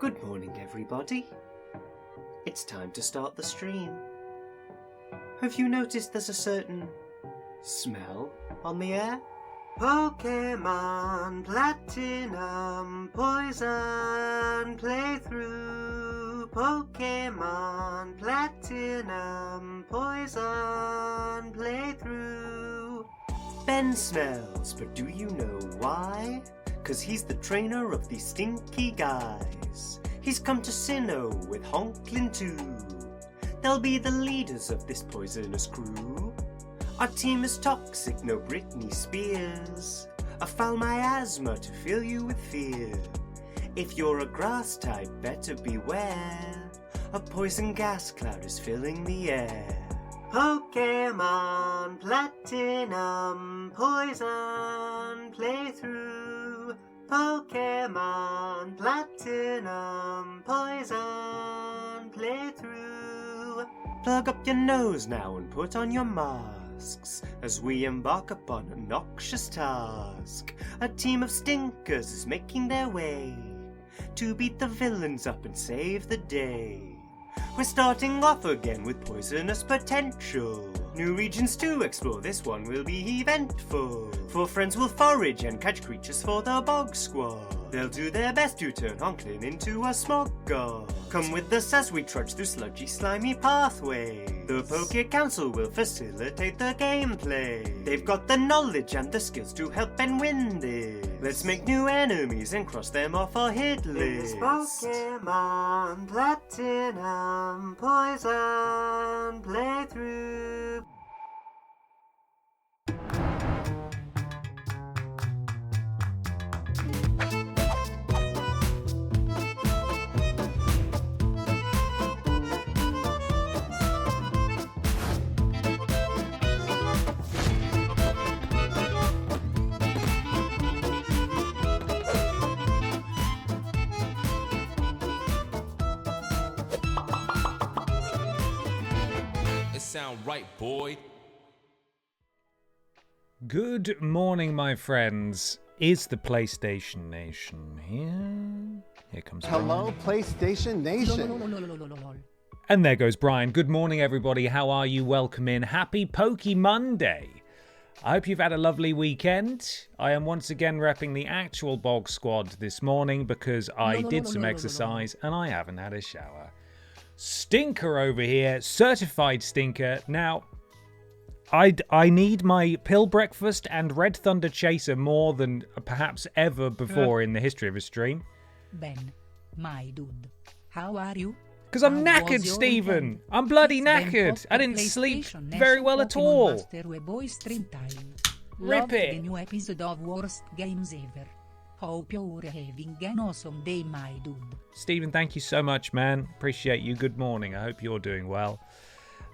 Good morning, everybody. It's time to start the stream. Have you noticed there's a certain smell on the air? Pokémon Platinum Poison Playthrough. Pokémon Platinum Poison Playthrough. Ben smells, but do you know why? 'Cause he's the trainer of these stinky guys. He's come to Sinnoh with Honklin too. They'll be the leaders of this poisonous crew. Our team is toxic, no Britney Spears. A foul miasma to fill you with fear. If you're a grass type, better beware. A poison gas cloud is filling the air. Pokémon Platinum Poison Playthrough. Pokémon Platinum Poison Playthrough. Plug up your nose now and put on your masks as we embark upon a noxious task. A team of stinkers is making their way to beat the villains up and save the day. We're starting off again with poisonous potential. New regions to explore, this one will be eventful. Four friends will forage and catch creatures for the bog squad. They'll do their best to turn Honklin into a smog god. Come with us as we trudge through sludgy, slimy pathways. The Poké Council will facilitate the gameplay. They've got the knowledge and the skills to help and win this. Let's make new enemies and cross them off our hit list. Pokémon Platinum Poison Playthrough. Sound right, boy. Good morning, my friends. Is the PlayStation Nation here? Here comes Hello, Brian. PlayStation Nation. And there goes Brian. Good morning, everybody. How are you? Welcome in. Happy Poké Monday. I hope you've had a lovely weekend. I am once again repping the actual Bog Squad this morning because I did some exercise and I haven't had a shower. Stinker over here, certified stinker. Now, I need my pill breakfast and Red Thunder Chaser more than perhaps ever before in the history of a stream. Ben, my dude, how are you? Because I'm knackered, Stephen. I'm bloody knackered. I didn't sleep very well at all. Rip it. The new episode of Worst Games Ever. Hope you're having an awesome day, my dude. Stephen, thank you so much, man. Appreciate you. Good morning. I hope you're doing well.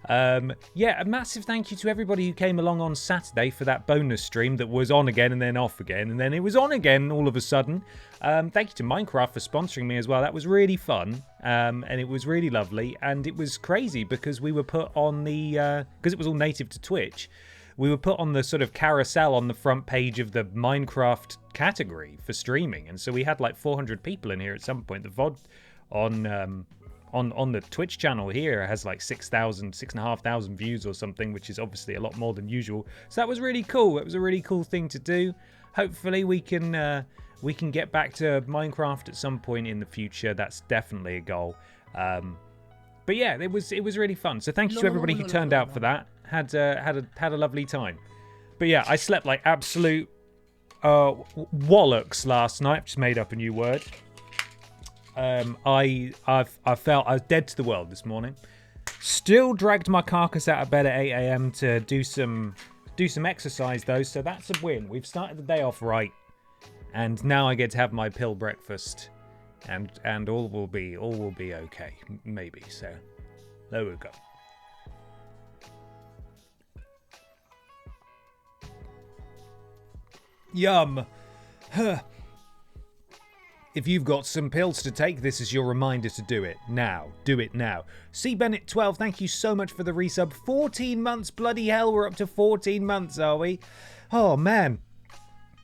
Yeah, a massive thank you to everybody who came along on Saturday for that bonus stream that was on again and then off again, and then it was on again all of a sudden. Thank you to Minecraft for sponsoring me as well. That was really fun, and it was really lovely, and it was crazy because we were put on the... because it was all native to Twitch. We were put on the sort of carousel on the front page of the Minecraft category for streaming. And so we had like 400 people in here at some point. The VOD on the Twitch channel here has like 6,500 views or something, which is obviously a lot more than usual. So that was really cool. It was a really cool thing to do. Hopefully we can get back to Minecraft at some point in the future. That's definitely a goal. But yeah, it was really fun. So thank you to everybody who turned out for that. Had a lovely time. But yeah, I slept like absolute wallocks last night. Just made up a new word. I felt I was dead to the world this morning. Still dragged my carcass out of bed at 8 a.m. to do some exercise though. So that's a win. We've started the day off right, and now I get to have my pill breakfast, and all will be okay. Maybe so. There we go. Yum. Huh. If you've got some pills to take, this is your reminder to do it now. Do it now. C Bennett 12, thank you so much for the resub. 14 months, bloody hell, we're up to 14 months, are we? Oh man,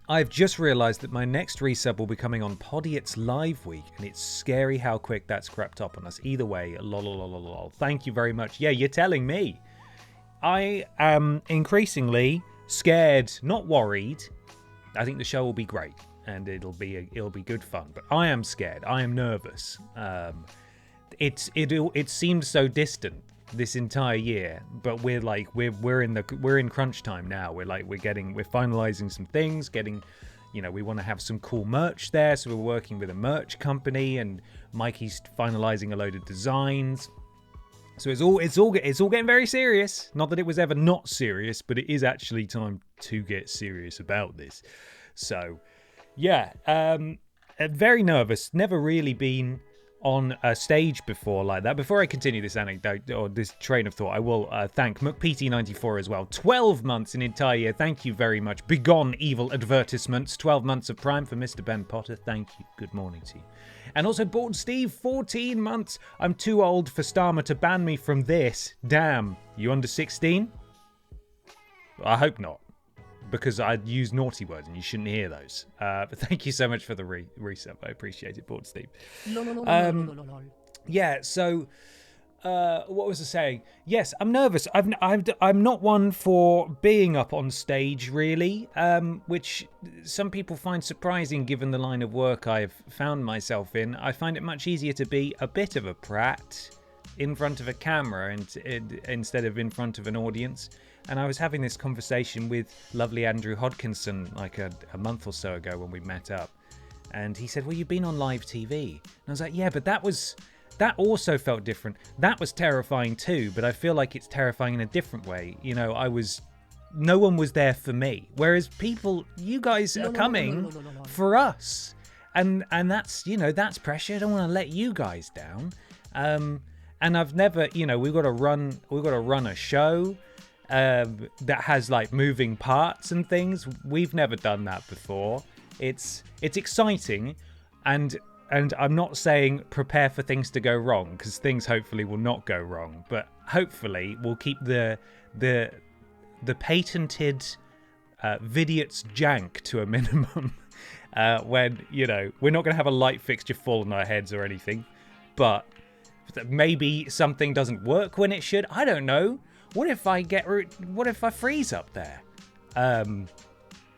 I've just realised that my next resub will be coming on Podiat's live week, and it's scary how quick that's crept up on us. Either way, lol. Thank you very much. Yeah, you're telling me. I am increasingly scared, not worried. I think the show will be great, and it'll be good fun. But I am scared. I am nervous. It seemed so distant this entire year, but we're in crunch time now. We're finalizing some things, we want to have some cool merch there, so we're working with a merch company, and Mikey's finalizing a load of designs. So it's all getting very serious. Not that it was ever not serious, but it is actually time to get serious about this. So yeah, very nervous. Never really been on a stage before like that. Before I continue this anecdote or this train of thought, I will thank McPT94 as well. 12 months, an entire year. Thank you very much. Begone evil advertisements. 12 months of Prime for Mr. Ben Potter. Thank you. Good morning to you. And also Bald Steve, 14 months. I'm too old for Starmer to ban me from this. Damn. You under 16? I hope not, because I'd use naughty words and you shouldn't hear those. But thank you so much for the resub. I appreciate it, Bald Steve. Yeah, so what was I saying? Yes, I'm nervous. I'm not one for being up on stage, really, which some people find surprising given the line of work I've found myself in. I find it much easier to be a bit of a prat in front of a camera instead of in front of an audience. And I was having this conversation with lovely Andrew Hodkinson like a month or so ago when we met up. And he said, well, you've been on live TV. And I was like, yeah, but that also felt different. That was terrifying too, but I feel like it's terrifying in a different way. No one was there for me. Whereas you guys are coming for us. And that's, that's pressure. I don't want to let you guys down. And I've never, we've got to run a show that has like moving parts and things. We've never done that before. It's exciting, and I'm not saying prepare for things to go wrong, because things hopefully will not go wrong, but hopefully we'll keep the patented Vidiot's jank to a minimum. When we're not going to have a light fixture fall on our heads or anything, but maybe something doesn't work when it should. I don't know. What if I freeze up there?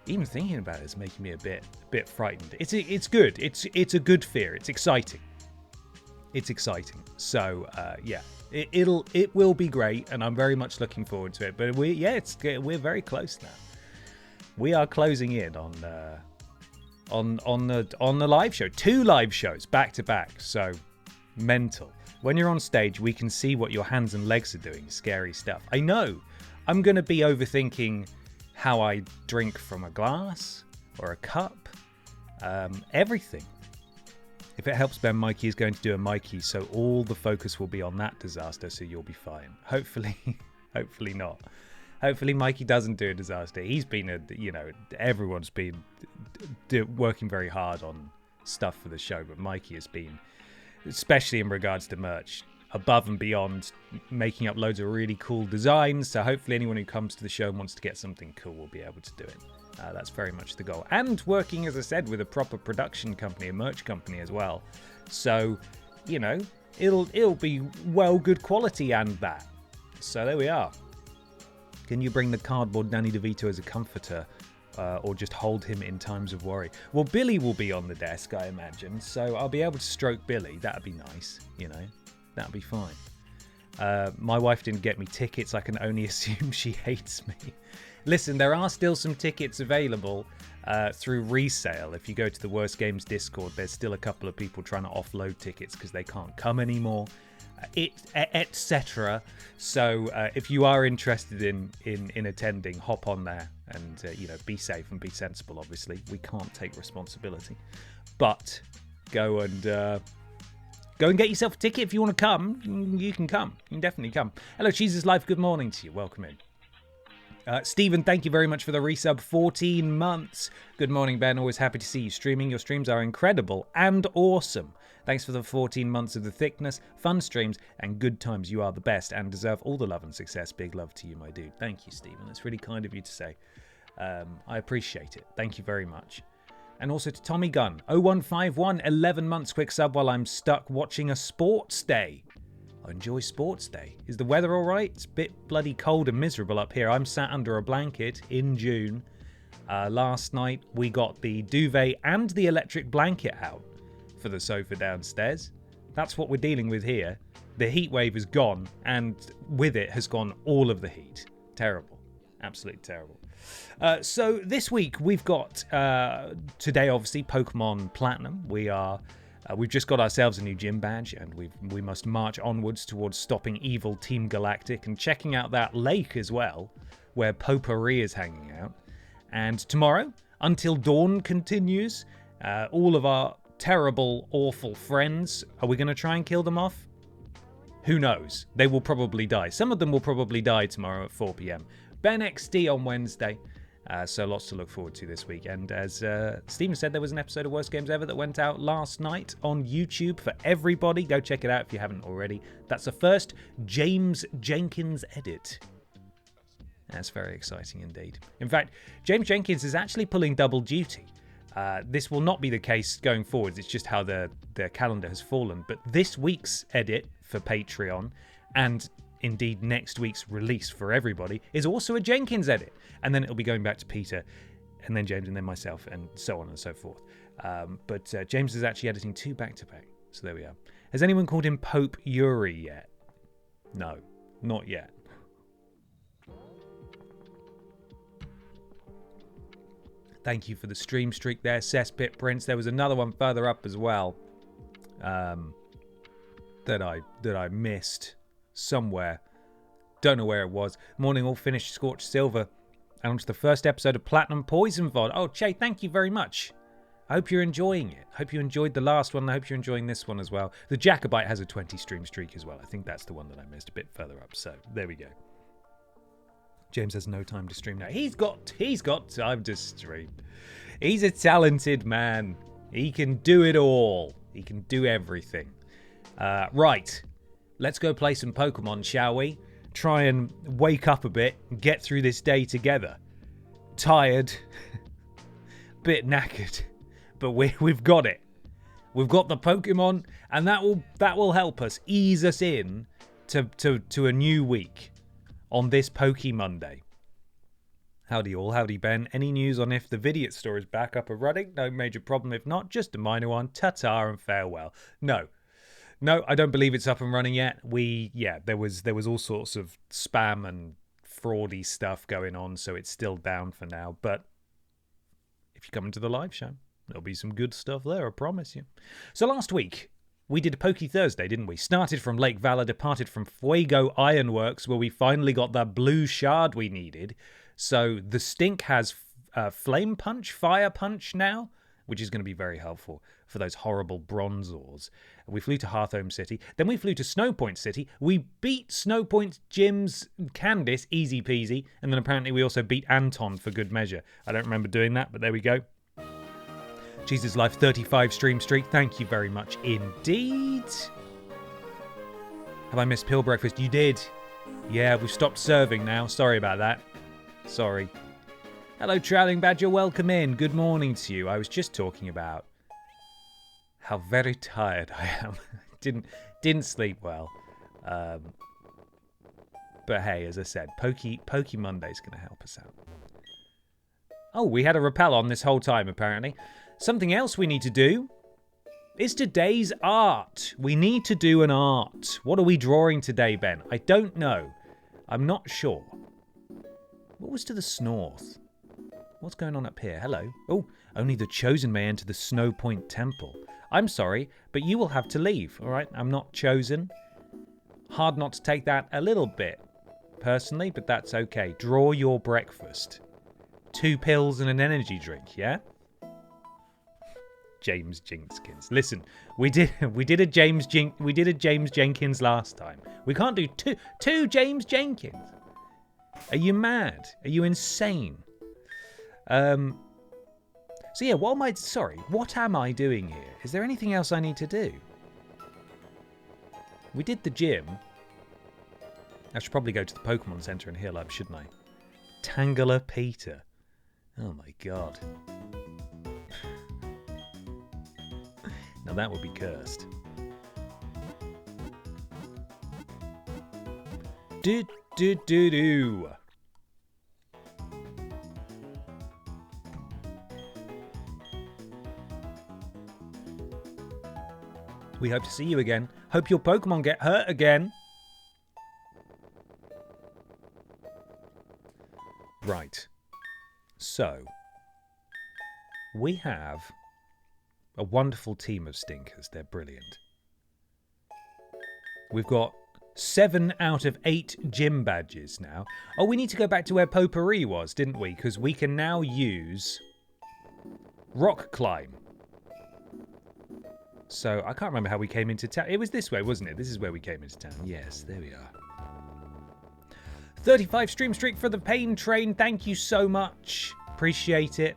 Even thinking about it is making me a bit frightened. It's good. It's a good fear. It's exciting. So yeah, it will be great, and I'm very much looking forward to it. But we're very close now. We are closing in on the live show. 2 live shows back to back. So mental. When you're on stage, we can see what your hands and legs are doing. Scary stuff. I know. I'm going to be overthinking how I drink from a glass or a cup. Everything. If it helps, Ben, Mikey is going to do a Mikey, so all the focus will be on that disaster, so you'll be fine. Hopefully not. Hopefully Mikey doesn't do a disaster. He's been everyone's been working very hard on stuff for the show, but Mikey has been, especially in regards to merch, above and beyond, making up loads of really cool designs. So hopefully anyone who comes to the show and wants to get something cool will be able to do it. That's very much the goal. And working, as I said, with a proper production company, a merch company as well. So, it'll be good quality and that. So there we are. Can you bring the cardboard Danny DeVito as a comforter? Or just hold him in times of worry? Well, Billy will be on the desk, I imagine, so I'll be able to stroke Billy. That'd be nice, That'd be fine. My wife didn't get me tickets. I can only assume she hates me. Listen, there are still some tickets available through resale. If you go to the Worst Games Discord, there's still a couple of people trying to offload tickets because they can't come anymore, etc. So if you are interested in attending, hop on there and be safe and be sensible. Obviously, we can't take responsibility, but go and get yourself a ticket if you want to come. You can come. You can definitely come. Hello, Jesus Life. Good morning to you. Welcome in. Stephen, thank you very much for the resub. 14 months. Good morning, Ben. Always happy to see you streaming. Your streams are incredible and awesome. Thanks for the 14 months of the thickness, fun streams, and good times. You are the best and deserve all the love and success. Big love to you, my dude. Thank you, Stephen. That's really kind of you to say. I appreciate it. Thank you very much. And also to Tommy Gunn, 0151, 11 months quick sub while I'm stuck watching a sports day. I enjoy sports day. Is the weather all right? It's a bit bloody cold and miserable up here. I'm sat under a blanket in June. Last night we got the duvet and the electric blanket out for the sofa downstairs. That's what we're dealing with here. The heat wave is gone, and with it has gone all of the heat. Terrible. Absolutely terrible. So this week we've got today obviously Pokemon Platinum. We've just got ourselves a new gym badge, and we must march onwards towards stopping evil Team Galactic and checking out that lake as well, where Potpourri is hanging out. And tomorrow, Until Dawn continues. All of our terrible, awful friends. Are we going to try and kill them off? Who knows? They will probably die. Some of them will probably die tomorrow at 4 p.m. Ben XD on Wednesday. So lots to look forward to this week. And as Steven said, there was an episode of Worst Games Ever that went out last night on YouTube for everybody. Go check it out if you haven't already. That's the first James Jenkins edit. That's very exciting indeed. In fact, James Jenkins is actually pulling double duty. This will not be the case going forwards. It's just how the calendar has fallen. But this week's edit for Patreon, and indeed next week's release for everybody, is also a Jenkins edit. And then it'll be going back to Peter, and then James, and then myself, and so on and so forth. But James is actually editing 2 back-to-back. So there we are. Has anyone called him Pope Yuri yet? No, not yet. Thank you for the stream streak there, Cesspit Prince. There was another one further up as well that I missed somewhere. Don't know where it was. Morning all finished Scorched Silver. And on to the first episode of Platinum Poison VOD. Oh, Che, thank you very much. I hope you're enjoying it. I hope you enjoyed the last one. I hope you're enjoying this one as well. The Jacobite has a 20 stream streak as well. I think that's the one that I missed a bit further up. So there we go. James has no time to stream now. He's got time to stream. He's a talented man. He can do it all. He can do everything. Right. Let's go play some Pokemon, shall we? Try and wake up a bit and get through this day together. Tired. Bit knackered. But we've got it. We've got the Pokemon, and that will help us ease us in to a new week. On this Poke Monday. Howdy all, howdy Ben. Any news on if the Vidiot store is back up and running? No major problem if not, just a minor one. Ta-ta and farewell. No, I don't believe it's up and running yet. There was all sorts of spam and fraudy stuff going on, so it's still down for now. But if you come into the live show, there'll be some good stuff there, I promise you. So last week, we did Poke Thursday, didn't we? Started from Lake Valor, departed from Fuego Ironworks, where we finally got that blue shard we needed. So the Stink has Flame Punch, Fire Punch now, which is going to be very helpful for those horrible Bronzors. We flew to Hearthome City. Then we flew to Snowpoint City. We beat Snowpoint Jim's Candice, easy peasy. And then apparently we also beat Anton for good measure. I don't remember doing that, but there we go. Jesus Life 35 stream streak. Thank you very much indeed. Have I missed pill breakfast? You did. Yeah, we've stopped serving now. Sorry about that. Sorry. Hello, Trailing Badger. Welcome in. Good morning to you. I was just talking about how very tired I am. Didn't sleep well. But hey, as I said, Poke Monday's going to help us out. Oh, we had a rappel on this whole time, apparently. Something else we need to do is today's art. We need to do an art. What are we drawing today, Ben? I don't know. I'm not sure. What was to the north? What's going on up here? Hello. Oh, only the chosen may enter the Snow Point Temple. I'm sorry, but you will have to leave, all right? I'm not chosen. Hard not to take that a little bit, personally, but that's okay. Draw your breakfast. 2 pills and an energy drink, yeah? James Jenkins. Listen, we did a James Jenkins last time. We can't do two James Jenkins. Are you mad? Are you insane? So yeah, what am I doing here? Is there anything else I need to do? We did the gym. I should probably go to the Pokemon Center and heal up, shouldn't I? Tangela Peter. Oh my god. Now that would be cursed. Do. We hope to see you again. Hope your Pokemon get hurt again. Right. So, we have a wonderful team of stinkers. They're brilliant. We've got 7 out of 8 gym badges now. Oh, we need to go back to where Potpourri was, didn't we? Because we can now use Rock Climb. So, I can't remember how we came into town. It was this way, wasn't it? This is where we came into town. Yes, there we are. 35 stream streak for the pain train. Thank you so much. Appreciate it.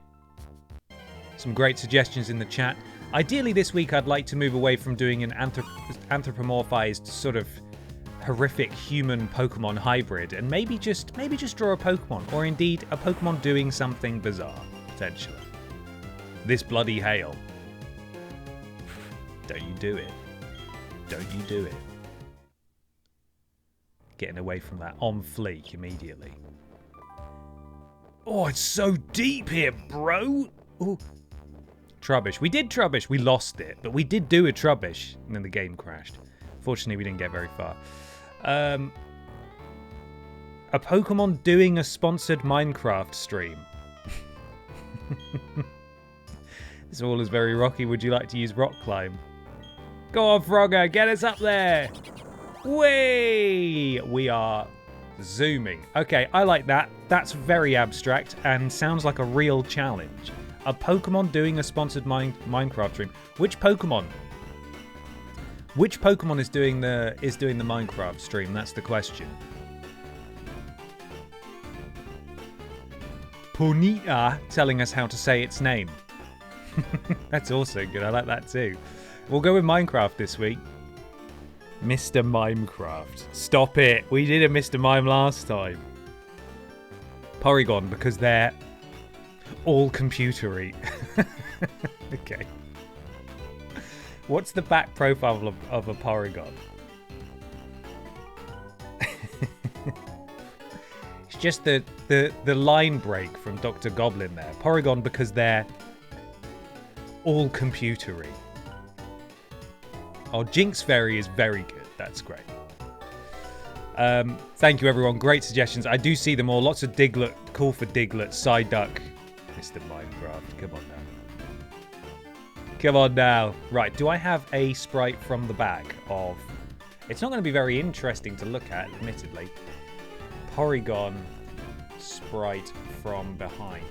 Some great suggestions in the chat. Ideally this week I'd like to move away from doing an anthropomorphized sort of horrific human Pokemon hybrid and maybe just draw a Pokemon, or indeed a Pokemon doing something bizarre, potentially. This bloody hail. Don't you do it. Don't you do it. Getting away from that on fleek immediately. Oh, it's so deep here, bro. Ooh. Trubbish. We did Trubbish. We lost it, but we did do a Trubbish, and then the game crashed. Fortunately, we didn't get very far. A Pokemon doing a sponsored Minecraft stream. This all is very rocky. Would you like to use Rock Climb? Go on, Frogger. Get us up there. Whee! We are zooming. Okay, I like that. That's very abstract and sounds like a real challenge. A Pokemon doing a sponsored Minecraft stream. Which Pokemon? Which Pokemon is doing the Minecraft stream? That's the question. Ponyta telling us how to say its name. That's also good. I like that too. We'll go with Minecraft this week. Mr. Minecraft. Stop it. We did a Mr. Mime last time. Porygon, because they're all computery. Okay. What's the back profile of a Porygon? It's just the line break from Dr. Goblin there. Porygon, because they're all computery. Oh, Jinx Fairy is very good. That's great. Thank you, everyone. Great suggestions. I do see them all. Lots of Diglett. Call for Diglett. Psyduck. Mr. Minecraft. Come on now. Come on now. Right. Do I have a sprite from the back of... It's not going to be very interesting to look at, admittedly. Porygon sprite from behind.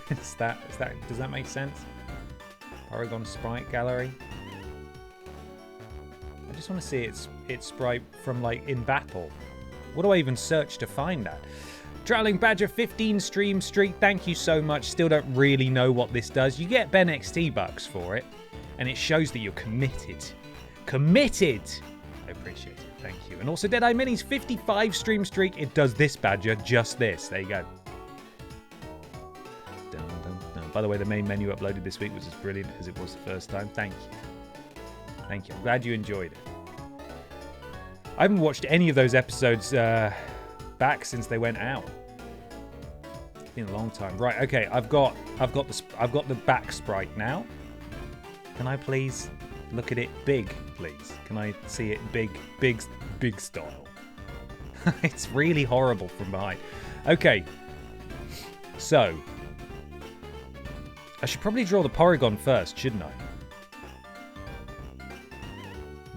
Does that make sense? Porygon sprite gallery. I just want to see its sprite from, like, in battle. What do I even search to find that? Traveling Badger 15 stream streak, thank you so much. Still don't really know what this does. You get Ben XT bucks for it, and it shows that you're committed. Committed! I appreciate it, thank you. And also Deadeye Mini's 55 stream streak. It does this Badger, just this. There you go. Dun, dun, dun. By the way, the main menu uploaded this week was as brilliant as it was the first time. Thank you. Thank you. I'm glad you enjoyed it. I haven't watched any of those episodes back since they went out. It's been a long time. Right. Okay. I've got the back sprite now. Can I please look at it big, please? Can I see it big style? It's really horrible from behind. Okay. So I should probably draw the Porygon first, shouldn't I?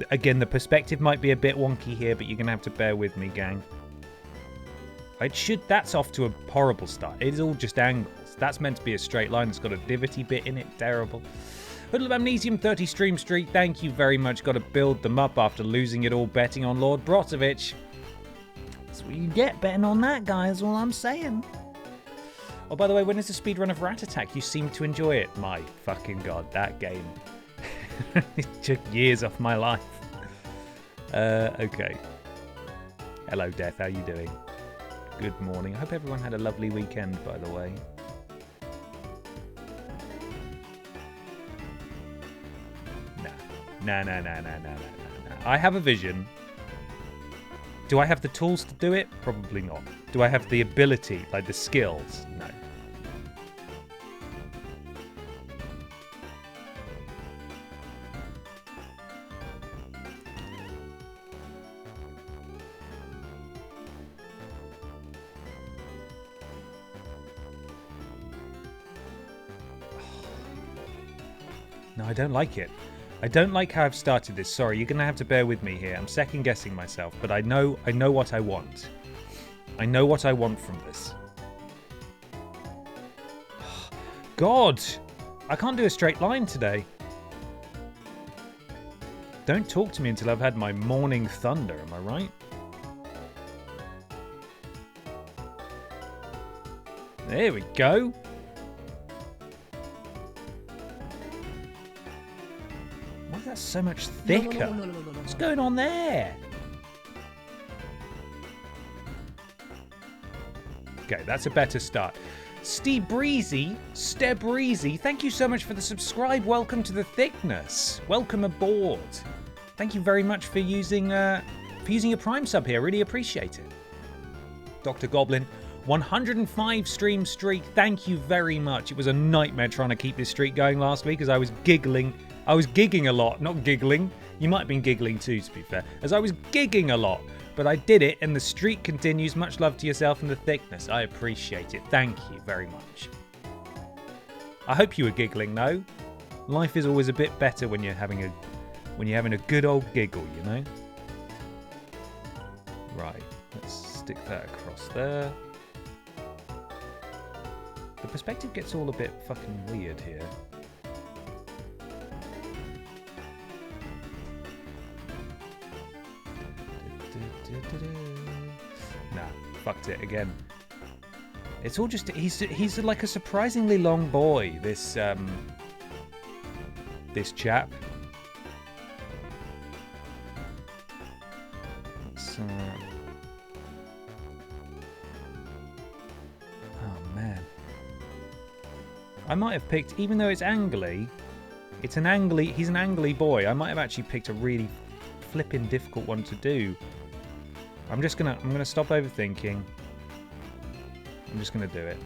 Again, the perspective might be a bit wonky here, but you're going to have to bear with me, gang. That's off to a horrible start. It is all just angles. That's meant to be a straight line. It's got a divotty bit in it. Terrible. Hoodle of Amnesium 30 stream streak. Thank you very much. Got to build them up after losing it all betting on Lord Brotovich. That's what you get betting on that, guys. All I'm saying. Oh, by the way, when is the speedrun of Rat Attack? You seem to enjoy it. My fucking god, that game. It took years off my life. Okay. Hello, Death. How you doing? Good morning. I hope everyone had a lovely weekend, by the way. No. I have a vision. Do I have the tools to do it? Probably not. Do I have the ability, like the skills? No. No, I don't like it. I don't like how I've started this. Sorry, you're going to have to bear with me here. I'm second guessing myself, but I know what I want. I know what I want from this. God! I can't do a straight line today. Don't talk to me until I've had my morning thunder, am I right? There we go. Why is that so much thicker? What's going on there? Okay, that's a better start. Steebreezy, thank you so much for the subscribe. Welcome to the thickness. Welcome aboard. Thank you very much for using a Prime sub here. Really appreciate it. Dr. Goblin, 105 stream streak. Thank you very much. It was a nightmare trying to keep this streak going last week as I was giggling. I was gigging a lot, not giggling. You might have been giggling too, to be fair. As I was gigging a lot. But I did it, and the streak continues. Much love to yourself and the thickness. I appreciate it. Thank you very much. I hope you were giggling, though. Life is always a bit better when you're having a good old giggle, you know? Right, let's stick that across there. The perspective gets all a bit fucking weird here. Nah, fucked it again. It's all just he's like a surprisingly long boy. This chap. Oh man, I might have picked, even though it's angly, he's an angly boy. I might have actually picked a really flipping difficult one to do. I'm gonna stop overthinking. I'm just gonna do it.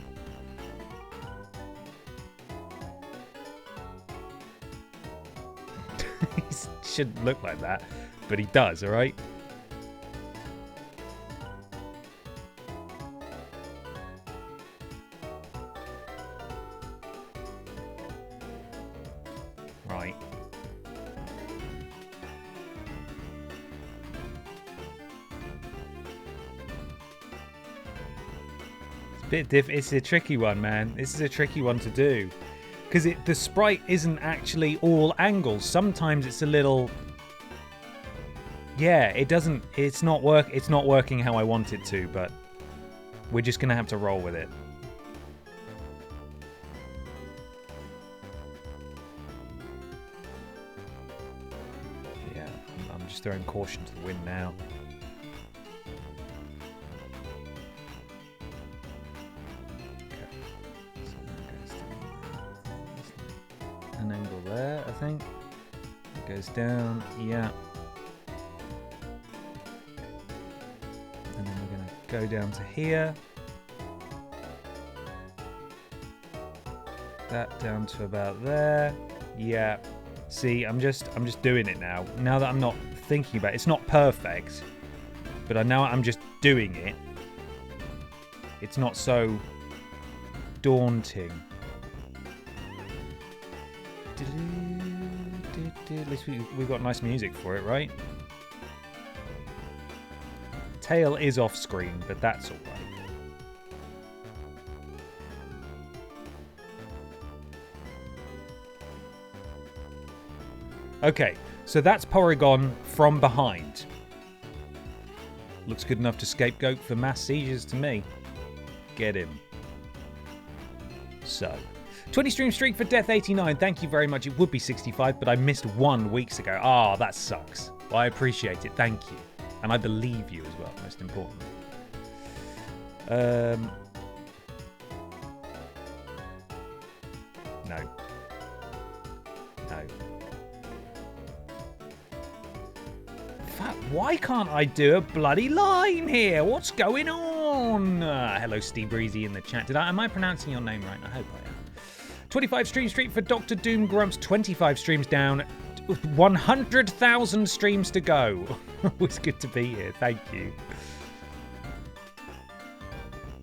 He shouldn't look like that, but he does, alright? Right. It's a tricky one, man. This is a tricky one to do because the sprite isn't actually all angles. Sometimes it's a little, yeah. It's not working how I want it to, but we're just gonna have to roll with it. Yeah, I'm just throwing caution to the wind now. An angle there, I think. It goes down, yeah. And then we're going to go down to here. That down to about there. Yeah. See, I'm just doing it now. Now that I'm not thinking about it. It's not perfect, but now I'm just doing it. It's not so daunting. At least we've got nice music for it, right? Tail is off screen, but that's all right. Okay, so that's Porygon from behind. Looks good enough to scapegoat for mass seizures to me. Get him. So, 20 stream streak for Death89. Thank you very much. It would be 65, but I missed 1 weeks ago. Ah, that sucks. Well, I appreciate it. Thank you. And I believe you as well, most importantly. No. No. Fuck, why can't I do a bloody line here? What's going on? Hello, Steve Breezy in the chat. Am I pronouncing your name right? I hope I am. 25 stream streak for Dr. Doom Grumps. 25 streams down. 100,000 streams to go. It's good to be here. Thank you.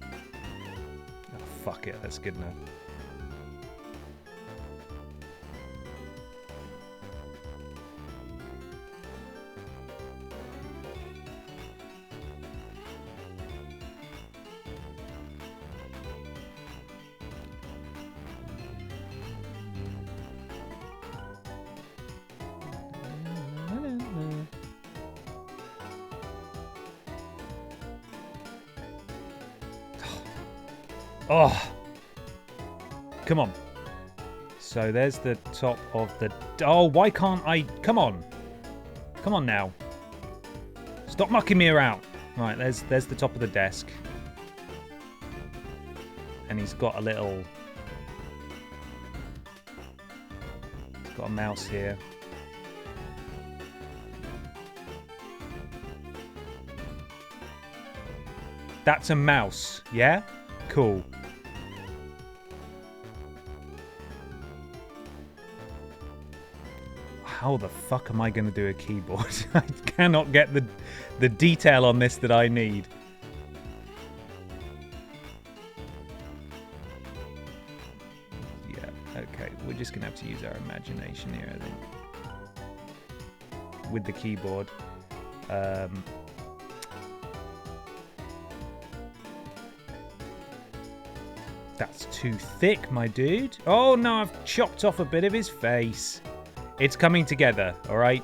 Oh, fuck it. That's good enough. Oh, come on. So there's the top of the... Oh, why can't I... Come on. Come on now. Stop mucking me around. Right, there's the top of the desk. And he's got a little... He's got a mouse here. That's a mouse, yeah? Cool. How the fuck am I going to do a keyboard? I cannot get the detail on this that I need. Yeah, okay. We're just going to have to use our imagination here, I think. With the keyboard. That's too thick, my dude. Oh, no, I've chopped off a bit of his face. It's coming together, all right?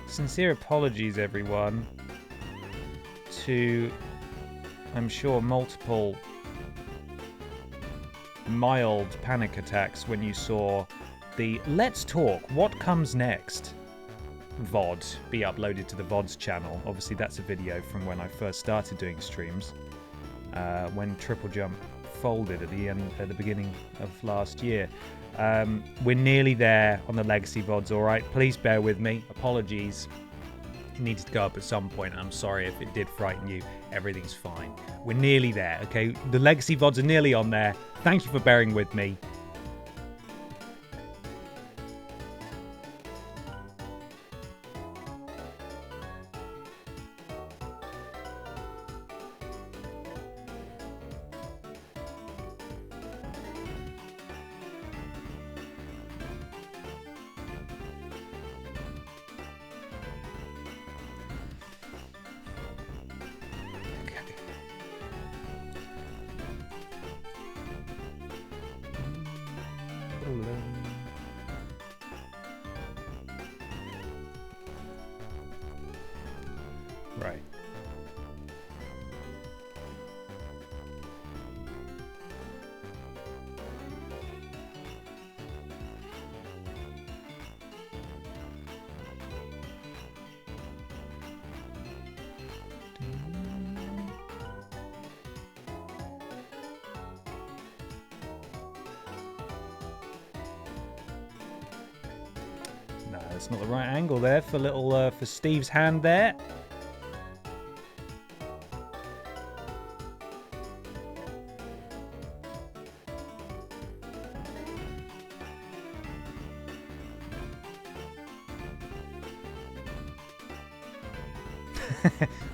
Sincere apologies, everyone, to, I'm sure, multiple mild panic attacks when you saw the Let's Talk, What Comes Next VOD be uploaded to the VODs channel. Obviously, that's a video from when I first started doing streams, when TripleJump folded at the beginning of last year. We're nearly there on the legacy VODs, all right? Please bear with me. Apologies. It needs to go up at some point. I'm sorry if it did frighten you. Everything's fine. We're nearly there, okay? The legacy VODs are nearly on there. Thank you for bearing with me. Right. No, that's not the right angle there for little for Steve's hand there.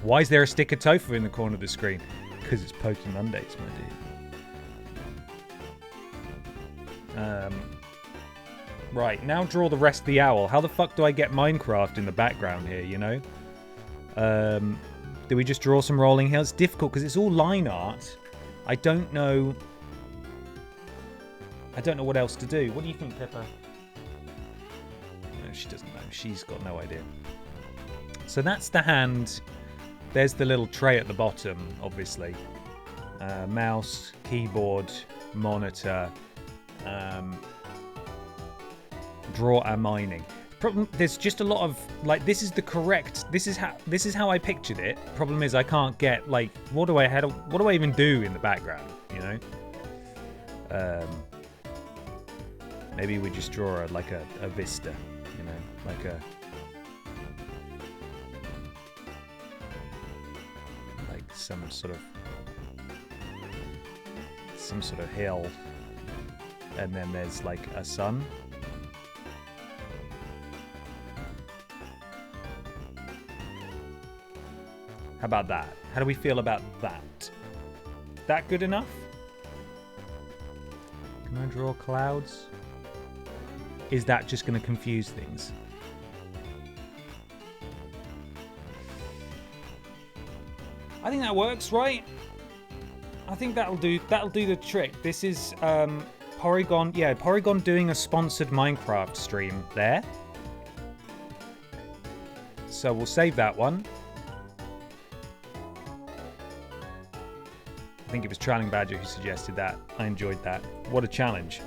Why is there a stick of tofu in the corner of the screen? Because it's Pokemon Mondays, my dude. Right, now draw the rest of the owl. How the fuck do I get Minecraft in the background here, you know? Do we just draw some rolling hills? It's difficult because it's all line art. I don't know what else to do. What do you think, Pippa? No, she doesn't know. She's got no idea. So that's the hand. There's the little tray at the bottom, obviously. Mouse, keyboard, monitor. Draw our mining. Problem, there's just a lot of like this is the correct. This is how I pictured it. Problem is I can't get like what do I even do in the background? You know. Maybe we just draw like a vista. You know, like some sort of hill, and then there's like a sun. How about that? How do we feel about that? That good enough? Can I draw clouds? Is that just going to confuse things? I think that works, right? I think that'll do the trick. This is Porygon, yeah, Porygon doing a sponsored Minecraft stream there. So we'll save that one. I think it was Trailing Badger who suggested that. I enjoyed that. What a challenge.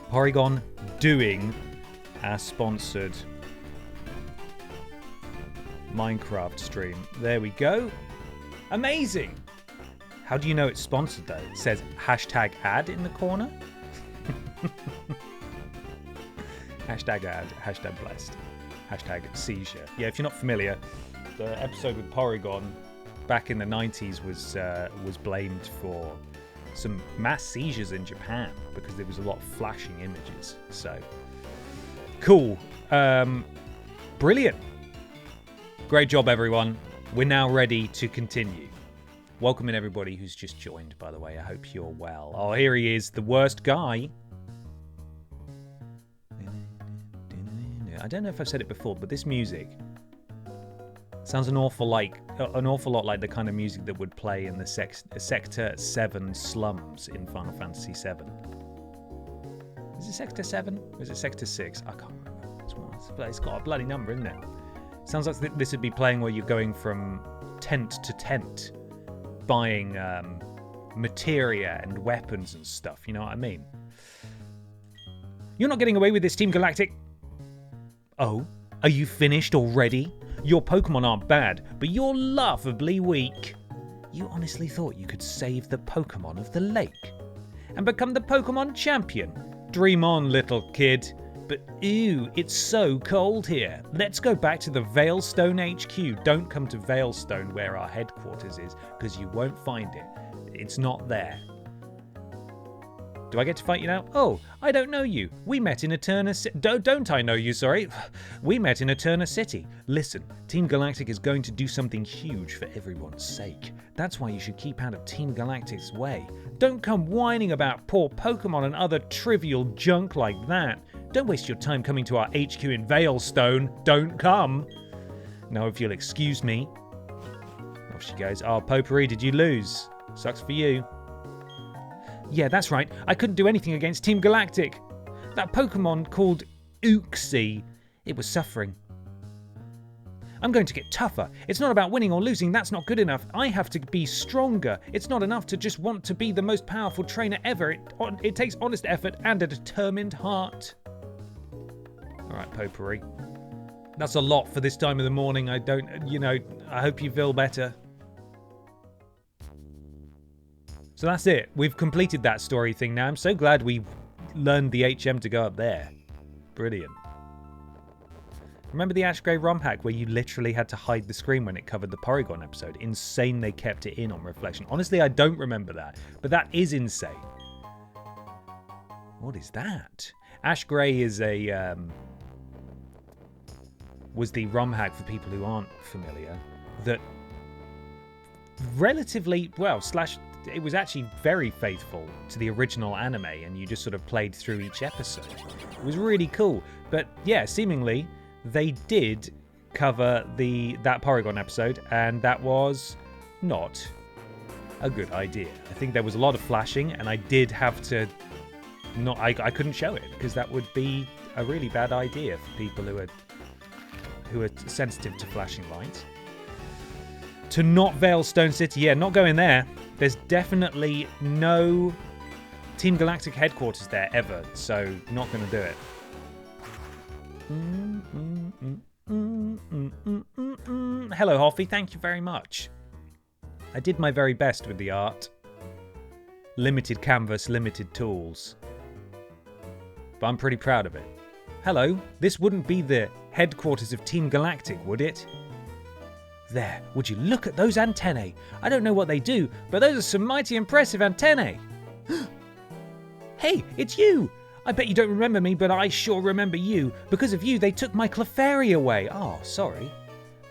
Porygon doing a sponsored Minecraft stream. There we go. Amazing. How do you know it's sponsored though? It says hashtag ad in the corner. Hashtag ad, hashtag blessed, hashtag seizure. Yeah, if you're not familiar, the episode with Porygon back in the 90s was blamed for some mass seizures in Japan because there was a lot of flashing images. So cool. Brilliant. Great job, everyone. We're now ready to continue. Welcome in everybody who's just joined, by the way. I hope you're well. Oh, here he is, the worst guy. I don't know if I've said it before, but this music sounds an awful lot like the kind of music that would play in the Sector 7 slums in Final Fantasy 7. Is it Sector 7? Or is it Sector 6? I can't remember. It's got a bloody number, isn't it? Sounds like this would be playing where you're going from tent to tent, buying materia and weapons and stuff. You know what I mean? You're not getting away with this, Team Galactic. Oh, are you finished already? Your Pokemon aren't bad, but you're laughably weak. You honestly thought you could save the Pokemon of the lake and become the Pokemon champion? Dream on, little kid. But ew, it's so cold here. Let's go back to the Veilstone HQ. Don't come to Veilstone where our headquarters is, because you won't find it. It's not there. Do I get to fight you now? Oh, I don't know you. We met in Eterna City. Don't I know you, sorry. We met in Eterna City. Listen, Team Galactic is going to do something huge for everyone's sake. That's why you should keep out of Team Galactic's way. Don't come whining about poor Pokemon and other trivial junk like that. Don't waste your time coming to our HQ in Veilstone. Don't come. Now, if you'll excuse me. Off she goes. Oh, Potpourri, did you lose? Sucks for you. Yeah, that's right. I couldn't do anything against Team Galactic. That Pokemon called Uxie, it was suffering. I'm going to get tougher. It's not about winning or losing. That's not good enough. I have to be stronger. It's not enough to just want to be the most powerful trainer ever. It takes honest effort and a determined heart. All right, Potpourri. That's a lot for this time of the morning. I hope you feel better. So that's it. We've completed that story thing now. I'm so glad we learned the HM to go up there. Brilliant. Remember the Ash Grey ROM hack where you literally had to hide the screen when it covered the Porygon episode? Insane they kept it in on reflection. Honestly, I don't remember that, but that is insane. What is that? Ash Grey is was the ROM hack for people who aren't familiar that relatively, it was actually very faithful to the original anime, and you just sort of played through each episode. It was really cool. But yeah, seemingly they did cover that Porygon episode, and that was not a good idea. I think there was a lot of flashing, and I did have to I couldn't show it because that would be a really bad idea for people who are sensitive to flashing light. To not Veilstone City, yeah, not going there. There's definitely no Team Galactic headquarters there ever, so not going to do it. Hello, Hoffy. Thank you very much. I did my very best with the art. Limited canvas, limited tools. But I'm pretty proud of it. Hello, this wouldn't be the headquarters of Team Galactic, would it? There, would you look at those antennae? I don't know what they do, but those are some mighty impressive antennae. Hey, it's you! I bet you don't remember me, but I sure remember you. Because of you, they took my Clefairy away. Oh, sorry.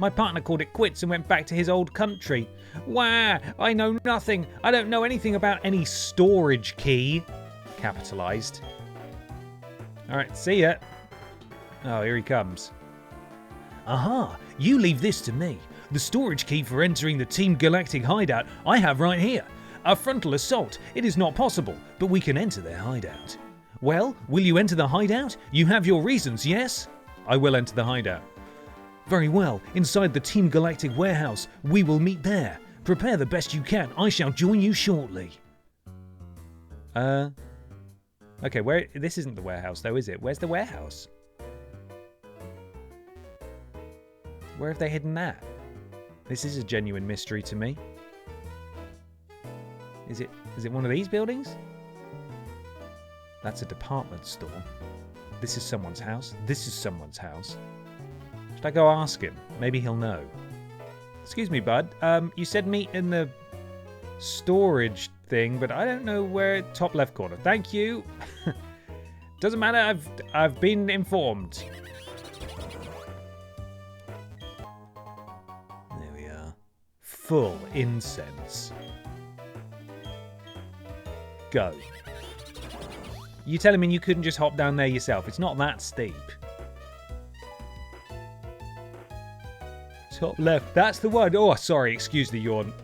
My partner called it quits and went back to his old country. Wah! I know nothing. I don't know anything about any storage key. Capitalised. Alright, see ya. Oh, here he comes. Aha! You leave this to me. The storage key for entering the Team Galactic hideout I have right here. A frontal assault. It is not possible, but we can enter their hideout. Well, will you enter the hideout? You have your reasons, yes? I will enter the hideout. Very well. Inside the Team Galactic warehouse. We will meet there. Prepare the best you can. I shall join you shortly. Okay, where... This isn't the warehouse, though, is it? Where's the warehouse? Where have they hidden that? This is a genuine mystery to me. Is it one of these buildings? That's a department store. This is someone's house. This is someone's house. Should I go ask him? Maybe he'll know. Excuse me, bud. You said meet in the storage thing, but I don't know where. Top left corner. Thank you. Doesn't matter. I've been informed. There we are. Full incense. Go. You telling me you couldn't just hop down there yourself? It's not that steep. Top left. That's the one. Oh, sorry. Excuse the yawn.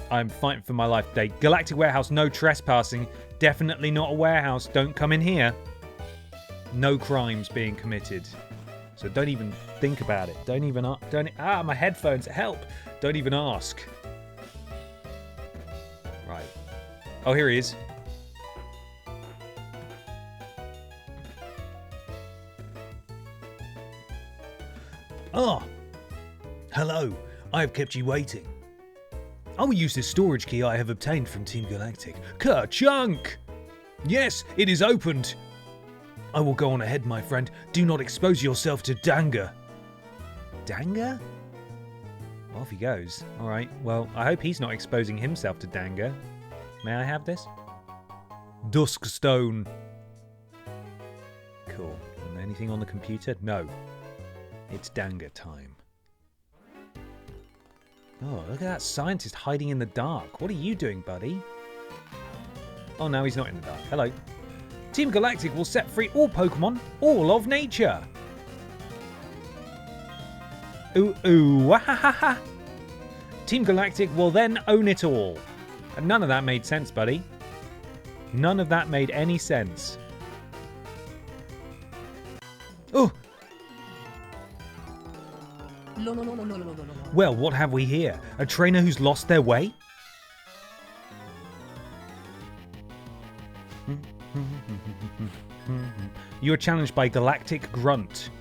I'm fighting for my life today. Galactic warehouse. No trespassing. Definitely not a warehouse. Don't come in here. No crimes being committed. So don't even think about it. Don't even... my headphones. Help. Don't even ask. Right. Oh, here he is. Ah, hello. I have kept you waiting. I will use this storage key I have obtained from Team Galactic. Ka-chunk! Yes, it is opened. I will go on ahead, my friend. Do not expose yourself to danger. Danger? Off he goes. All right. Well, I hope he's not exposing himself to danger. May I have this? Dusk stone. Cool. And anything on the computer? No. It's danger time. Oh, look at that scientist hiding in the dark. What are you doing, buddy? Oh, no, he's not in the dark. Hello. Team Galactic will set free all Pokémon, all of nature. Ooh, ooh, wahahaha. Team Galactic will then own it all. And none of that made sense, buddy. None of that made any sense. Oh! Well, what have we here? A trainer who's lost their way? You are challenged by Galactic Grunt.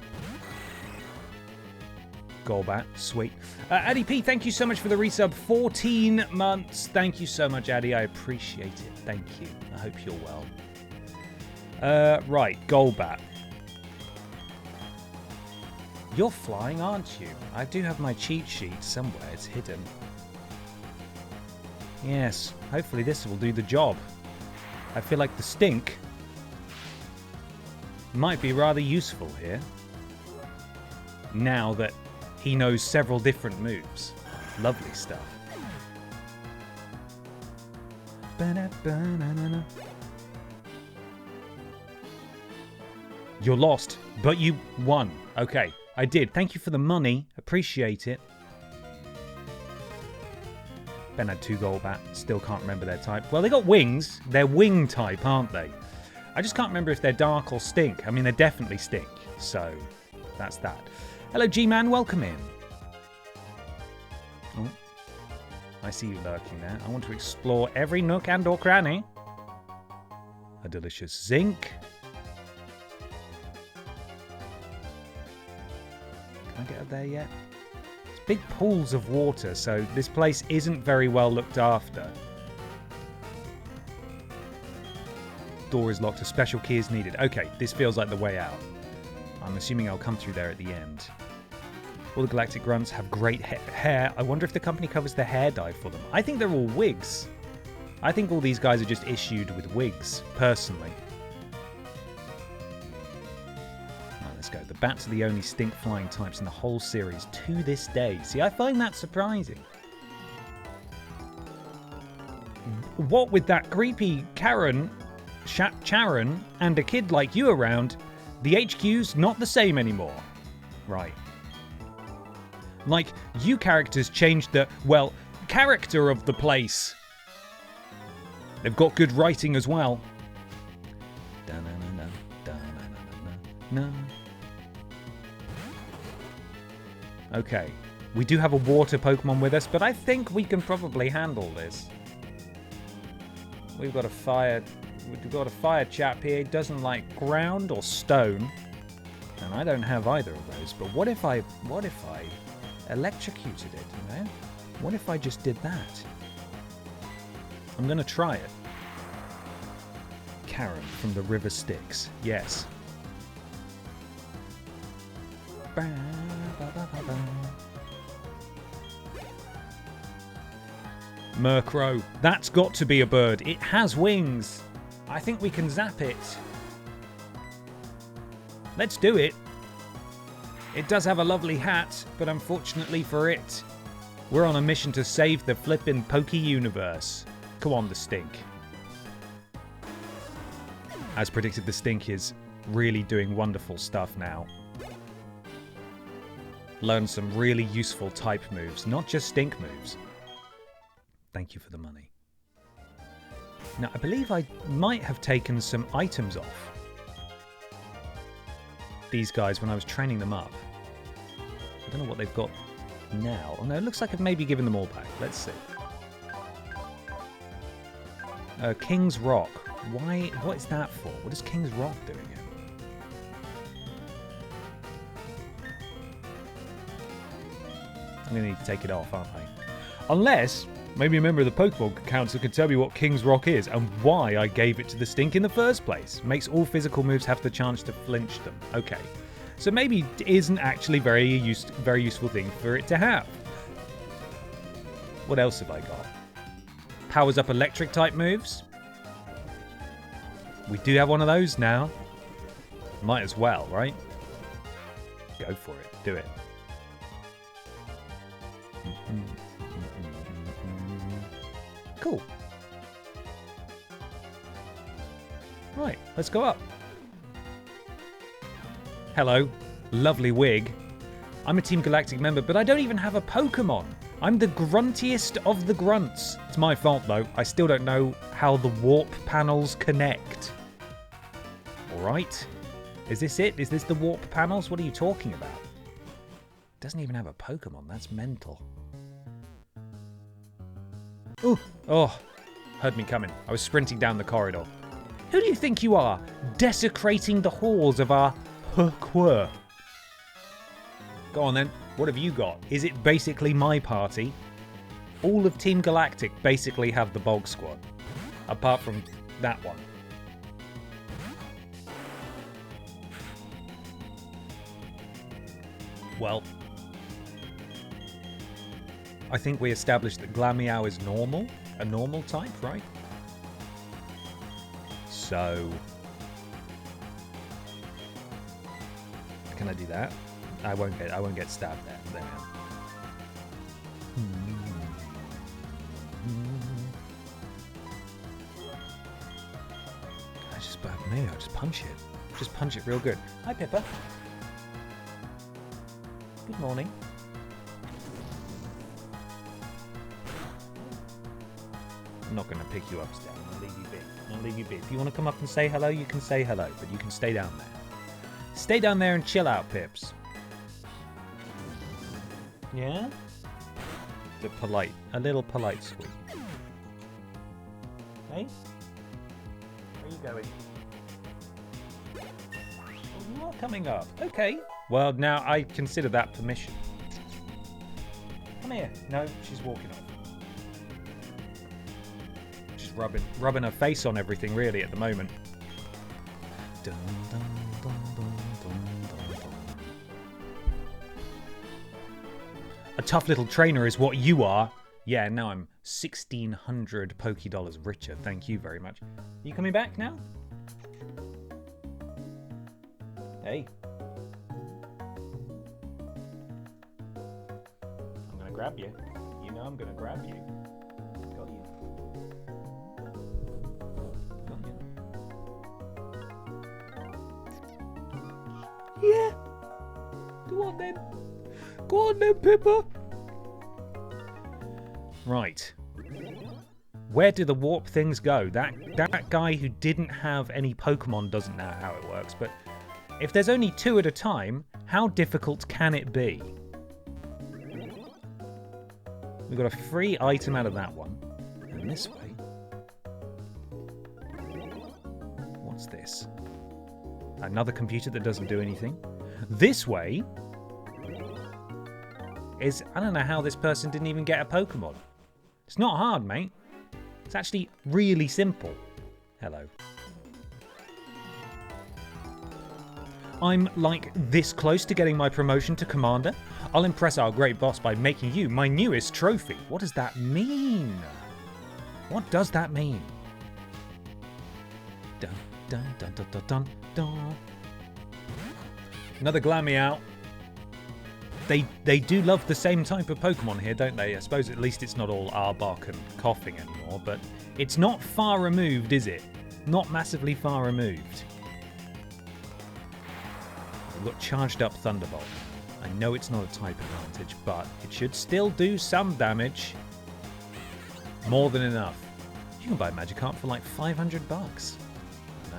Golbat, sweet. Addy P, thank you so much for the resub. 14 months. Thank you so much, Addy. I appreciate it. Thank you. I hope you're well. Right, Golbat. You're flying, aren't you? I do have my cheat sheet somewhere. It's hidden. Yes, hopefully this will do the job. I feel like the stink might be rather useful here. Now that he knows several different moves. Lovely stuff. You're lost, but you won. Okay. I did. Thank you for the money. Appreciate it. Ben had 2 Golbat. Still can't remember their type. Well, they got wings. They're wing type, aren't they? I just can't remember if they're dark or stink. I mean, they definitely stink. So, that's that. Hello, G-Man. Welcome in. Oh, I see you lurking there. I want to explore every nook and or cranny. A delicious zinc. there yet? It's big pools of water, so this place isn't very well looked after. Door is locked. A special key is needed. Okay, this feels like the way out. I'm assuming I'll come through there at the end. All the Galactic Grunts have great hair. I wonder if the company covers the hair dye for them. I think they're all wigs. I think all these guys are just issued with wigs, personally. Right, let's go. The bats are the only stink flying types in the whole series to this day. See, I find that surprising. What with that creepy Charon and a kid like you around, the HQ's not the same anymore. Right. Like, you characters changed the, well, character of the place. They've got good writing as well. Okay. We do have a water Pokemon with us, but I think we can probably handle this. We've got a fire chap here. He doesn't like ground or stone. And I don't have either of those. But what if I electrocuted it, you know? What if I just did that? I'm going to try it. Karen from the River Styx. Yes. Murkrow. That's got to be a bird. It has wings. I think we can zap it. Let's do it. It does have a lovely hat, but unfortunately for it, we're on a mission to save the flippin' Poke universe. Come on, the Stink. As predicted, the Stink is really doing wonderful stuff now. Learn some really useful type moves, not just Stink moves. Thank you for the money. Now, I believe I might have taken some items off these guys when I was training them up. I don't know what they've got now. Oh no, it looks like I've maybe given them all back. Let's see. King's Rock. Why? What is that for? What is King's Rock doing here? I'm going to need to take it off, aren't I? Unless maybe a member of the Pokemon Council can tell me what King's Rock is and why I gave it to the Stink in the first place. Makes all physical moves have the chance to flinch them. Okay. So maybe it isn't actually very useful thing for it to have. What else have I got? Powers up electric type moves. We do have one of those now. Might as well, right? Go for it. Do it. Cool. Right, let's go up. Hello, lovely wig. I'm a Team Galactic member, but I don't even have a Pokemon. I'm the gruntiest of the grunts. It's my fault, though. I still don't know how the warp panels connect. Alright. Is this it? Is this the warp panels? What are you talking about? Doesn't even have a Pokemon. That's mental. Ooh. Oh, heard me coming. I was sprinting down the corridor. Who do you think you are? Desecrating the halls of our Hurquer. Go on then. What have you got? Is it basically my party? All of Team Galactic basically have the Bog Squad. Apart from that one. Well, I think we established that Glameow is normal. A normal type, right? So... can I do that? I won't get stabbed there. There. Maybe I'll just punch it. Just punch it real good. Hi, Pippa. Good morning. I'm not going to pick you up, Stan. I'll leave you be. I'll leave you be. If you want to come up and say hello, you can say hello, but you can stay down there. Stay down there and chill out, Pips. Yeah? A little polite squeak. Hey? Where are you going? Oh, you are coming up. Okay. Well, now I consider that permission. Come here. No, she's walking off. She's rubbing her face on everything, really, at the moment. Dun, dun, dun, dun, dun, dun, dun. A tough little trainer is what you are. Yeah, now I'm 1,600 Poké-Dollars richer. Thank you very much. You coming back now? Hey. I'm gonna grab you. You know I'm gonna grab you. Got you. Got you. Yeah. Go on then. Go on then, Pippa. Right. Where do the warp things go? That guy who didn't have any Pokemon doesn't know how it works, but if there's only 2 at a time, how difficult can it be? We got a free item out of that one. And this way. What's this? Another computer that doesn't do anything. This way is... I don't know how this person didn't even get a Pokemon. It's not hard, mate. It's actually really simple. Hello. I'm like this close to getting my promotion to Commander. I'll impress our great boss by making you my newest trophy. What does that mean? What does that mean? Dun, dun, dun, dun, dun, dun, dun. Another Glammy out. They do love the same type of Pokemon here, don't they? I suppose at least it's not all Arbok and coughing anymore, but it's not far removed, is it? Not massively far removed. We've got charged up Thunderbolt. I know it's not a type advantage, but it should still do some damage. More than enough. You can buy a Magikarp for like $500. No.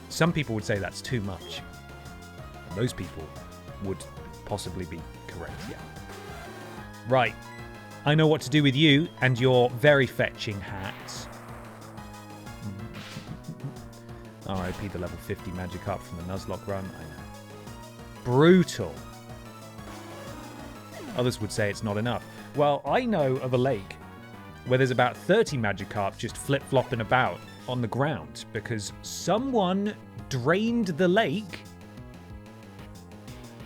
Some people would say that's too much. And those people would possibly be correct, yeah. Right. I know what to do with you and your very fetching hats. RIP the level 50 Magikarp from the Nuzlocke run. I know. Brutal. Others would say it's not enough. Well, I know of a lake where there's about 30 Magikarp just flip-flopping about on the ground because someone drained the lake.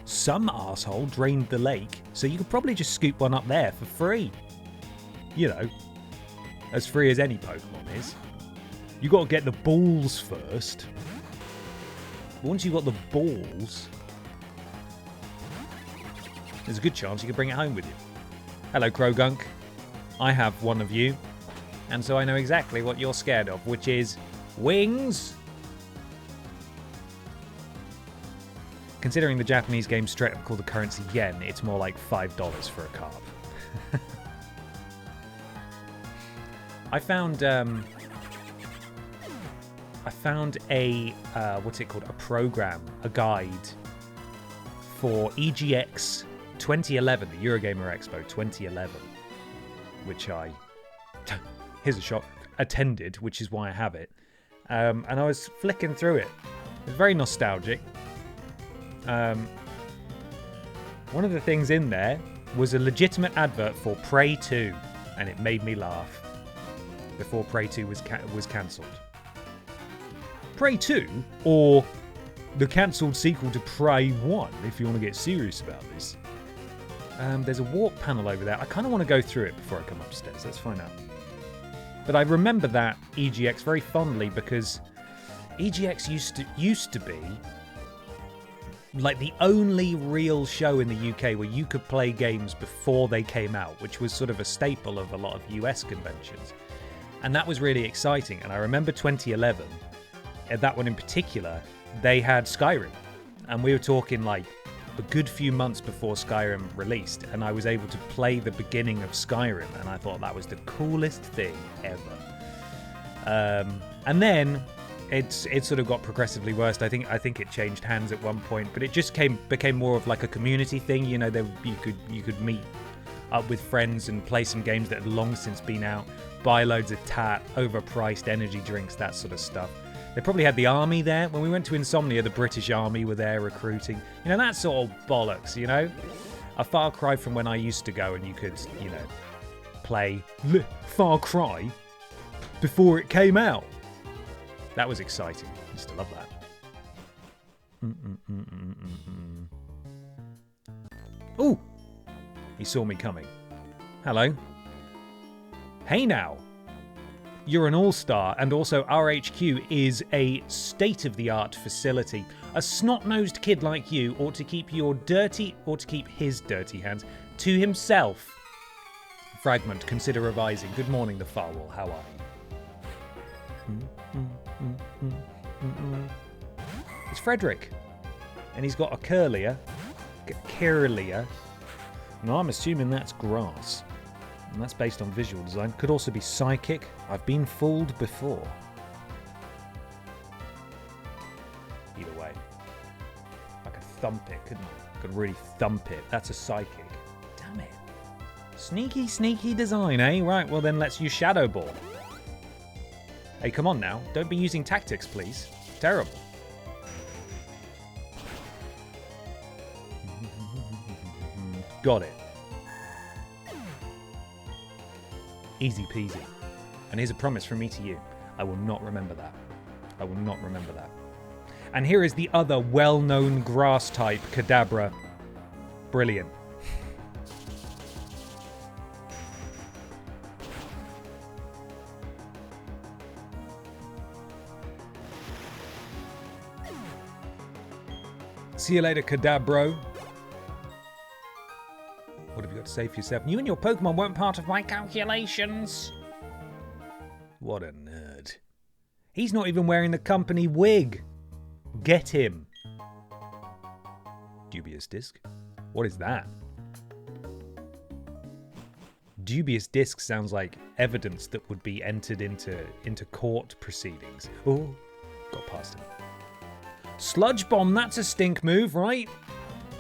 Some arsehole drained the lake, so you could probably just scoop one up there for free. You know, as free as any Pokemon is. You got to get the balls first. Once you've got the balls, there's a good chance you could bring it home with you. Hello, Krogunk. I have one of you, and so I know exactly what you're scared of, which is wings. Considering the Japanese game straight up called the currency yen, it's more like $5 for a carp. I found a what's it called? A program, a guide for EGX 2011, the Eurogamer Expo 2011, which I here's a shot attended, which is why I have it. And I was flicking through it. It was very nostalgic. One of the things in there was a legitimate advert for Prey 2, and it made me laugh. Before Prey 2 was cancelled. Prey 2, or the cancelled sequel to Prey 1, if you want to get serious about this. There's a warp panel over there. I kind of want to go through it before I come upstairs. Let's find out. But I remember that EGX very fondly because EGX used to be like the only real show in the UK where you could play games before they came out, which was sort of a staple of a lot of US conventions. And that was really exciting. And I remember 2011, at that one in particular, they had Skyrim. And we were talking like a good few months before Skyrim released. And I was able to play the beginning of Skyrim. And I thought that was the coolest thing ever. And then it sort of got progressively worse. I think it changed hands at one point, but it just became more of like a community thing. You know, you could meet up with friends and play some games that had long since been out, buy loads of overpriced energy drinks, that sort of stuff. They probably had the army there. When we went to Insomnia, the British Army were there recruiting. You know, that sort of bollocks, you know? A far cry from when I used to go and you could, you know, play Far Cry before it came out. That was exciting. I used to love that. Ooh! He saw me coming. Hello. Hey now. You're an all-star, and also RHQ is a state-of-the-art facility. A snot-nosed kid like you ought to keep his dirty hands to himself. Fragment, consider revising. Good morning, the Firewall. How are you? It's Frederick. And he's got a curlier. No, I'm assuming that's grass. And that's based on visual design. Could also be psychic. I've been fooled before. Either way. I could thump it, couldn't I? I could really thump it. That's a psychic. Damn it. Sneaky, sneaky design, eh? Right, well then let's use Shadow Ball. Hey, come on now. Don't be using tactics, please. Terrible. Got it. Easy peasy. And here's a promise from me to you. I will not remember that. I will not remember that. And here is the other well-known grass type, Kadabra. Brilliant. See you later, Kadabro. What have you got to say for yourself? You and your Pokemon weren't part of my calculations. What a nerd. He's not even wearing the company wig. Get him. Dubious disc? What is that? Dubious disc sounds like evidence that would be entered into court proceedings. Oh, got past him. Sludge Bomb, that's a stink move, right?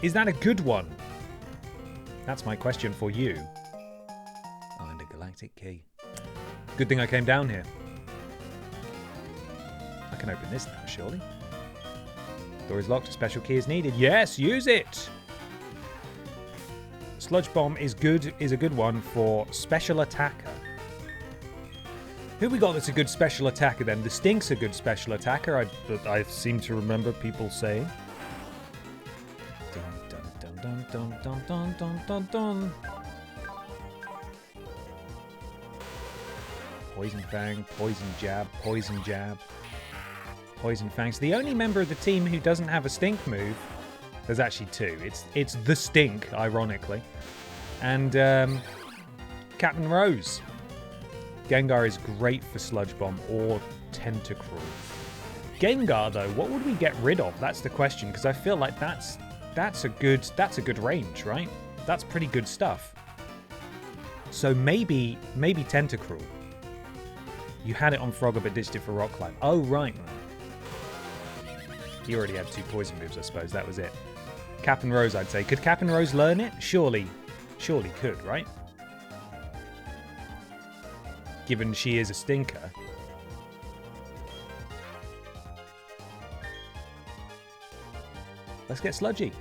Is that a good one? That's my question for you. Oh, and a galactic key. Good thing I came down here. I can open this now, surely. Door is locked. A special key is needed. Yes, use it! Sludge Bomb is a good one for special attacker. Who we got that's a good special attacker then? The Stink's a good special attacker. I seem to remember people saying. Dun, dun, dun, dun, dun, dun, dun. Poison Fang, Poison Jab, Poison Jab, Poison Fangs. The only member of the team who doesn't have a Stink move, there's actually two. It's the Stink, ironically, and Captain Rose. Gengar is great for Sludge Bomb or Tentacruel. Gengar though, what would we get rid of? That's the question, because I feel like that's a good range, right? That's pretty good stuff. So maybe Tentacruel. You had it on Frogger but ditched it for Rock Climb. Oh right. He already had two poison moves, I suppose. That was it. Captain Rose, I'd say. Could Captain Rose learn it? Surely could, right? Given she is a stinker. Let's get Sludgy.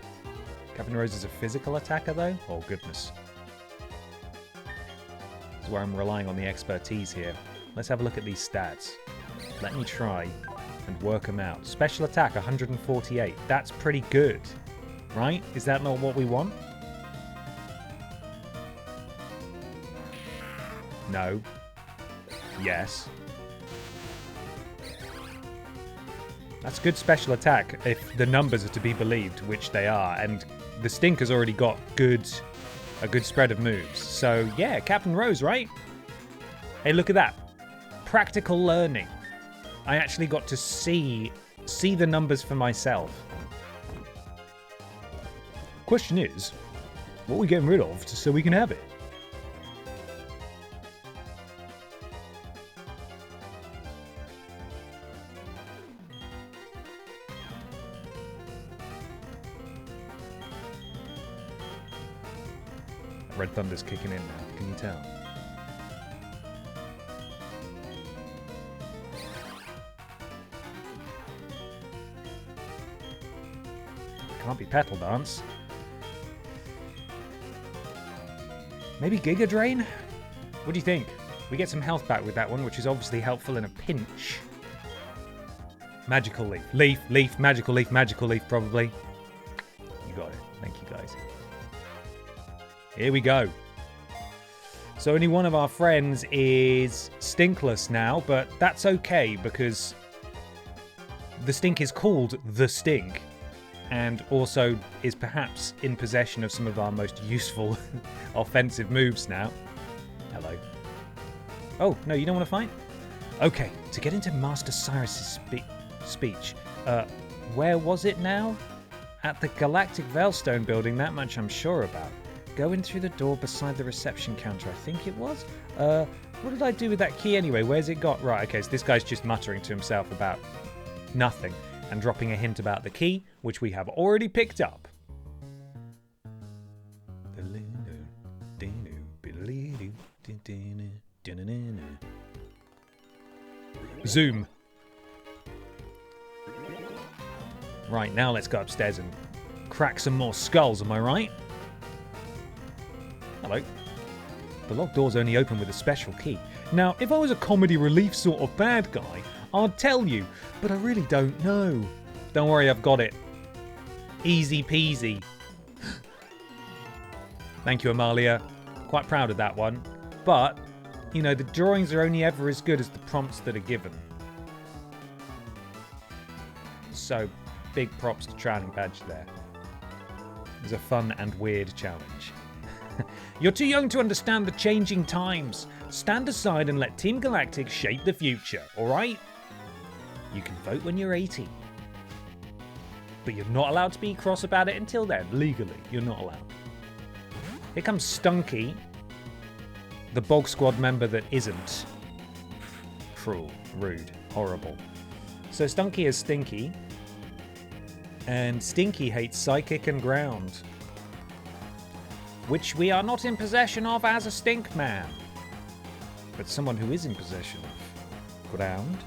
Captain Rose is a physical attacker, though? Oh, goodness. This is where I'm relying on the expertise here. Let's have a look at these stats. Let me try and work them out. Special attack, 148. That's pretty good, right? Is that not what we want? No. Yes. That's good special attack if the numbers are to be believed, which they are, and the Stinker's already got a good spread of moves. So yeah, Captain Rose, right? Hey, look at that. Practical learning. I actually got to see the numbers for myself. Question is, what are we getting rid of so we can have it? Red Thunder's kicking in now, can you tell? Can't be Petal Dance. Maybe Giga Drain? What do you think? We get some health back with that one, which is obviously helpful in a pinch. Magical Leaf. Leaf, Magical Leaf, probably. You got it. Thank you, guys. Here we go. So only one of our friends is stinkless now, but that's okay because the stink is called the stink and also is perhaps in possession of some of our most useful offensive moves now. Hello. Oh, no, you don't want to fight? Okay, to get into Master Cyrus's speech, where was it now? At the Galactic Veilstone building, that much I'm sure about. Go in through the door beside the reception counter, I think it was. What did I do with that key anyway? Where's it got? Right, okay, so this guy's just muttering to himself about nothing and dropping a hint about the key, which we have already picked up. Zoom. Right, now let's go upstairs and crack some more skulls, am I right? Hello. The locked door's only open with a special key. Now, if I was a comedy relief sort of bad guy, I'd tell you, but I really don't know. Don't worry, I've got it. Easy peasy. Thank you, Amalia. Quite proud of that one. But, you know, the drawings are only ever as good as the prompts that are given. So, big props to Trowling Badge there. It was a fun and weird challenge. You're too young to understand the changing times. Stand aside and let Team Galactic shape the future, alright? You can vote when you're 18. But you're not allowed to be cross about it until then. Legally, you're not allowed. Here comes Stunky, the Bog Squad member that isn't. Cruel, rude, horrible. So Stunky is Stinky. And Stinky hates Psychic and Ground, which we are not in possession of as a Stink Man. But someone who is in possession of Ground,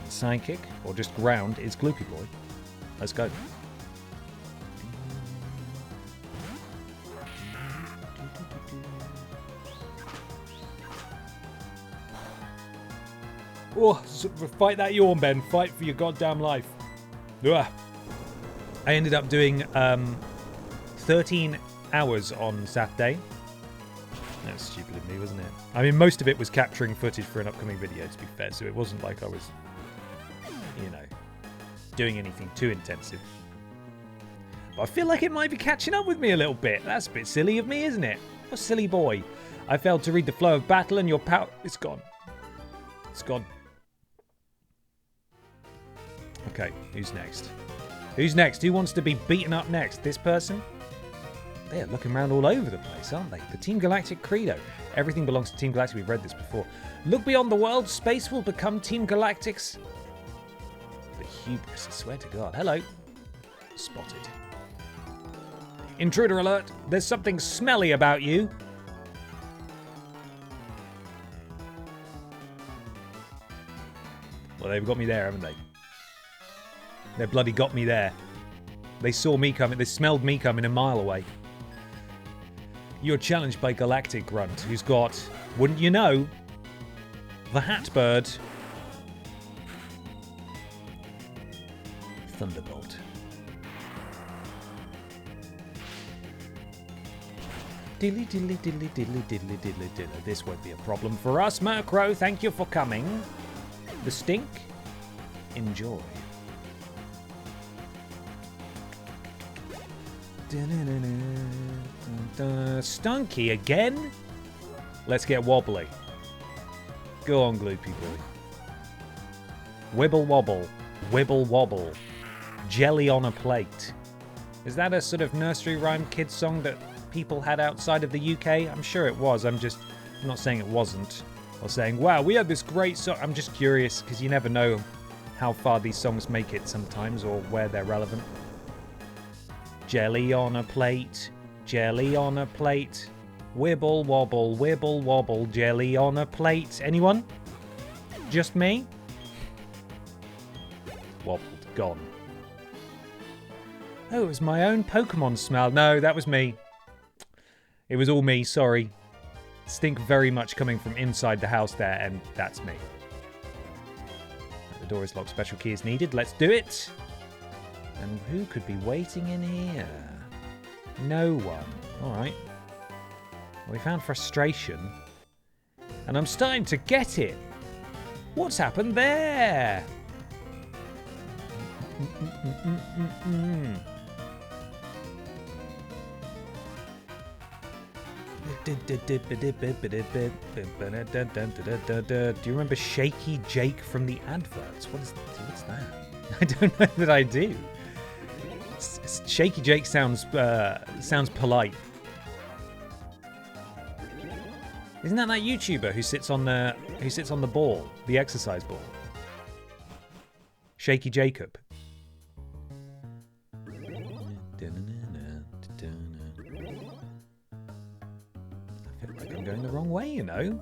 and Psychic, or just Ground, is Gloopy Boy. Let's go. Oh, fight that yawn, Ben. Fight for your goddamn life. Ugh. I ended up doing 13 hours on Saturday. That's stupid of me, wasn't it? I mean, most of it was capturing footage for an upcoming video, to be fair, so it wasn't like I was, you know, doing anything too intensive. But I feel like it might be catching up with me a little bit. That's a bit silly of me, isn't it? A silly boy. I failed to read the flow of battle and your power... It's gone. It's gone. Okay, who's next? Who's next? Who wants to be beaten up next? This person? They're looking around all over the place, aren't they? The Team Galactic Credo. Everything belongs to Team Galactic. We've read this before. Look beyond the world. Space will become Team Galactic's... The hubris, I swear to God. Hello. Spotted. Intruder alert. There's something smelly about you. Well, they've got me there, haven't they? They bloody got me there. They saw me coming. They smelled me coming a mile away. You're challenged by Galactic Grunt, who's got, wouldn't you know, the Hatbird. Thunderbolt. Dilly dilly dilly diddly diddly diddly diddly. This won't be a problem for us. Murkrow, thank you for coming. The stink? Enjoy. Stunky again? Let's get wobbly. Go on, Gloopy Boy. Wibble wobble. Wibble wobble. Jelly on a plate. Is that a sort of nursery rhyme kids song that people had outside of the UK? I'm sure it was. I'm not saying it wasn't. Or saying, wow, we had this great song. I'm just curious, because you never know how far these songs make it sometimes, or where they're relevant. Jelly on a plate, jelly on a plate. Wibble wobble, jelly on a plate. Anyone? Just me? Wobbled, gone. Oh, it was my own Pokemon smell. No, that was me. It was all me, sorry. Stink very much coming from inside the house there, and that's me. The door is locked. Special key is needed. Let's do it. And who could be waiting in here? No one. All right. We found frustration. And I'm starting to get it. What's happened there? Do you remember Shaky Jake from the adverts? What's that? I don't know that I do. Shaky Jake sounds polite. Isn't that YouTuber who sits on the ball, the exercise ball? Shaky Jacob. I feel like I'm going the wrong way, you know.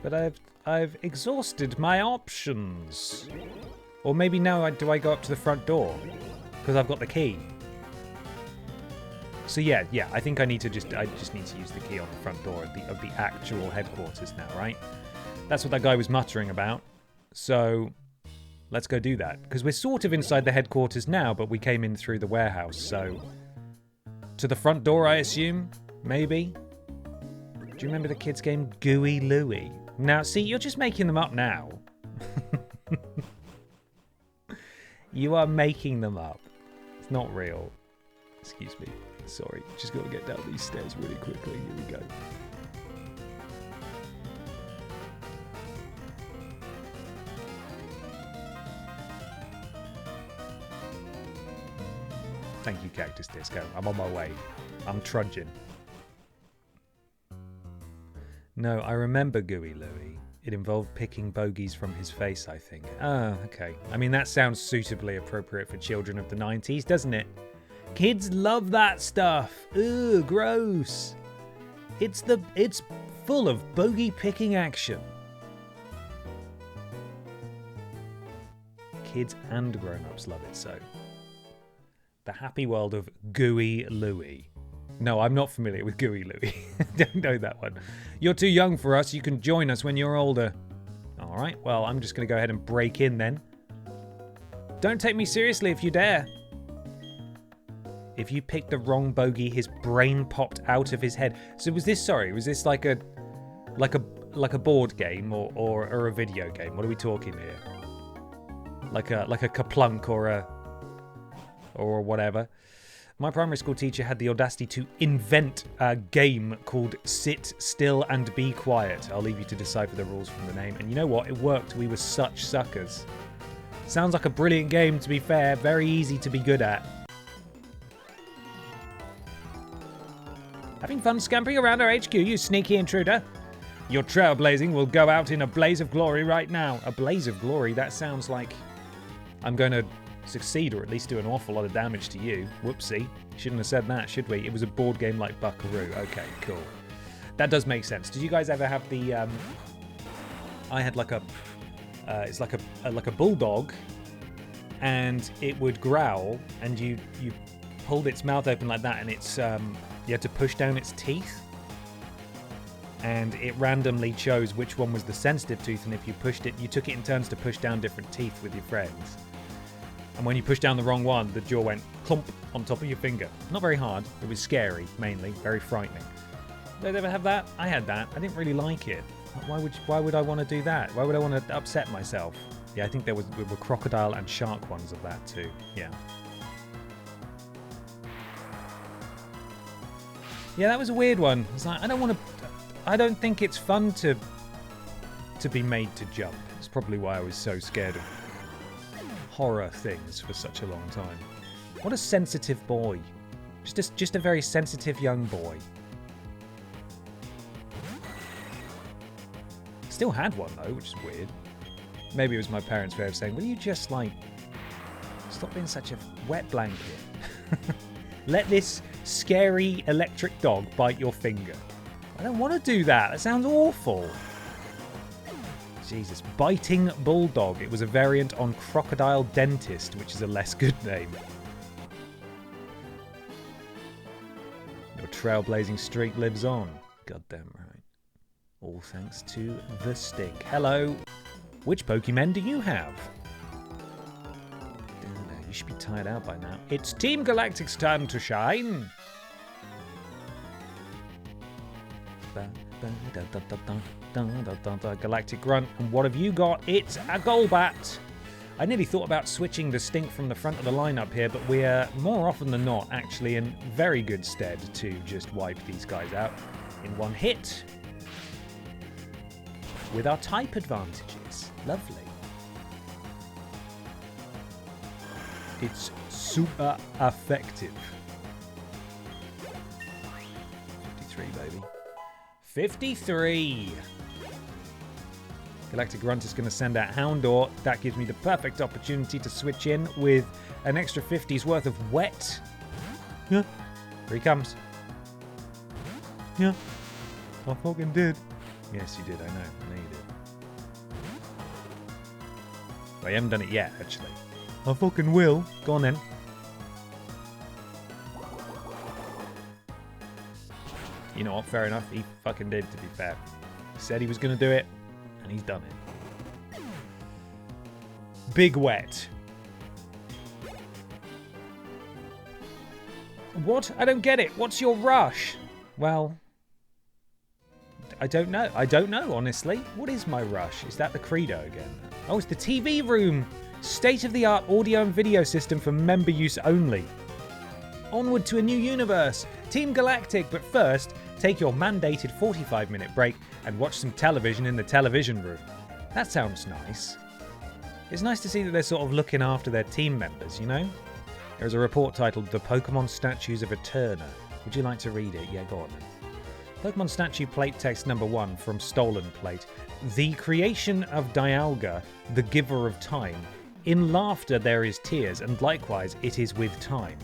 But I've exhausted my options. Or maybe now do I go up to the front door because I've got the key. So yeah, I think I just need to use the key on the front door of the actual headquarters now, right? That's what that guy was muttering about. So let's go do that. Because we're sort of inside the headquarters now, but we came in through the warehouse, so... To the front door, I assume? Maybe? Do you remember the kids' game Gooey Louie? Now, see, you're just making them up now. You are making them up. It's not real. Excuse me. Sorry, just got to get down these stairs really quickly. Here we go. Thank you, Cactus Disco. I'm on my way. I'm trudging. No, I remember Gooey Louie. It involved picking bogeys from his face, I think. Ah, okay. I mean, that sounds suitably appropriate for children of the 90s, doesn't it? Kids love that stuff. Ugh, gross. It's full of bogey picking action. Kids and grown-ups love it so. The happy world of Gooey Louie. No, I'm not familiar with Gooey Louie. Don't know that one. You're too young for us. You can join us when you're older. All right, well, I'm just going to go ahead and break in then. Don't take me seriously if you dare. If you picked the wrong bogey, his brain popped out of his head. So was this like a board game or a video game? What are we talking here? Like a Kaplunk or whatever. My primary school teacher had the audacity to invent a game called Sit Still and Be Quiet. I'll leave you to decipher the rules from the name. And you know what? It worked. We were such suckers. Sounds like a brilliant game, to be fair. Very easy to be good at. Having fun scampering around our HQ, you sneaky intruder. Your trailblazing will go out in a blaze of glory right now. A blaze of glory? That sounds like I'm going to succeed or at least do an awful lot of damage to you. Whoopsie. Shouldn't have said that, should we? It was a board game like Buckaroo. Okay, cool. That does make sense. Did you guys ever have the... I had like a... it's like a bulldog, and it would growl, and you pulled its mouth open like that, and it's... you had to push down its teeth, and it randomly chose which one was the sensitive tooth, and if you pushed it, you took it in turns to push down different teeth with your friends. And when you pushed down the wrong one, the jaw went clump on top of your finger. Not very hard. It was scary, mainly. Very frightening. Did I ever have that? I had that. I didn't really like it. Why would I want to do that? Why would I want to upset myself? Yeah, I think there were crocodile and shark ones of that too. Yeah. Yeah, that was a weird one. It's like, I don't think it's fun to be made to jump. It's probably why I was so scared of horror things for such a long time. What a sensitive boy. Just a very sensitive young boy. Still had one though, which is weird. Maybe it was my parents' way of saying, will you just like stop being such a wet blanket? Let this scary electric dog bite your finger. I don't want to do that. That sounds awful. Jesus. Biting Bulldog. It was a variant on Crocodile Dentist, which is a less good name. Your trailblazing streak lives on. Goddamn right. All thanks to the stink. Hello. Which Pokemon do you have? You should be tired out by now. It's Team Galactic's time to shine. Galactic Grunt. And what have you got? It's a Golbat. I nearly thought about switching the stink from the front of the lineup here, but we're more often than not actually in very good stead to just wipe these guys out in one hit with our type advantages. Lovely. It's super effective. 53, baby. 53. Galactic Grunt is going to send out Houndour. That gives me the perfect opportunity to switch in with an extra 50's worth of wet. Yeah. Here he comes. Yeah. I fucking did. Yes, you did. I know you did. Well, I haven't done it yet, actually. I fucking will. Go on then. You know what? Fair enough. He fucking did, to be fair. He said he was going to do it, and he's done it. Big wet. What? I don't get it. What's your rush? Well, I don't know. I don't know, honestly. What is my rush? Is that the Credo again? Oh, it's the TV room. State-of-the-art audio and video system for member use only. Onward to a new universe. Team Galactic, but first, take your mandated 45-minute break and watch some television in the television room. That sounds nice. It's nice to see that they're sort of looking after their team members, you know? There's a report titled The Pokémon Statues of Eterna. Would you like to read it? Yeah, go on then. Pokémon Statue Plate Text number 1 from Stolen Plate. The creation of Dialga, the giver of time. In laughter there is tears, and likewise it is with time.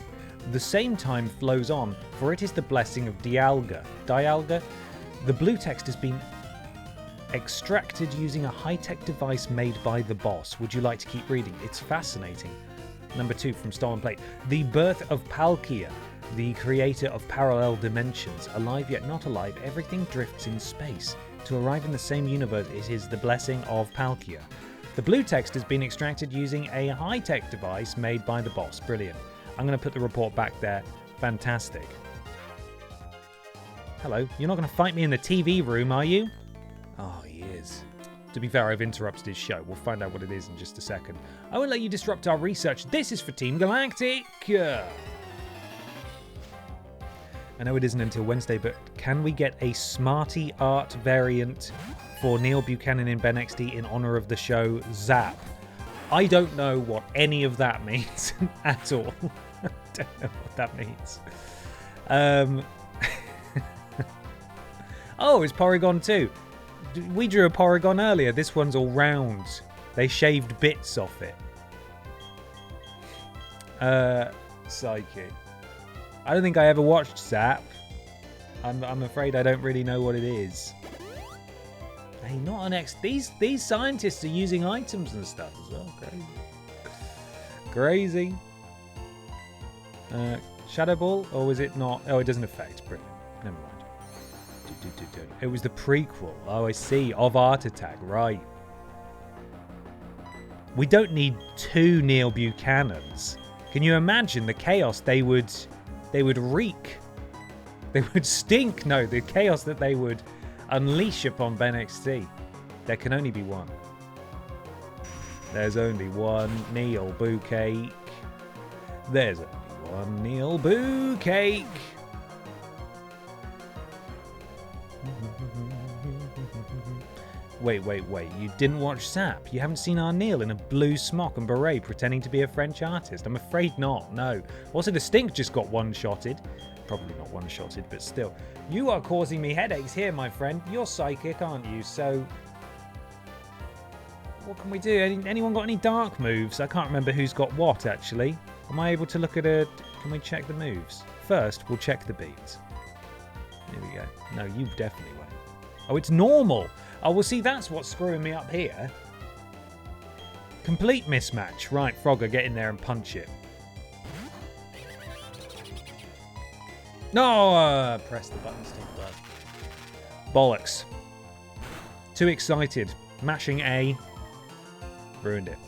The same time flows on, for it is the blessing of Dialga. Dialga? The blue text has been extracted using a high-tech device made by the boss. Would you like to keep reading? It's fascinating. Number 2 from Stolen Plate. The birth of Palkia, the creator of parallel dimensions. Alive yet not alive, everything drifts in space. To arrive in the same universe, it is the blessing of Palkia. The blue text has been extracted using a high-tech device made by the boss. Brilliant. I'm going to put the report back there. Fantastic. Hello. You're not going to fight me in the TV room, are you? Oh, he is. To be fair, I've interrupted his show. We'll find out what it is in just a second. I won't let you disrupt our research. This is for Team Galactic. I know it isn't until Wednesday, but can we get a Smarty Art variant for Neil Buchanan in Ben XD in honor of the show Zap? I don't know what any of that means at all. I don't know what that means. Oh, it's Porygon too. We drew a Porygon earlier. This one's all round. They shaved bits off it. Psyche. I don't think I ever watched Zap. I'm afraid I don't really know what it is. Hey, not an X. These scientists are using items and stuff as well. Crazy. Shadow Ball, or was it not? Oh, it doesn't affect. Brilliant. Never mind. It was the prequel. Oh, I see. Of Art Attack, right. We don't need 2 Neil Buchanans. Can you imagine the chaos they would wreak? They would stink. No, the chaos that they would unleash upon Ben XT. There can only be one. There's only one Neil Bucake. There's only one Neil Bucake. Wait. You didn't watch Zap? You haven't seen our Neil in a blue smock and beret pretending to be a French artist? I'm afraid not, no. Also, the stink just got one-shotted. Probably not one-shotted, but still. You are causing me headaches here, my friend. You're psychic, aren't you? So, what can we do? Anyone got any dark moves? I can't remember who's got what, actually. Am I able to look at a... Can we check the moves? First, we'll check the beats. Here we go. No, you definitely won't. Oh, it's normal. Oh, well, see, that's what's screwing me up here. Complete mismatch. Right, Frogger, get in there and punch it. No! Press the buttons too fast. Bollocks. Too excited. Mashing A. Ruined it.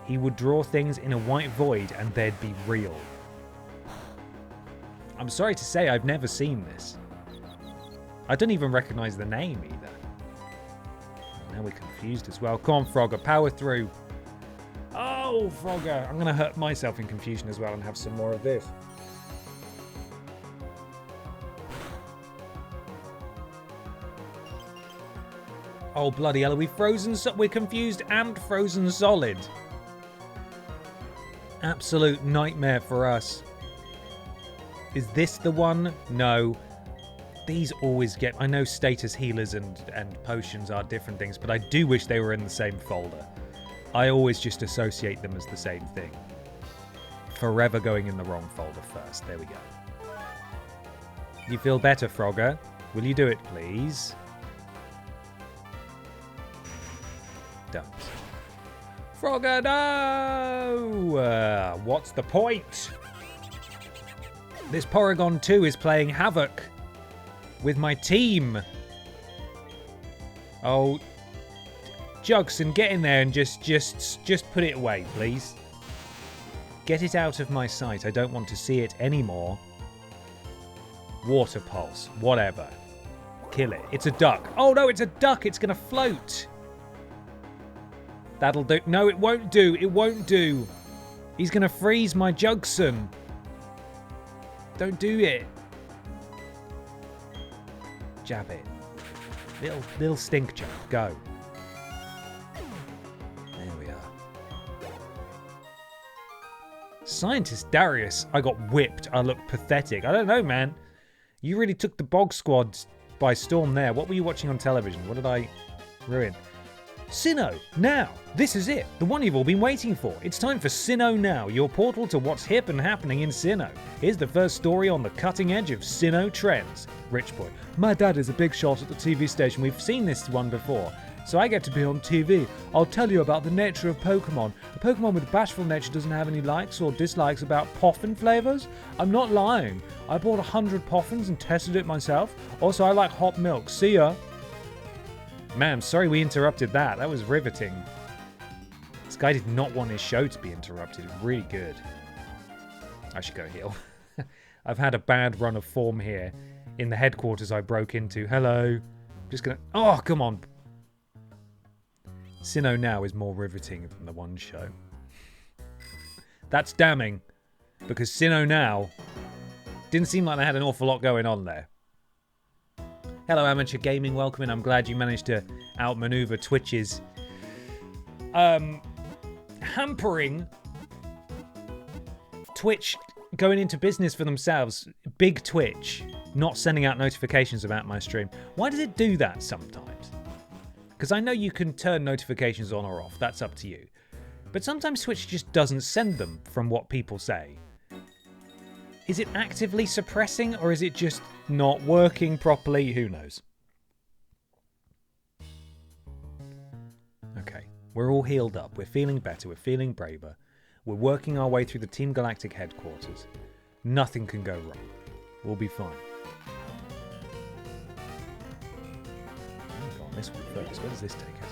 He would draw things in a white void and they'd be real. I'm sorry to say I've never seen this. I don't even recognise the name either. Now we're confused as well. Come on, Frogger, power through. Oh, Frogger. I'm going to hurt myself in confusion as well and have some more of this. Oh, bloody hell. Are we frozen? We're confused and frozen solid. Absolute nightmare for us. Is this the one? No. These always get... I know status healers and potions are different things, but I do wish they were in the same folder. I always just associate them as the same thing. Forever going in the wrong folder first. There we go. You feel better, Frogger? Will you do it, please? Don't. Frogger, no! What's the point? This Porygon 2 is playing havoc with my team. Oh, Jugson, get in there and just put it away, please. Get it out of my sight. I don't want to see it anymore. Water pulse, whatever. Kill it. It's a duck. Oh no, it's a duck. It's gonna float. That'll do. No, it won't do. It won't do. He's gonna freeze my Jugson. Don't do it. Jab it. Little stink jump. Go. There we are. Scientist Darius. I got whipped. I look pathetic. I don't know, man. You really took the Bog Squad by storm there. What were you watching on television? What did I ruin? Sinnoh, now! This is it, the one you've all been waiting for. It's time for Sinnoh Now, your portal to what's hip and happening in Sinnoh. Here's the first story on the cutting edge of Sinnoh trends. Rich boy, my dad is a big shot at the TV station. We've seen this one before. So I get to be on TV. I'll tell you about the nature of Pokemon. A Pokemon with a bashful nature doesn't have any likes or dislikes about Poffin flavors. I'm not lying. I bought 100 Poffins and tested it myself. Also, I like hot milk. See ya. Man, sorry we interrupted that. That was riveting. This guy did not want his show to be interrupted. Really good. I should go heal. I've had a bad run of form here in the headquarters I broke into. Hello. Just gonna... Oh, come on. Sinnoh Now is more riveting than the one show. That's damning. Because Sinnoh Now didn't seem like they had an awful lot going on there. Hello, Amateur Gaming. Welcome in. I'm glad you managed to outmaneuver Twitch's hampering Twitch going into business for themselves. Big Twitch not sending out notifications about my stream. Why does it do that sometimes? Because I know you can turn notifications on or off. That's up to you. But sometimes Twitch just doesn't send them from what people say. Is it actively suppressing or is it just not working properly? Who knows? Okay, we're all healed up. We're feeling better. We're feeling braver. We're working our way through the Team Galactic headquarters. Nothing can go wrong. We'll be fine. I'll go on this one first. Where does this take us?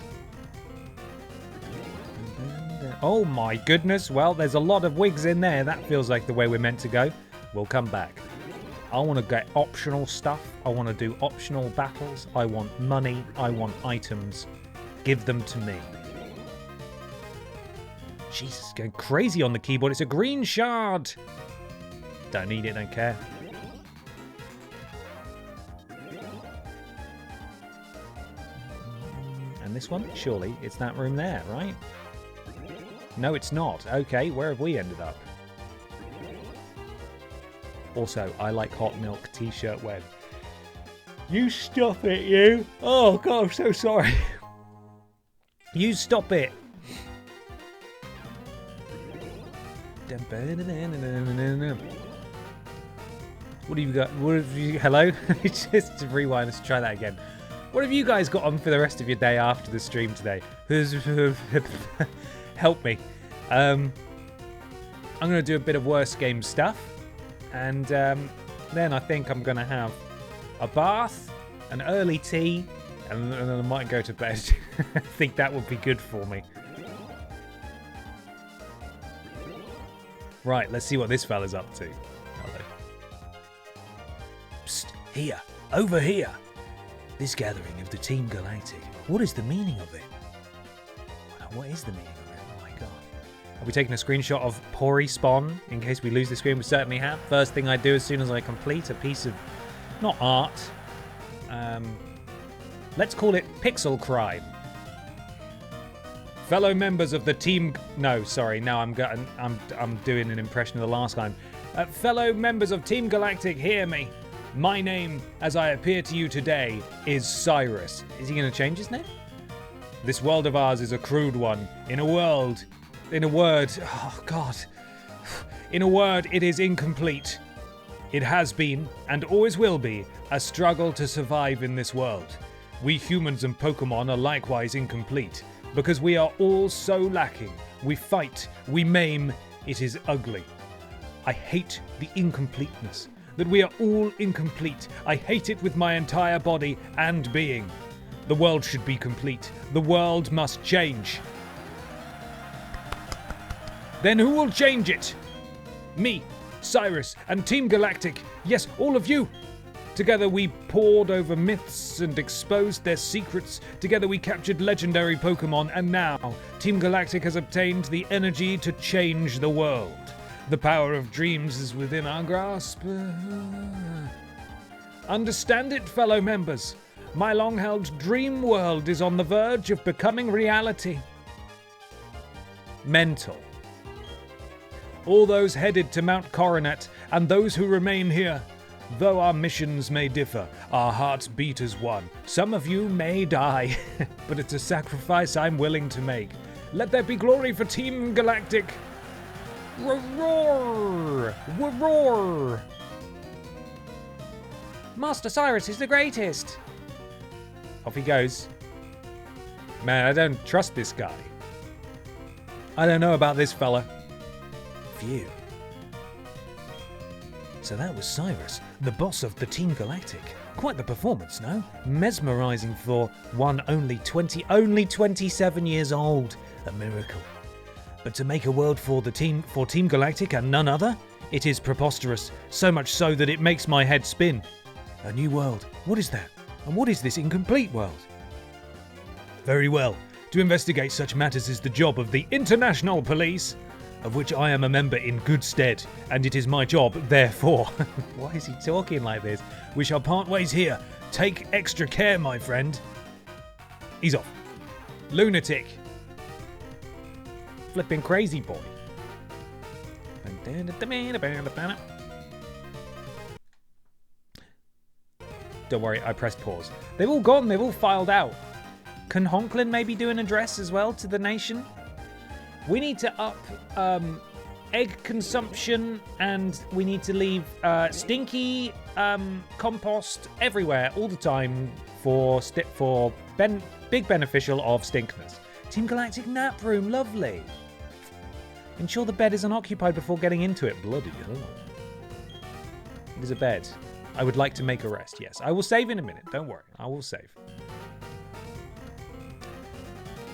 Oh my goodness. Well, there's a lot of wigs in there. That feels like the way we're meant to go. We'll come back. I want to get optional stuff. I want to do optional battles. I want money. I want items. Give them to me. Jesus, going crazy on the keyboard. It's a green shard. Don't need it, don't care. And this one? Surely it's that room there, right? No, it's not. Okay, where have we ended up? Also, I like hot milk t-shirt web. You stop it, you! Oh, God, I'm so sorry. You stop it! What have you got? What have you... Hello? Just rewind. Let's try that again. What have you guys got on for the rest of your day after the stream today? Help me. I'm going to do a bit of worst game stuff. And then I think I'm going to have a bath, an early tea, and then I might go to bed. I think that would be good for me. Right, let's see what this fella's up to. Psst, here, over here. This gathering of the Team Galactic. What is the meaning of it? What is the meaning of it? Oh my god. Are we taking a screenshot of Pori Spawn in case we lose the screen? We certainly have. First thing I do as soon as I complete a piece of, not art, let's call it pixel crime. Fellow members of the team... No, sorry. No, I'm doing an impression of the last time. Fellow members of Team Galactic, hear me. My name, as I appear to you today, is Cyrus. Is he going to change his name? This world of ours is a crude one. In a word, oh God. In a word, it is incomplete. It has been, and always will be, a struggle to survive in this world. We humans and Pokémon are likewise incomplete, because we are all so lacking. We fight, we maim, it is ugly. I hate the incompleteness. That we are all incomplete. I hate it with my entire body and being. The world should be complete. The world must change. Then who will change it? Me, Cyrus, and Team Galactic. Yes, all of you. Together we pored over myths and exposed their secrets. Together we captured legendary Pokémon, and now Team Galactic has obtained the energy to change the world. The power of dreams is within our grasp. Understand it, fellow members. My long-held dream world is on the verge of becoming reality. Mental. All those headed to Mount Coronet and those who remain here. Though our missions may differ, our hearts beat as one. Some of you may die, but it's a sacrifice I'm willing to make. Let there be glory for Team Galactic. Roar! Roar! Master Cyrus is the greatest. Off he goes. Man, I don't trust this guy. I don't know about this fella. Phew. So that was Cyrus, the boss of the Team Galactic. Quite the performance, no? Mesmerizing for one only 27 years old. A miracle. But to make a world for Team Galactic and none other? It is preposterous, so much so that it makes my head spin. A new world. What is that? And what is this incomplete world? Very well. To investigate such matters is the job of the International Police, of which I am a member in good stead, and it is my job, therefore. Why is he talking like this? We shall part ways here. Take extra care, my friend. He's off. Lunatic. Flipping crazy boy. Don't worry, I pressed pause. They've all gone, they've all filed out. Can Honklin maybe do an address as well to the nation? We need to up egg consumption, and we need to leave stinky compost everywhere all the time for big beneficial of stinkness. Team Galactic nap room, lovely. Ensure the bed is unoccupied before getting into it. Bloody hell. There's a bed. I would like to make a rest, yes. I will save in a minute, don't worry. I will save.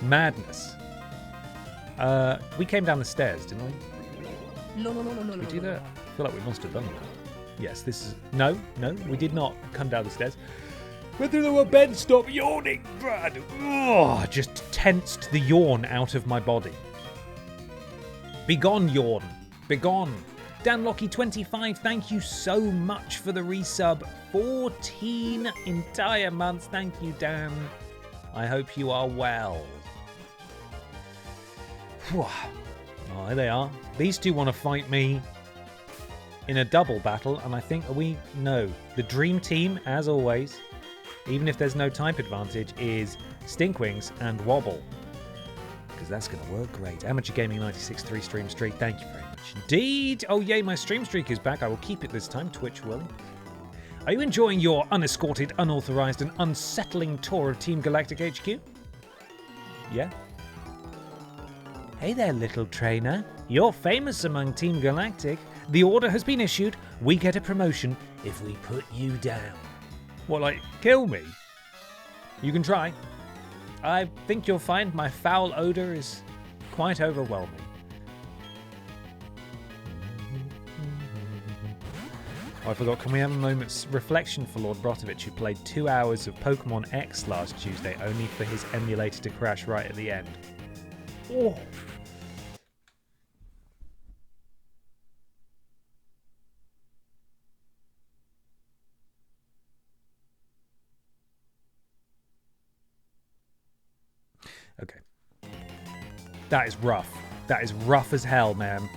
Madness. We came down the stairs, didn't we? Did we do that? I feel like we must have done that. Yes, this is... No, we did not come down the stairs. Went through the bed, stop yawning, Brad. Oh, just tensed the yawn out of my body. Begone, yawn. Begone. Dan Locky25, thank you so much for the resub. 14 entire months. Thank you, Dan. I hope you are well. Oh, there they are. These two want to fight me in a double battle, and I think no. The dream team, as always, even if there's no type advantage, is Stinkwings and Wobble. Because that's going to work great. Amateur Gaming 96 3-stream streak. Thank you very much indeed. Oh, yay, my stream streak is back. I will keep it this time. Twitch will. Are you enjoying your unescorted, unauthorized, and unsettling tour of Team Galactic HQ? Yeah? Hey there, little trainer. You're famous among Team Galactic. The order has been issued. We get a promotion if we put you down. What, like, kill me? You can try. I think you'll find my foul odor is quite overwhelming. Oh, I forgot. Can we have a moment's reflection for Lord Brotovich, who played 2 hours of Pokemon X last Tuesday, only for his emulator to crash right at the end? Oh. Okay. That is rough. That is rough as hell, man.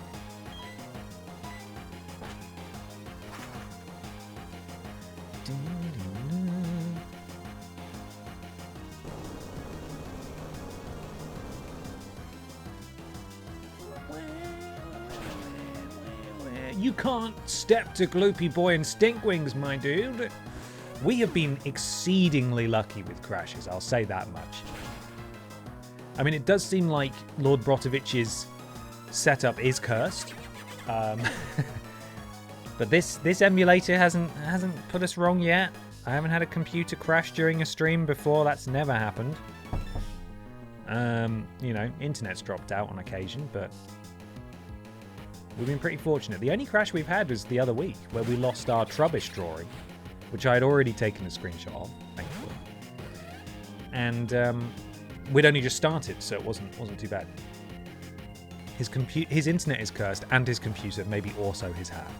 You can't step to Gloopy Boy and Stinkwings, my dude. We have been exceedingly lucky with crashes, I'll say that much. I mean, it does seem like Lord Brotovich's setup is cursed. But this emulator hasn't put us wrong yet. I haven't had a computer crash during a stream before. That's never happened. You know, internet's dropped out on occasion, but we've been pretty fortunate. The only crash we've had was the other week, where we lost our Trubbish drawing, which I had already taken a screenshot of, thankfully. And we'd only just started, so it wasn't too bad. His internet is cursed, and his computer, maybe also his hat.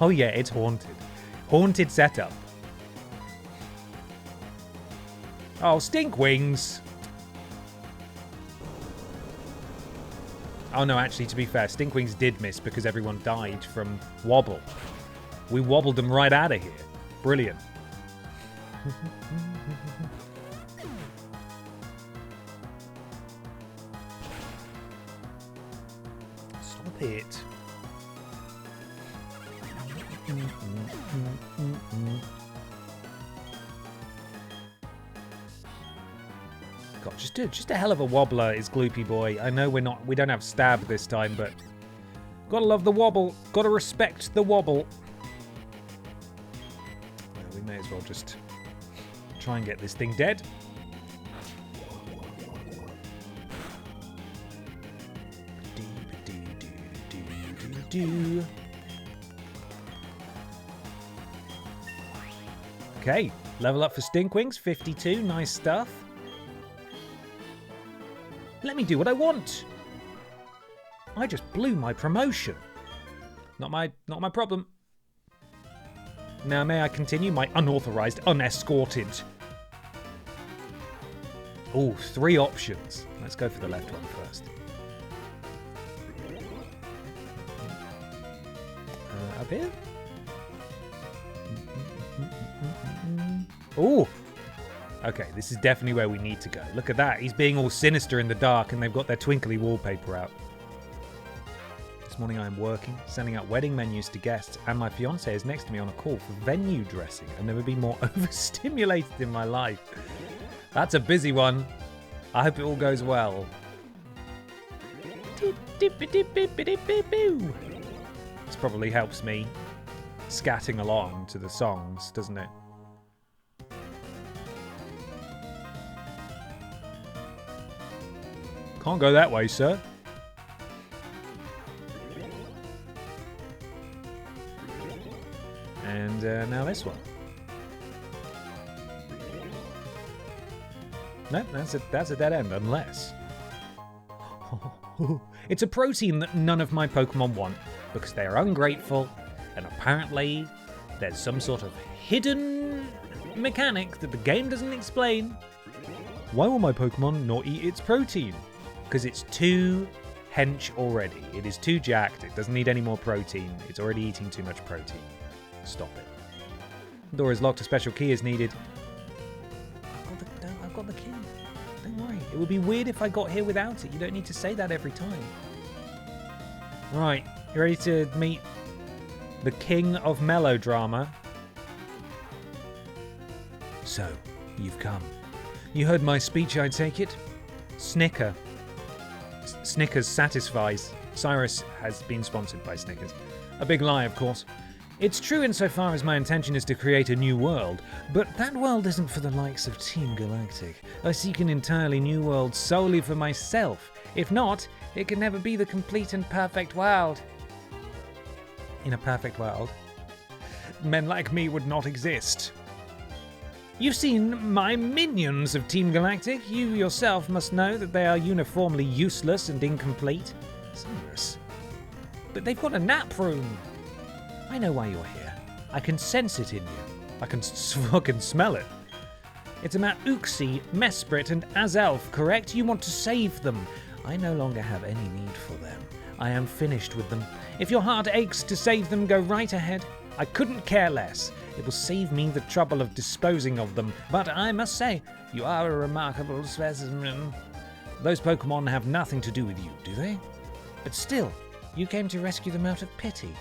Oh yeah, it's haunted. Haunted setup. Oh, Stinkwings! Oh no, actually, to be fair, Stinkwings did miss because everyone died from wobble. We wobbled them right out of here. Brilliant. Stop it. God, just a hell of a wobbler is Gloopy Boy. I know we don't have stab this time, but gotta love the wobble. Gotta respect the wobble. Well, we may as well just try and get this thing dead. Okay, level up for Stinkwings, 52, nice stuff. Let me do what I want. I just blew my promotion. Not my problem. Now may I continue my unauthorized, unescorted? Oh, 3 options. Let's go for the left one first. Up here? Oh! Okay, this is definitely where we need to go. Look at that. He's being all sinister in the dark, and they've got their twinkly wallpaper out. This morning I am working, sending out wedding menus to guests, and my fiancé is next to me on a call for venue dressing. I've never been more overstimulated in my life. That's a busy one. I hope it all goes well. This probably helps me scatting along to the songs, doesn't it? Can't go that way, sir. And now this one. No, that's a dead end, unless... It's a protein that none of my Pokemon want, because they are ungrateful, and apparently there's some sort of hidden mechanic that the game doesn't explain. Why will my Pokemon not eat its protein? Because it's too hench already. It is too jacked. It doesn't need any more protein. It's already eating too much protein. Stop it. Door is locked. A special key is needed. I've got the key. Don't worry. It would be weird if I got here without it. You don't need to say that every time. Right. You ready to meet the king of melodrama? So, you've come. You heard my speech, I take it? Snickers satisfies. Cyrus has been sponsored by Snickers. A big lie, of course. It's true insofar as my intention is to create a new world, but that world isn't for the likes of Team Galactic. I seek an entirely new world solely for myself. If not, it can never be the complete and perfect world. In a perfect world, men like me would not exist. You've seen my minions of Team Galactic. You yourself must know that they are uniformly useless and incomplete. Cyrus. But they've got a nap room. I know why you're here. I can sense it in you. I can fucking smell it. It's about Uxie, Mesprit, and Azelf, correct? You want to save them. I no longer have any need for them. I am finished with them. If your heart aches to save them, go right ahead. I couldn't care less. It will save me the trouble of disposing of them. But I must say, you are a remarkable specimen. Those Pokémon have nothing to do with you, do they? But still, you came to rescue them out of pity.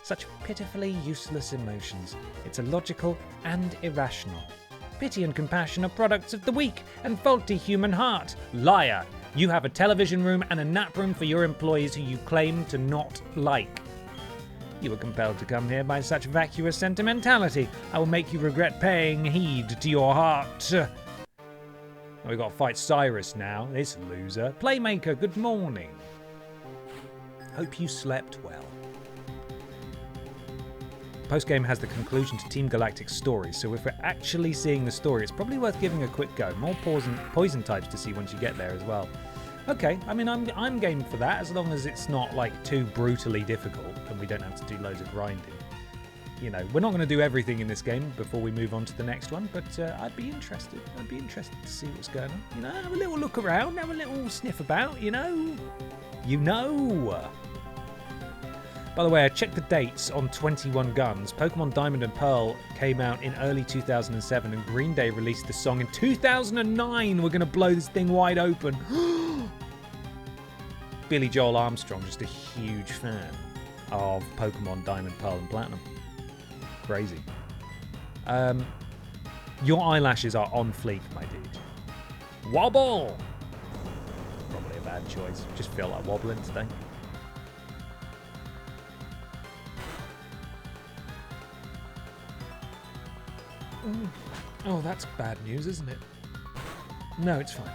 Such pitifully useless emotions. It's illogical and irrational. Pity and compassion are products of the weak and faulty human heart. Liar! You have a television room and a nap room for your employees who you claim to not like. You were compelled to come here by such vacuous sentimentality. I will make you regret paying heed to your heart. We've got to fight Cyrus now, this loser. Playmaker, good morning. Hope you slept well. Postgame has the conclusion to Team Galactic's story, so if we're actually seeing the story, it's probably worth giving a quick go. More poison types to see once you get there as well. Okay, I mean, I'm game for that, as long as it's not, like, too brutally difficult and we don't have to do loads of grinding. You know, we're not going to do everything in this game before we move on to the next one, but I'd be interested. I'd be interested to see what's going on. You know, have a little look around, have a little sniff about, you know. You know. By the way, I checked the dates on 21 Guns. Pokemon Diamond and Pearl came out in early 2007 and Green Day released the song in 2009. We're going to blow this thing wide open. Billy Joel Armstrong, just a huge fan of Pokemon Diamond, Pearl and Platinum. Crazy. Your eyelashes are on fleek, my dude. Wobble! Probably a bad choice. Just feel like wobbling today. Oh, that's bad news, isn't it? No, it's fine.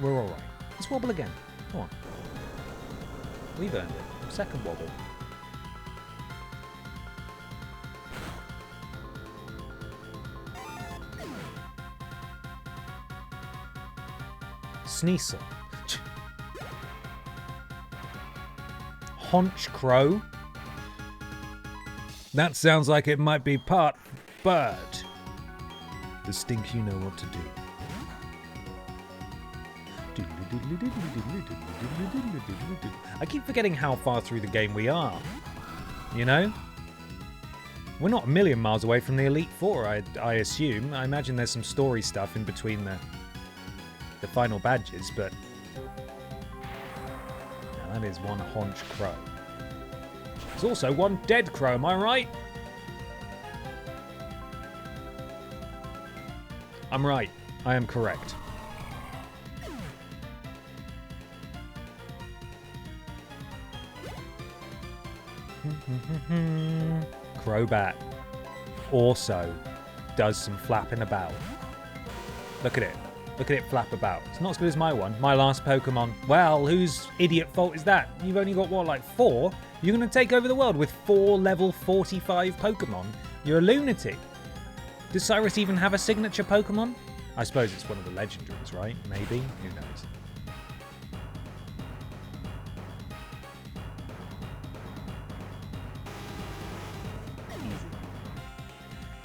We're all right. Let's wobble again. Come on. We've earned it. Second wobble. Sneasel. Honch Crow. That sounds like it might be part bird. The stink, you know what to do. I keep forgetting how far through the game we are. You know? We're not a million miles away from the Elite Four, I assume. I imagine there's some story stuff in between the final badges, but... Now that is one Honch Crow. There's also one dead crow, am I right? I'm right. I am correct. Crobat also does some flapping about. Look at it. Look at it flap about. It's not as good as my one. My last Pokemon. Well, whose idiot fault is that? You've only got, what, like 4? You're going to take over the world with 4 level 45 Pokemon? You're a lunatic. Does Cyrus even have a signature Pokemon? I suppose it's one of the legendaries, right? Maybe? Who knows?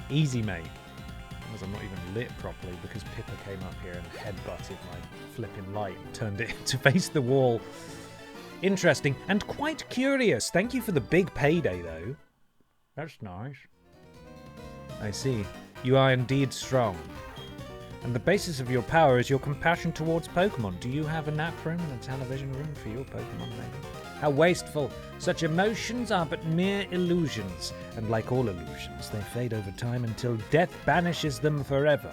Easy, mate. As I'm not even lit properly because Pippa came up here and headbutted my flipping light and turned it to face the wall. Interesting and quite curious. Thank you for the big payday, though. That's nice. I see. You are indeed strong. And the basis of your power is your compassion towards Pokemon. Do you have a nap room and a television room for your Pokemon, maybe? How wasteful. Such emotions are but mere illusions. And like all illusions, they fade over time until death banishes them forever.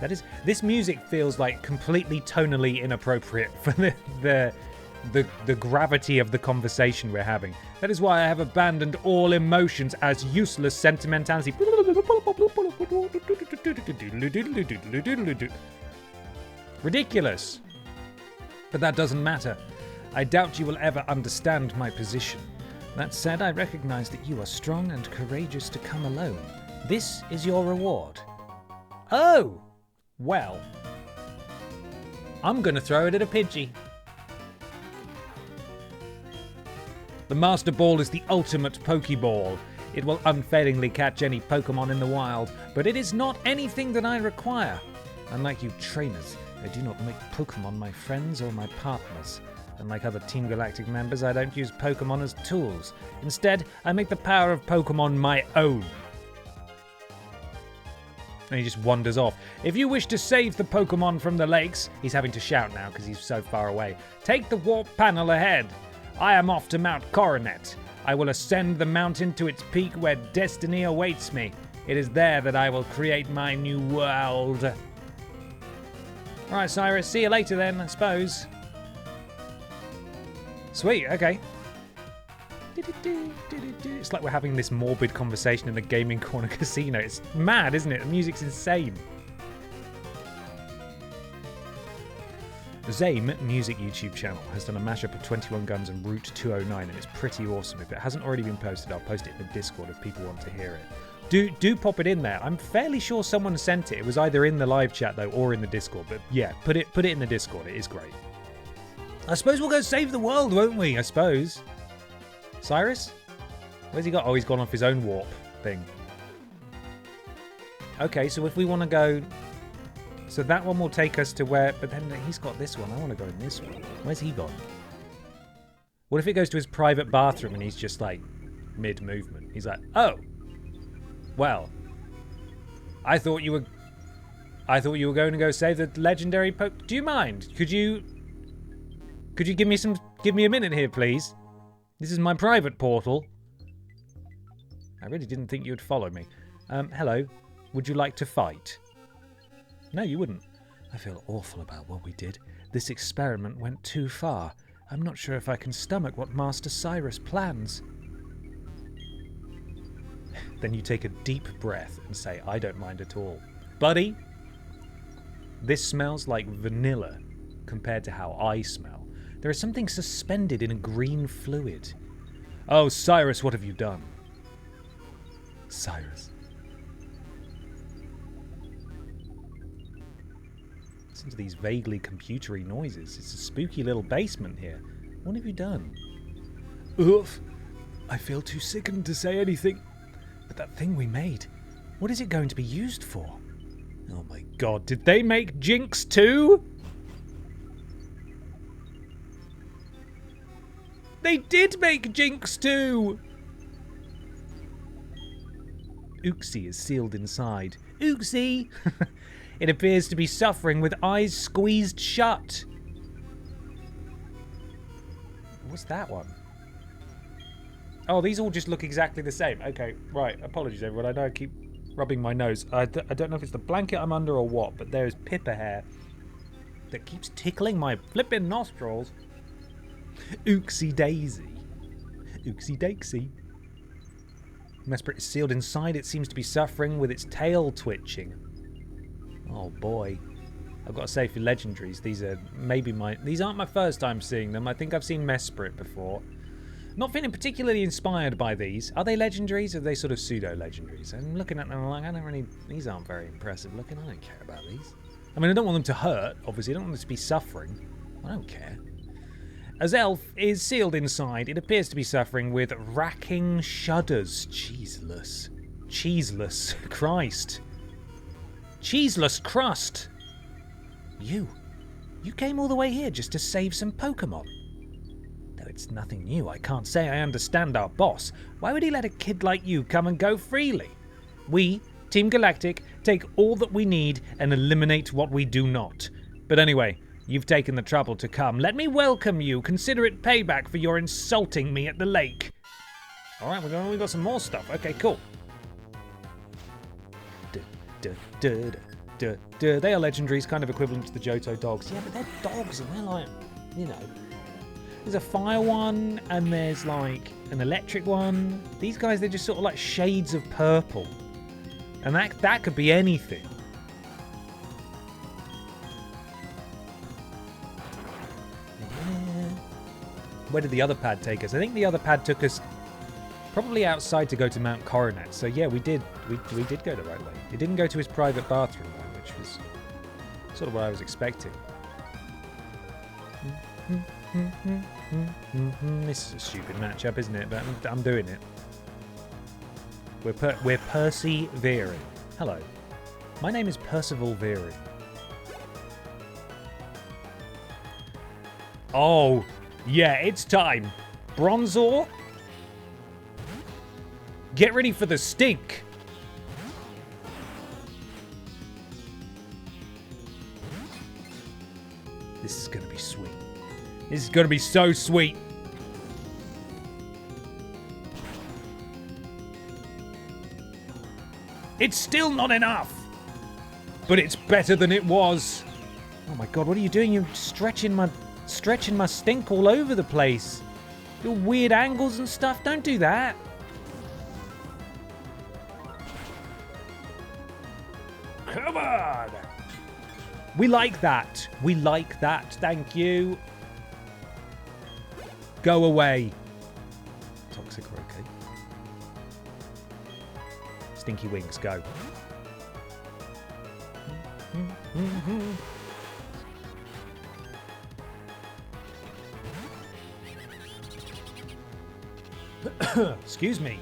That is, this music feels like completely tonally inappropriate for the gravity of the conversation we're having. That is why I have abandoned all emotions as useless sentimentality. Ridiculous. But that doesn't matter. I doubt you will ever understand my position. That said, I recognize that you are strong and courageous to come alone. This is your reward. Oh! Well. I'm gonna throw it at a Pidgey. The Master Ball is the ultimate Pokeball. It will unfailingly catch any Pokemon in the wild, but it is not anything that I require. Unlike you trainers, I do not make Pokemon my friends or my partners. Unlike other Team Galactic members, I don't use Pokemon as tools. Instead, I make the power of Pokemon my own. And he just wanders off. If you wish to save the Pokemon from the lakes, he's having to shout now because he's so far away. Take the warp panel ahead. I am off to Mount Coronet. I will ascend the mountain to its peak where destiny awaits me. It is there that I will create my new world. Alright, Cyrus, see you later then, I suppose. Sweet, okay. It's like we're having this morbid conversation in the Gaming Corner Casino. It's mad, isn't it? The music's insane. The Zame Music YouTube channel has done a mashup of 21 Guns and Route 209, and it's pretty awesome. If it hasn't already been posted, I'll post it in the Discord if people want to hear it. Do pop it in there. I'm fairly sure someone sent it. It was either in the live chat though or in the Discord. But yeah, put it in the Discord. It is great. I suppose we'll go save the world, won't we? I suppose. Cyrus? Where's he got? Oh, he's gone off his own warp thing. Okay, so if we want to go... So that one will take us to where... But then he's got this one. I want to go in this one. Where's he gone? What if it goes to his private bathroom and he's just like mid-movement? He's like, oh, well, I thought you were going to go save the legendary Poke. Do you mind? Could you give me a minute here, please? This is my private portal. I really didn't think you'd follow me. Hello. Would you like to fight? No, you wouldn't. I feel awful about what we did. This experiment went too far. I'm not sure if I can stomach what Master Cyrus plans. Then you take a deep breath and say, I don't mind at all. Buddy, this smells like vanilla compared to how I smell. There is something suspended in a green fluid. Oh, Cyrus, what have you done? Cyrus. Listen to these vaguely computery noises. It's a spooky little basement here. What have you done? Oof. I feel too sickened to say anything. But that thing we made, what is it going to be used for? Oh my god, did they make Jinx too? They did make Jinx too! Uxie is sealed inside. Uxie! It appears to be suffering with eyes squeezed shut. What's that one? Oh, these all just look exactly the same. Okay, right. Apologies, everyone. I know I keep rubbing my nose. I don't know if it's the blanket I'm under or what, but there's Pippa hair that keeps tickling my flipping nostrils. Oopsie daisy. Oopsie daisy. Mesprit is sealed inside. It seems to be suffering with its tail twitching. Oh boy. I've got to say for legendaries, these aren't my first time seeing them. I think I've seen Mesprit before. Not feeling particularly inspired by these. Are they legendaries or are they sort of pseudo-legendaries? I'm looking at them like, these aren't very impressive looking. I don't care about these. I mean, I don't want them to hurt, obviously. I don't want them to be suffering. I don't care. Azelf is sealed inside. It appears to be suffering with racking shudders. Cheeseless. Cheeseless. Christ. Cheeseless crust. You came all the way here just to save some Pokemon. Though it's nothing new, I can't say I understand our boss. Why would he let a kid like you come and go freely? We Team Galactic, take all that we need and eliminate what we do not. But anyway, you've taken the trouble to come. Let me welcome you. Consider it payback for your insulting me at the lake. All right, we've got some more stuff. Okay, cool. They are legendaries, kind of equivalent to the Johto dogs. Yeah, but they're dogs and they're like, you know. There's a fire one and there's like an electric one. These guys, they're just sort of like shades of purple. And that could be anything. Where did the other pad take us? I think the other pad took us probably outside to go to Mount Coronet. So yeah, we did go the right way. It didn't go to his private bathroom though, which was sort of what I was expecting. This is a stupid matchup, isn't it? But I'm doing it. We're persevering. Hello, my name is Percival Veering. Oh, yeah, it's time. Bronzor, get ready for the stink. This is gonna be sweet. This is gonna be so sweet. It's still not enough, but it's better than it was. Oh my god, what are you doing? You're stretching my stink all over the place. Your weird angles and stuff. Don't do that. Come on. We like that. We like that. Thank you. Go away. Toxic, okay. Stinky wings, go. Excuse me.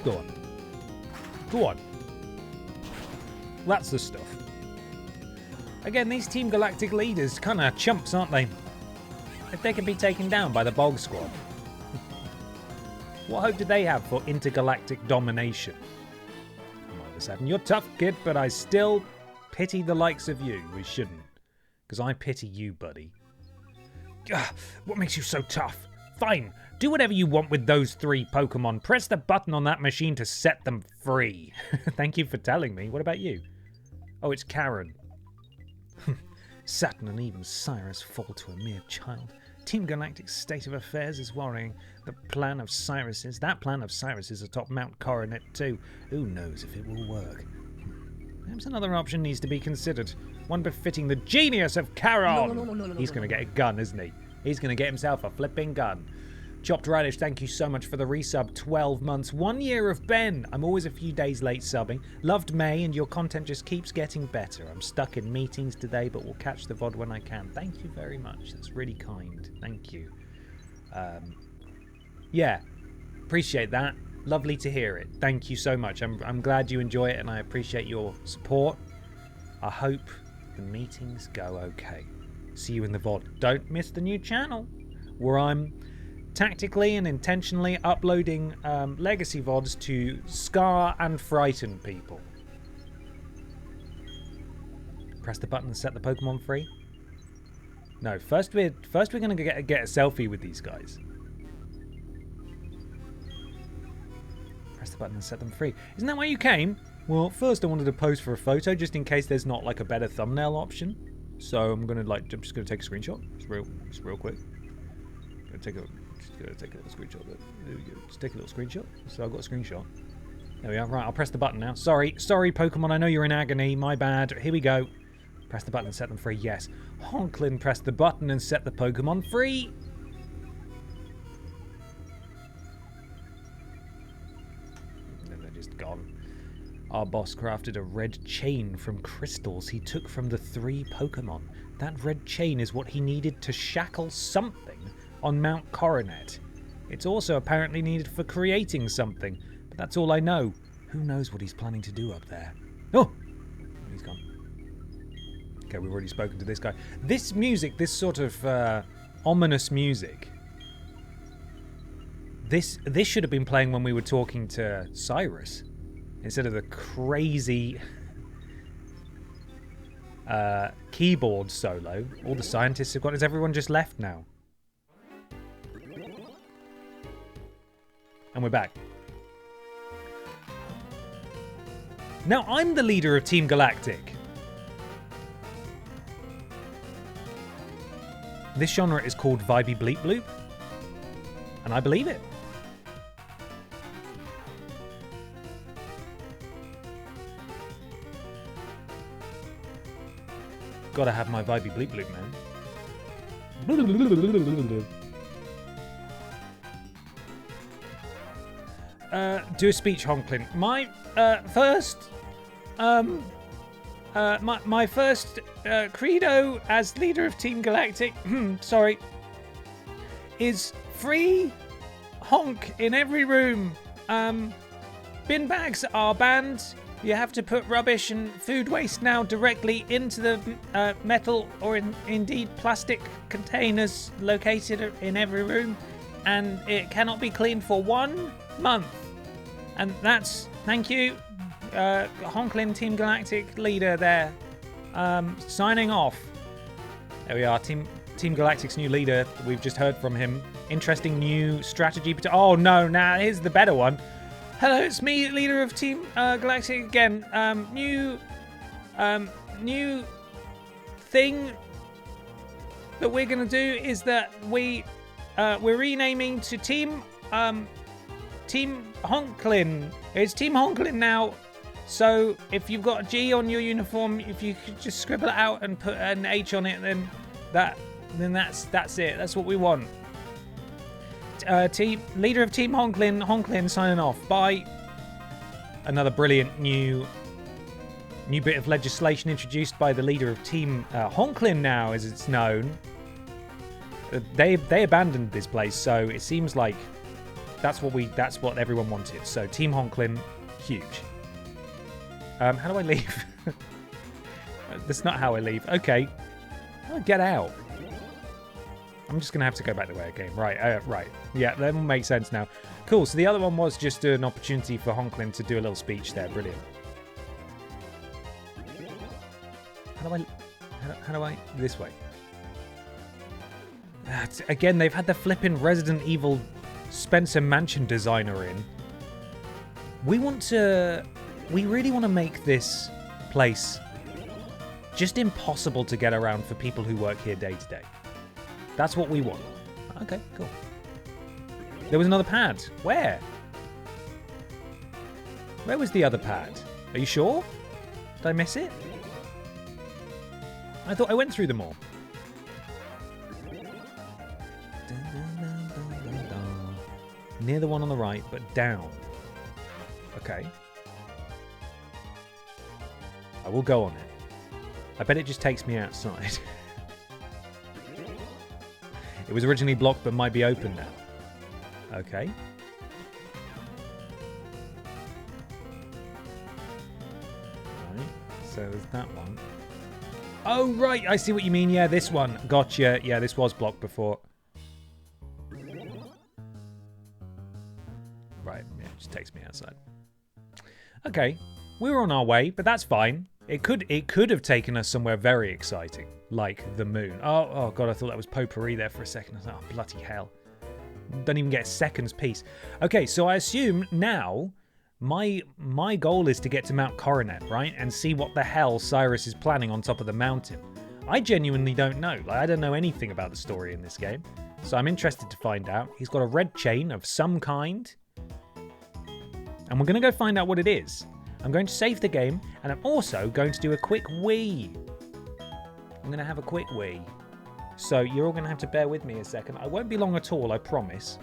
Go on. Go on. That's the stuff. Again, these Team Galactic leaders kind of chumps, aren't they? If they can be taken down by the Bog Squad. What hope do they have for intergalactic domination? You're tough, kid, but I still pity the likes of you. We shouldn't. Because I pity you, buddy. Ugh, what makes you so tough? Fine, do whatever you want with those 3 Pokemon. Press the button on that machine to set them free. Thank you for telling me. What about you? Oh, it's Karen. Saturn and even Cyrus fall to a mere child. Team Galactic's state of affairs is worrying. That plan of Cyrus's atop Mount Coronet too. Who knows if it will work? Perhaps another option needs to be considered. One befitting the genius of Charon. He's going to get a gun, isn't he? He's going to get himself a flipping gun. Chopped Radish, thank you so much for the resub. 12 months, 1 year of Ben. I'm always a few days late subbing. Loved May, and your content just keeps getting better. I'm stuck in meetings today, but will catch the VOD when I can. Thank you very much. That's really kind. Thank you. Yeah, appreciate that. Lovely to hear it. Thank you so much. I'm glad you enjoy it, and I appreciate your support. I hope the meetings go okay. See you in the VOD. Don't miss the new channel, where I'm tactically and intentionally uploading legacy VODs to scar and frighten people. Press the button and set the Pokemon free. No, first we're gonna get a selfie with these guys. Press the button and set them free. Isn't that why you came? Well, first I wanted to pose for a photo just in case there's not like a better thumbnail option. So I'm just gonna take a screenshot. It's real quick. Just gonna take a little screenshot. There we go. Just take a little screenshot. So I've got a screenshot. There we are. Right, I'll press the button now. Sorry, Pokemon. I know you're in agony. My bad. Here we go. Press the button and set them free. Yes. Honklin pressed the button and set the Pokemon free. And then they're just gone. Our boss crafted a red chain from crystals he took from the 3 Pokemon. That red chain is what he needed to shackle something on Mount Coronet. It's also apparently needed for creating something, but that's all I know. Who knows what he's planning to do up there? Oh! He's gone. Okay, we've already spoken to this guy. This music, this sort of ominous music. This should have been playing when we were talking to Cyrus, instead of the crazy keyboard solo. All the scientists have got. Has everyone just left now? And we're back. Now I'm the leader of Team Galactic. This genre is called Vibey Bleep Bloop, and I believe it. Gotta have my Vibey Bleep Bloop, man. Do a speech, Honklin. My first credo as leader of Team Galactic, sorry, is free honk in every room. Bin bags are banned. You have to put rubbish and food waste now directly into the metal or indeed plastic containers located in every room, and it cannot be cleaned for 1 month. And that's, thank you, Honklin Team Galactic leader there, signing off. There we are, Team Galactic's new leader. We've just heard from him. Interesting new strategy. Oh no, now here's the better one. Hello, it's me, leader of Team Galactic again. New thing that we're gonna do is that we're renaming to Team Honklin. It's Team Honklin now. So if you've got a G on your uniform, if you could just scribble it out and put an H on it, then that's it. That's what we want. Leader of Team Honklin signing off. Bye. Another brilliant new bit of legislation introduced by the leader of Team Honklin now, as it's known. They abandoned this place, so it seems like that's what everyone wanted. So Team Honklin, huge. How do I leave? That's not how I leave. Okay. I'll get out. I'm just going to have to go back the way I came. Right, right. Yeah, that will make sense now. Cool, so the other one was just an opportunity for Honklin to do a little speech there. Brilliant. How do I... This way. Again, they've had the flipping Resident Evil Spencer Mansion designer in. We really want to make this place just impossible to get around for people who work here day to day. That's what we want. Okay, cool. There was another pad. Where? Where was the other pad? Are you sure? Did I miss it? I thought I went through them all. Near the one on the right, but down. Okay. I will go on it. I bet it just takes me outside. It was originally blocked, but might be open now. Okay. Right. So there's that one. Oh, right. I see what you mean. Yeah, this one. Gotcha. Yeah, this was blocked before. Right. Yeah, it just takes me outside. Okay. We were on our way, but that's fine. It could have taken us somewhere very exciting, like the moon. Oh god, I thought that was potpourri there for a second. I was like, oh, bloody hell. Don't even get a second's peace. Okay, so I assume now my goal is to get to Mount Coronet, right? And see what the hell Cyrus is planning on top of the mountain. I genuinely don't know. Like, I don't know anything about the story in this game. So I'm interested to find out. He's got a red chain of some kind. And we're going to go find out what it is. I'm going to save the game, and I'm also going to do a quick wee. I'm going to have a quick wee. So you're all going to have to bear with me a second. I won't be long at all, I promise.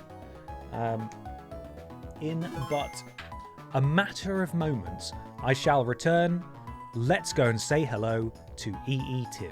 In but a matter of moments, I shall return. Let's go and say hello to EE Tim.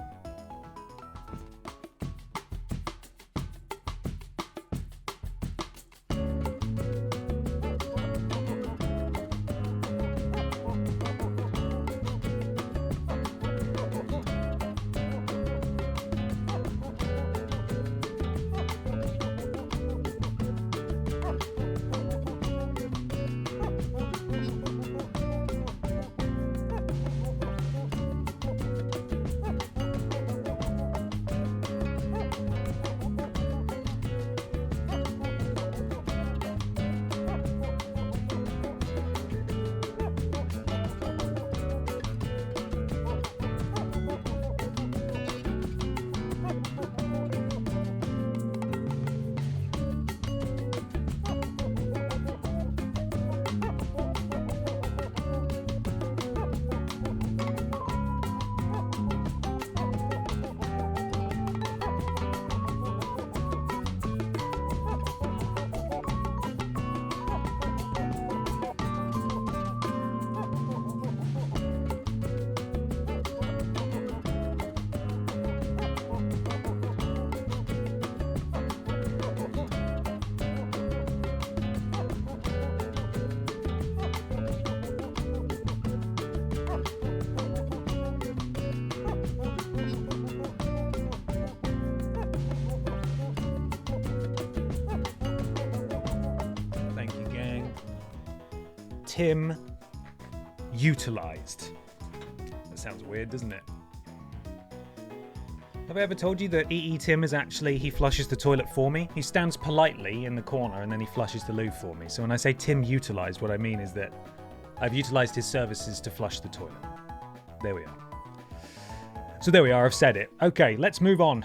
Tim utilized? That sounds weird, doesn't it? Have I ever told you that EE Tim is actually, he flushes the toilet for me? He stands politely in the corner and then he flushes the loo for me. So when I say Tim utilized, what I mean is that I've utilized his services to flush the toilet. There we are. So there we are, I've said it. Okay, let's move on.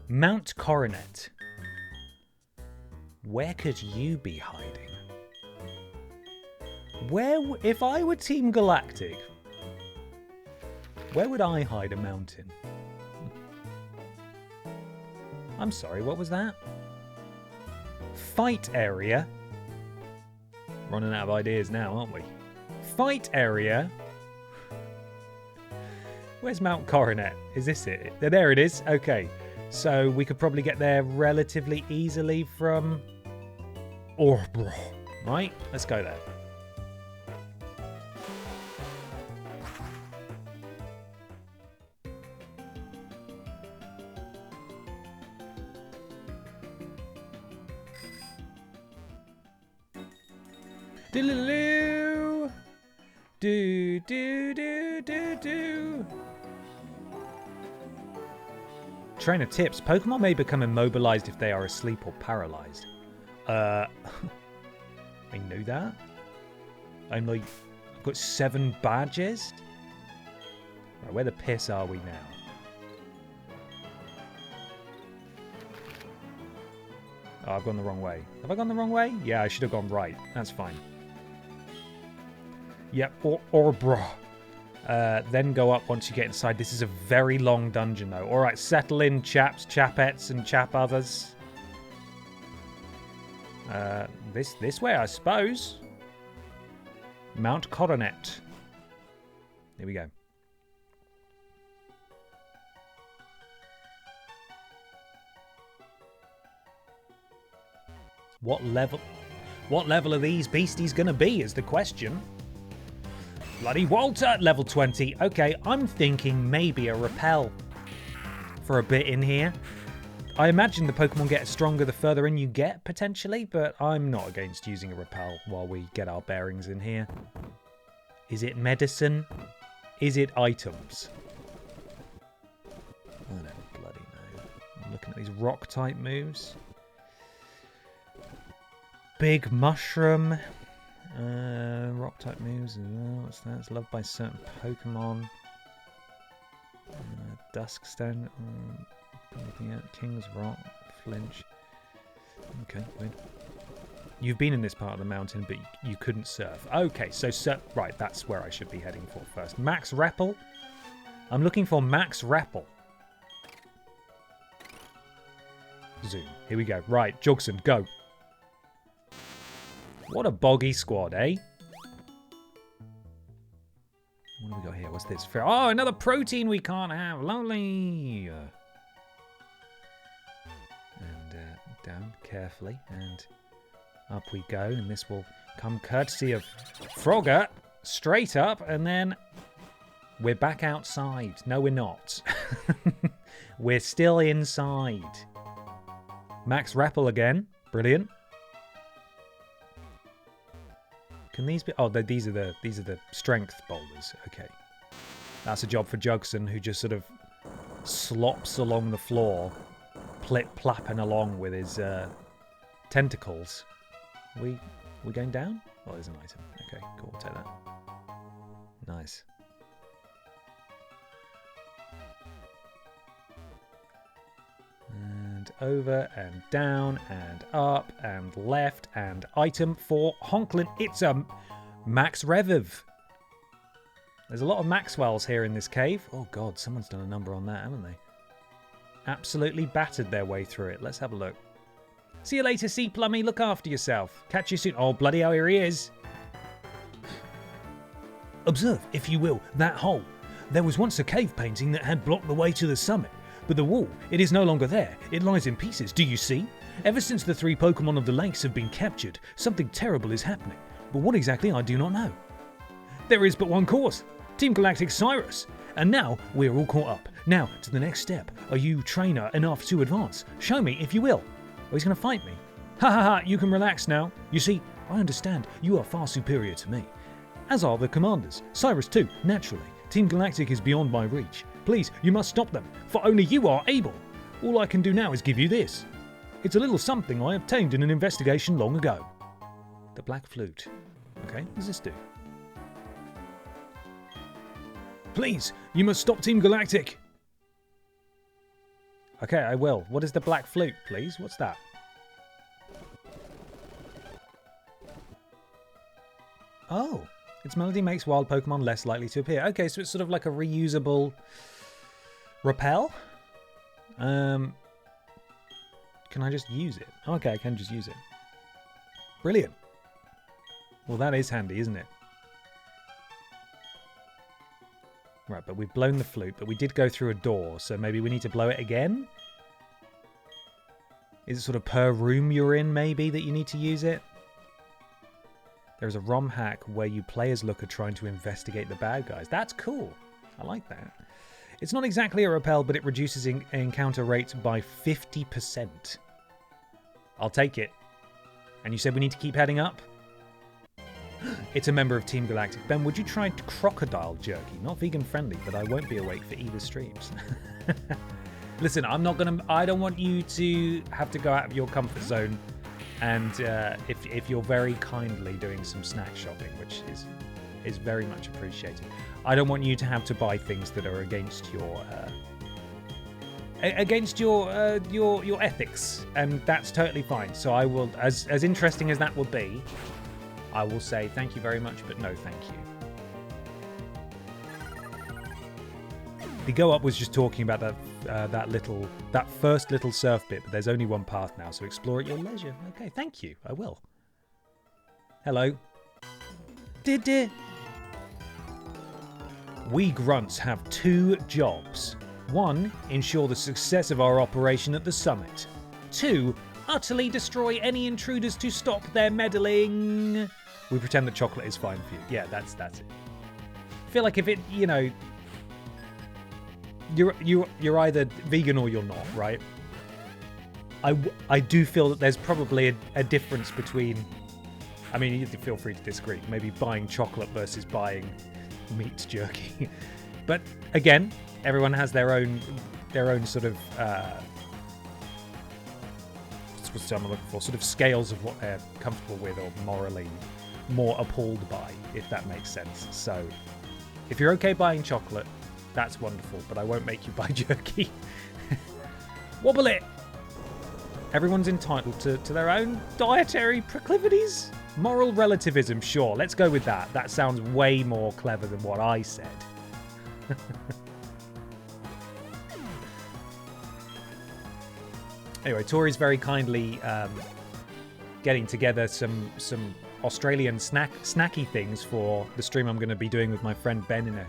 Mount Coronet. Where could you be hiding? If I were Team Galactic, where would I hide a mountain? I'm sorry, what was that? Fight area. Running out of ideas now, aren't we? Fight area. Where's Mount Coronet? Is this it? There it is. Okay. So we could probably get there relatively easily from Orbro. Right? Let's go there. Do do do do do do. Trainer tips: Pokemon may become immobilized if they are asleep or paralyzed. I knew that. I've got 7 badges. Right, where the piss are we now? Oh, I've gone the wrong way. Have I gone the wrong way? Yeah, I should have gone right. That's fine. Yep, Orbro. Then go up once you get inside. This is a very long dungeon, though. All right, settle in, chaps, chapettes, and chap others. This way, I suppose. Mount Coronet. Here we go. What level are these beasties gonna be is the question. Bloody Walter, level 20. Okay, I'm thinking maybe a repel for a bit in here. I imagine the Pokemon get stronger the further in you get, potentially, but I'm not against using a repel while we get our bearings in here. Is it medicine? Is it items? I don't bloody know. I'm looking at these rock-type moves. Big Mushroom. Rock-type moves as well. What's that? It's loved by certain Pokemon. Duskstone. Looking at King's Rock. Flinch. Okay, good. You've been in this part of the mountain, but you couldn't surf. Okay, so right, that's where I should be heading for first. Max Repel. I'm looking for Max Repel. Zoom. Here we go. Right, Jogson, go. What a boggy squad, eh? What do we got here? What's this? Oh, another protein we can't have. Lovely. And down carefully. And up we go. And this will come courtesy of Frogger. Straight up. And then we're back outside. No, we're not. We're still inside. Max Rappel again. Brilliant. Can these be? Oh, these are the strength boulders. Okay, that's a job for Jugson, who just sort of slops along the floor, plip-plapping along with his tentacles. We going down? Oh, there's an item. Okay, cool. We'll take that. Nice. And over and down and up and left and item for Honklin. It's a Max Reviv. There's a lot of Maxwells here in this cave. Oh god, someone's done a number on that, haven't they? Absolutely battered their way through it. Let's have a look. See you later, Sea Plummy. Look after yourself. Catch you soon. Oh, bloody hell, here he is. Observe, if you will, that hole. There was once a cave painting that had blocked the way to the summit. But the wall, it is no longer there. It lies in pieces, do you see? Ever since the 3 Pokemon of the lakes have been captured, something terrible is happening. But what exactly, I do not know. There is but one course. Team Galactic Cyrus. And now, we're all caught up. Now, to the next step. Are you trainer enough to advance? Show me, if you will. Oh, he's going to fight me. Ha ha ha, you can relax now. You see, I understand you are far superior to me. As are the commanders. Cyrus too, naturally. Team Galactic is beyond my reach. Please, you must stop them, for only you are able. All I can do now is give you this. It's a little something I obtained in an investigation long ago. The Black Flute. Okay, what does this do? Please, you must stop Team Galactic. Okay, I will. What is the Black Flute, please? What's that? Oh, its melody makes wild Pokemon less likely to appear. Okay, so it's sort of like a reusable repel. Can I just use it? Okay, I can just use it. Brilliant. Well, that is handy, isn't it? Right, but we've blown the flute, but we did go through a door, so maybe we need to blow it again? Is it sort of per room you're in, maybe, that you need to use it? There's a ROM hack where you play as Looker trying to investigate the bad guys. That's cool. I like that. It's not exactly a repel, but it reduces encounter rates by 50%. I'll take it. And you said we need to keep heading up? It's a member of Team Galactic. Ben, would you try crocodile jerky? Not vegan friendly, but I won't be awake for either streams. Listen, I don't want you to have to go out of your comfort zone. And if you're very kindly doing some snack shopping, which is very much appreciated, I don't want you to have to buy things that are against your ethics, and that's totally fine. So I will, as interesting as that will be, I will say thank you very much, but no thank you. The Go Up was just talking about that first little surf bit, but there's only one path now, so explore at your leisure. Okay, thank you. I will. Hello. We grunts have 2 jobs. 1, ensure the success of our operation at the summit. 2, utterly destroy any intruders to stop their meddling. We pretend that chocolate is fine for you. Yeah, that's it. I feel like if it, you know, you're either vegan or you're not, right? I do feel that there's probably a difference between, I mean, you feel free to disagree, maybe buying chocolate versus buying meat jerky. But again, everyone has their own sort of what's the term I'm looking for, sort of scales of what they're comfortable with or morally more appalled by, if that makes sense. So if you're okay buying chocolate, that's wonderful, but I won't make you buy jerky. Wobble it! Everyone's entitled to their own dietary proclivities. Moral relativism, sure, let's go with that. That sounds way more clever than what I said. Anyway, Tori's very kindly getting together some Australian snacky things for the stream I'm going to be doing with my friend Ben in a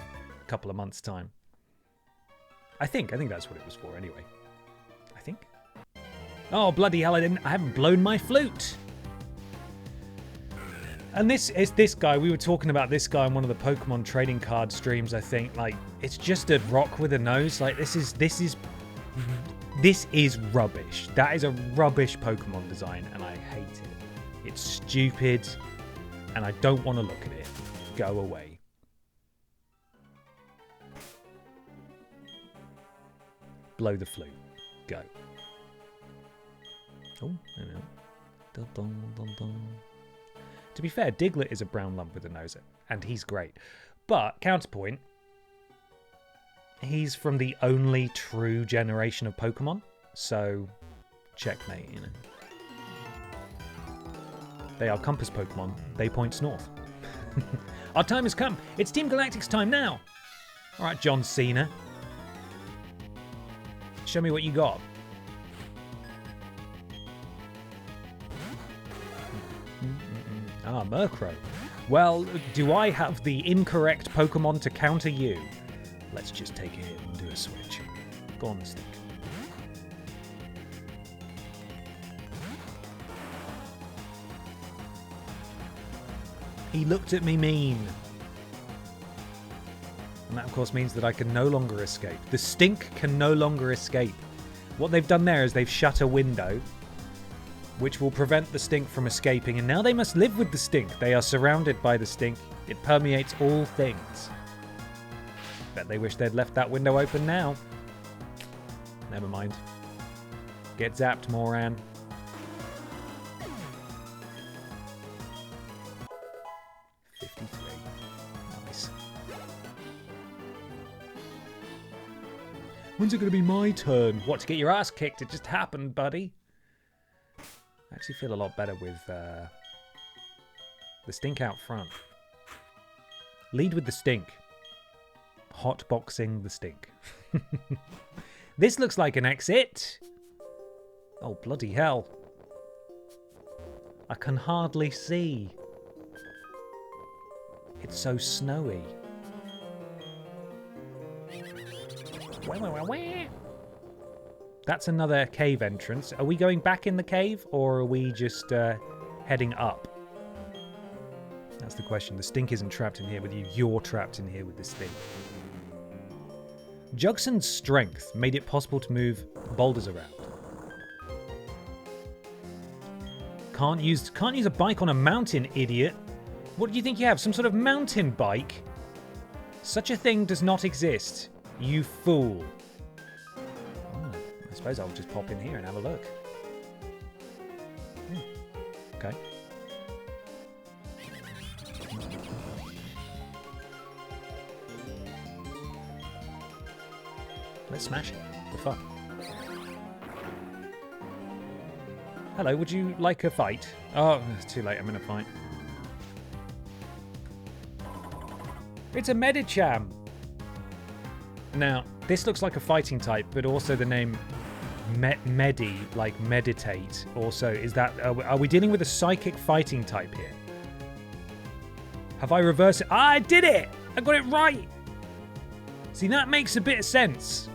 couple of months' time. I think that's what it was for anyway. I think. Oh, bloody hell, I haven't blown my flute. And this is this guy. We were talking about this guy on one of the Pokemon trading card streams, I think. Like, it's just a rock with a nose. Like, this is rubbish. That is a rubbish Pokemon design, and I hate it. It's stupid, and I don't want to look at it. Go away. Blow the flute. Go. Oh, I know. Dun, dun, dun, dun. To be fair, Diglett is a brown lump with a nose, and he's great. But, counterpoint, he's from the only true generation of Pokemon, so checkmate, you know. They are compass Pokemon. They point north. Our time has come. It's Team Galactic's time now. All right, John Cena. Show me what you got. Ah, Murkrow. Well, do I have the incorrect Pokemon to counter you? Let's just take a hit and do a switch. Go on, Stick. He looked at me mean. And that, of course, means that I can no longer escape. The Stink can no longer escape. What they've done there is they've shut a window which will prevent the stink from escaping, and now they must live with the stink. They are surrounded by the stink. It permeates all things. Bet they wish they'd left that window open now. Never mind. Get zapped, Moran. Nice. When's it going to be my turn? What, to get your ass kicked? It just happened, buddy. I actually feel a lot better with the stink out front. Lead with the stink. Hotboxing the stink. This looks like an exit. Oh, bloody hell. I can hardly see. It's so snowy. That's another cave entrance. Are we going back in the cave, or are we just heading up? That's the question. The stink isn't trapped in here with you. You're trapped in here with the stink. Jugson's strength made it possible to move boulders around. Can't use a bike on a mountain, idiot. What do you think you have? Some sort of mountain bike? Such a thing does not exist, you fool. I suppose I'll just pop in here and have a look. Okay. Let's smash it for fun. Hello, would you like a fight? Oh, it's too late. I'm in a fight. It's a Medicham. Now, this looks like a fighting type, but also the name Medi, like meditate. Also, is that are we dealing with a psychic fighting type here? Have I reversed it? Ah, I did it! I got it right. See, that makes a bit of sense.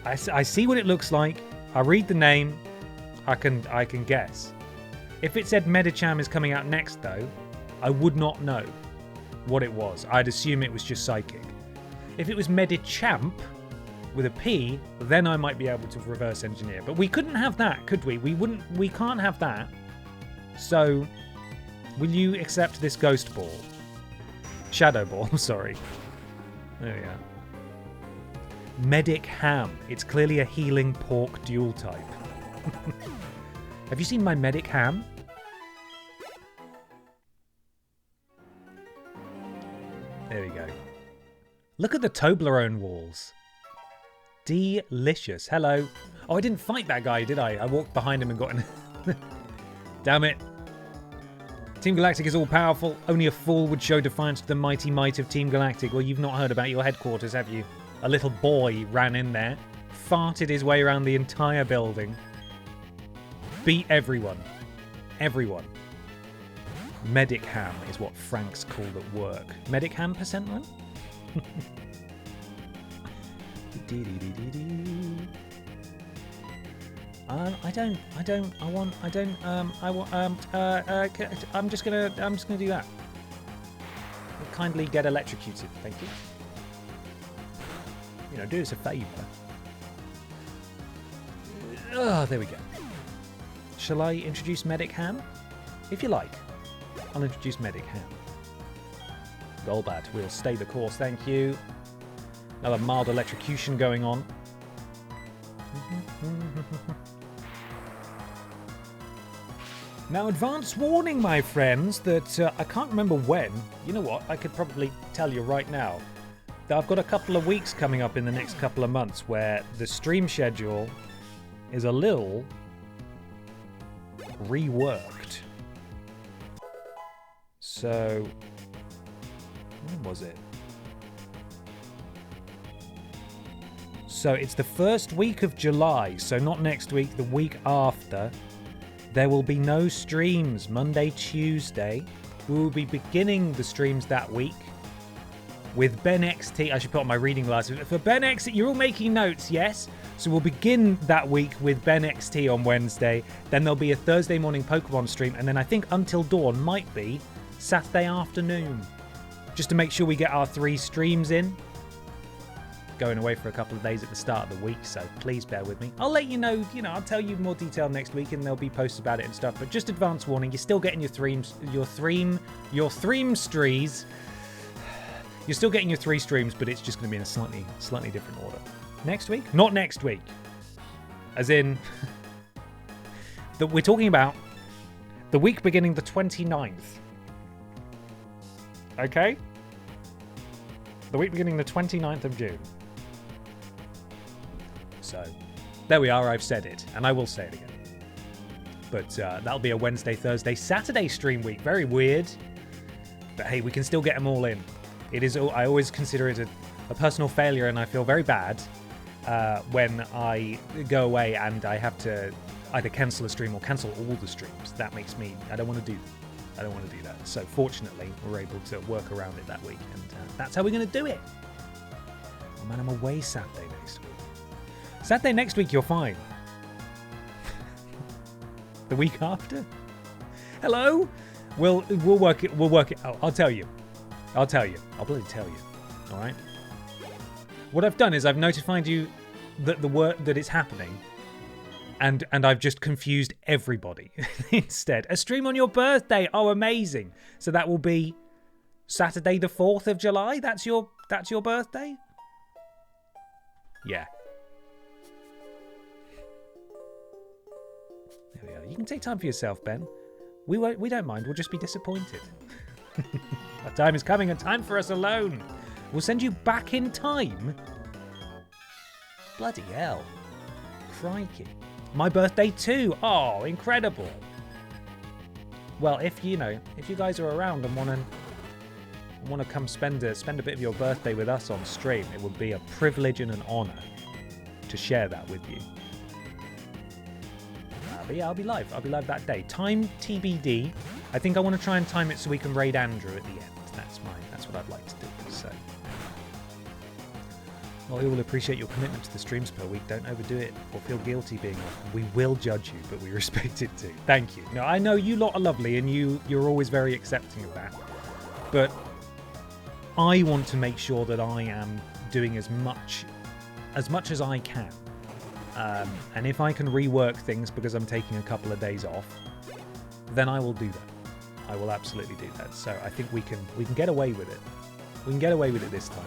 I see what it looks like. I read the name. I can guess. If it said Medicham is coming out next, though, I would not know what it was. I'd assume it was just psychic. If it was Medichamp with a P, then I might be able to reverse engineer. But we couldn't have that, could we? We can't have that. So, will you accept this ghost ball? Shadow ball, sorry. There we are. Medic Ham. It's clearly a healing pork dual type. Have you seen my Medic Ham? There we go. Look at the Toblerone walls. Delicious. Hello. Oh, I didn't fight that guy, did I? I walked behind him and got in. Damn it. Team Galactic is all powerful. Only a fool would show defiance to the mighty might of Team Galactic. Well, you've not heard about your headquarters, have you? A little boy ran in there, farted his way around the entire building, beat everyone. Everyone. Medic Ham is what Frank's called at work. Medic Ham percent run? I'm just gonna do that. Kindly get electrocuted, thank you. You know, do us a favour. Oh, there we go. Shall I introduce Medic Ham? If you like, I'll introduce Medic Ham. Golbat, we'll stay the course, thank you. Another mild electrocution going on. Now, advance warning, my friends, that I can't remember when. You know what? I could probably tell you right now. I've got a couple of weeks coming up in the next couple of months where the stream schedule is a little reworked. So, when was it? So it's the first week of July, so not next week, the week after. There will be no streams Monday, Tuesday. We will be beginning the streams that week with Ben XT. I should put on my reading glasses. For Ben XT, you're all making notes, yes? So we'll begin that week with Ben XT on Wednesday. Then there'll be a Thursday morning Pokemon stream. And then I think Until Dawn might be Saturday afternoon. Just to make sure we get our 3 streams in. going away for a couple of days at the start of the week, so please bear with me. I'll let you know, I'll tell you more detail next week, and there'll be posts about it and stuff, but just advance warning, you're still getting your theme strees. You're still getting your 3 streams, but it's just going to be in a slightly different order. Next week? Not next week. As in, that we're talking about the week beginning the 29th. Okay? The week beginning the 29th of June. So, there we are, I've said it, and I will say it again. But that'll be a Wednesday, Thursday, Saturday stream week. Very weird. But hey, we can still get them all in. It is. I always consider it a personal failure, and I feel very bad when I go away and I have to either cancel a stream or cancel all the streams. That makes me... I don't want to do that. So fortunately, we're able to work around it that week, and that's how we're going to do it. Oh man, I'm away Saturday next week. Saturday next week, you're fine. The week after? Hello? We'll work it. We'll work it out. I'll tell you. I'll bloody tell you. All right. What I've done is I've notified you that it's happening, and I've just confused everybody instead. A stream on your birthday. Oh, amazing! So that will be Saturday the 4th of July. That's your birthday. Yeah. There we are. You can take time for yourself, Ben. We don't mind. We'll just be disappointed. A time is coming, a time for us alone. We'll send you back in time. Bloody hell. Crikey. My birthday too. Oh, incredible. Well, if you guys are around and want to come spend a bit of your birthday with us on stream, it would be a privilege and an honor to share that with you. But yeah, I'll be live. I'll be live that day. Time TBD. I think I want to try and time it so we can raid Andrew at the end. That's what I'd like to do. So, well, we will appreciate your commitment to the streams per week. Don't overdo it or feel guilty being on. We will judge you, but we respect it too. Thank you. Now, I know you lot are lovely and you're always very accepting of that, but I want to make sure that I am doing as much as I can. And if I can rework things because I'm taking a couple of days off, then I will do that. I will absolutely do that. So I think we can get away with it. We can get away with it this time.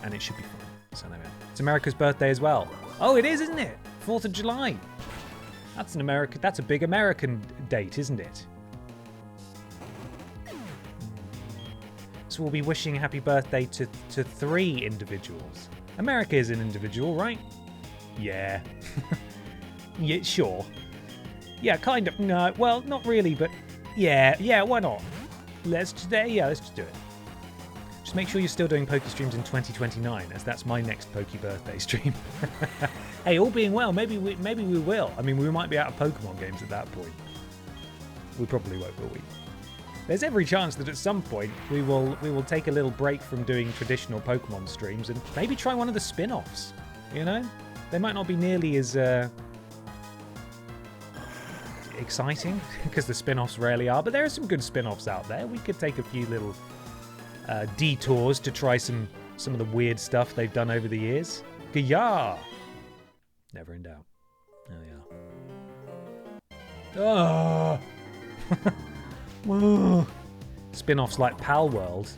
And it should be fun. So anyway, it's America's birthday as well. Oh, it is, isn't it? 4th of July. That's a big American date, isn't it? So we'll be wishing happy birthday to 3 individuals. America is an individual, right? Yeah. Yeah, sure. Yeah, kind of. No, well, not really, but yeah, why not? Let's just do it. Just make sure you're still doing Poke streams in 2029, as that's my next Poke birthday stream. Hey, all being well, maybe we will. I mean, we might be out of Pokemon games at that point. We probably won't, will we? There's every chance that at some point we will take a little break from doing traditional Pokemon streams and maybe try one of the spin-offs. They might not be nearly as exciting because the spin-offs rarely are, but there are some good spin-offs out there. We could take a few little detours to try some of the weird stuff they've done over the years. Gah! Never in doubt. There we are. Oh! Spin-offs like Pal World.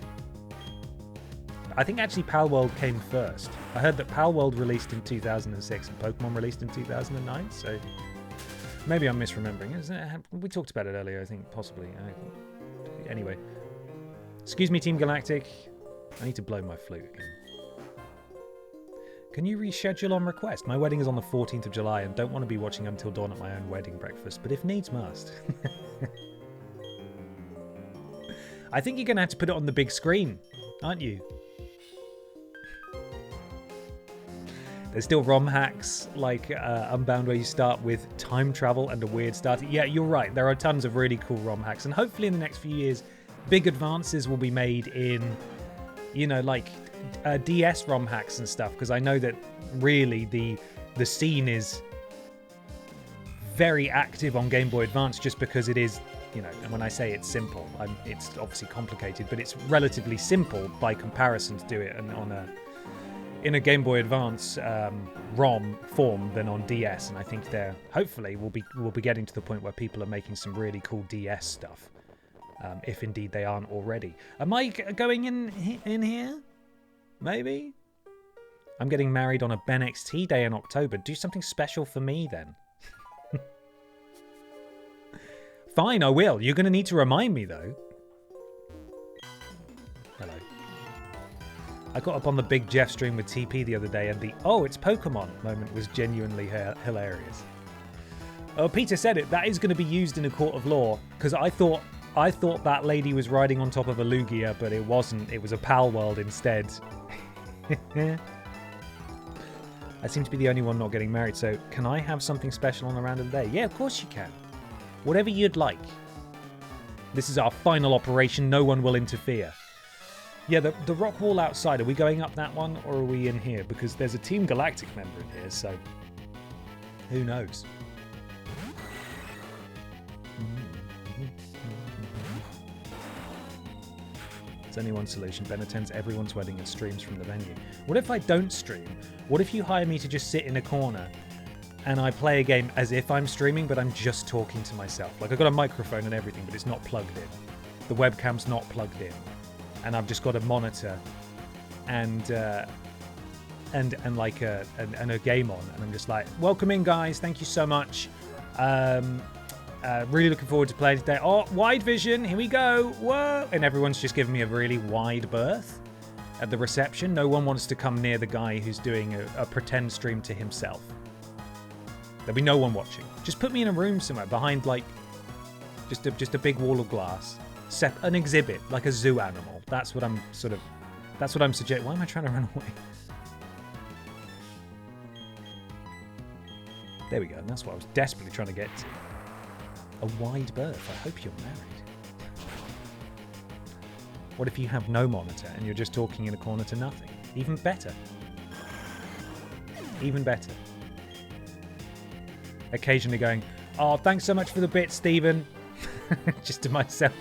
I think actually Pal World came first. I heard that Pal World released in 2006 and Pokemon released in 2009, so maybe I'm misremembering. We talked about it earlier, I think, possibly. Anyway. Excuse me, Team Galactic. I need to blow my flute again. Can you reschedule on request? My wedding is on the 14th of July and don't want to be watching Until Dawn at my own wedding breakfast, but if needs must. I think you're going to have to put it on the big screen, aren't you? There's still ROM hacks like Unbound where you start with time travel and a weird starting. Yeah, you're right. There are tons of really cool ROM hacks. And hopefully in the next few years, big advances will be made in, like DS ROM hacks and stuff. Because I know that really the scene is very active on Game Boy Advance just because it is, and when I say it's simple, it's obviously complicated, but it's relatively simple by comparison to do it on in a Game Boy Advance ROM form than on DS, and I think they're hopefully we'll be getting to the point where people are making some really cool DS stuff, if indeed they aren't already. Am I going in here? Maybe. I'm getting married on a Ben XT day in October. Do something special for me then. Fine, I will. You're going to need to remind me though. Hello. I got up on the Big Jeff stream with TP the other day, and the "oh, it's Pokemon" moment was genuinely hilarious. Oh, Peter said it. That is going to be used in a court of law, because I thought that lady was riding on top of a Lugia, but it wasn't. It was a Pal World instead. I seem to be the only one not getting married, so can I have something special on a random day? Yeah, of course you can. Whatever you'd like. This is our final operation. No one will interfere. Yeah, the rock wall outside, are we going up that one or are we in here? Because there's a Team Galactic member in here, so who knows? There's only one solution. Ben attends everyone's wedding and streams from the venue. What if I don't stream? What if you hire me to just sit in a corner and I play a game as if I'm streaming, but I'm just talking to myself? Like, I've got a microphone and everything, but it's not plugged in. The webcam's not plugged in. And I've just got a monitor and like a game on, and I'm just like, welcome in, guys. Thank you so much. Really looking forward to playing today. Oh, wide vision. Here we go. Whoa. And everyone's just giving me a really wide berth at the reception. No one wants to come near the guy who's doing a pretend stream to himself. There'll be no one watching. Just put me in a room somewhere behind, like, just a big wall of glass. An exhibit, like a zoo animal. That's what I'm suggesting. Why am I trying to run away? There we go. And that's what I was desperately trying to get to. A wide berth. I hope you're married. What if you have no monitor and you're just talking in a corner to nothing? Even better. Even better. Occasionally going, oh, thanks so much for the bit, Stephen. Just to myself.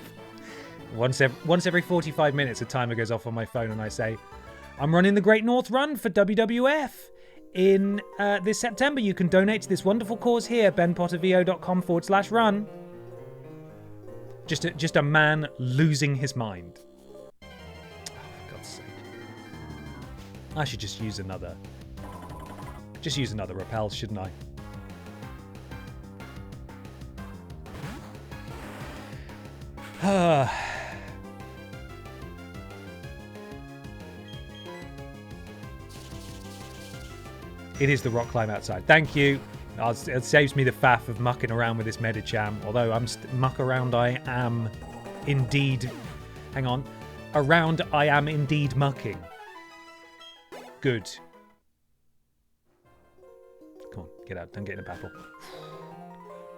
Once every 45 minutes, a timer goes off on my phone and I say, I'm running the Great North Run for WWF in this September. You can donate to this wonderful cause here, benpottervo.com/run. Just a man losing his mind. Oh, for God's sake. I should just use another rappel, shouldn't I? It is the rock climb outside. Thank you. It saves me the faff of mucking around with this Medicham. Although muck around, I am indeed. Hang on. Around, I am indeed mucking. Good. Come on, get out. Don't get in a battle.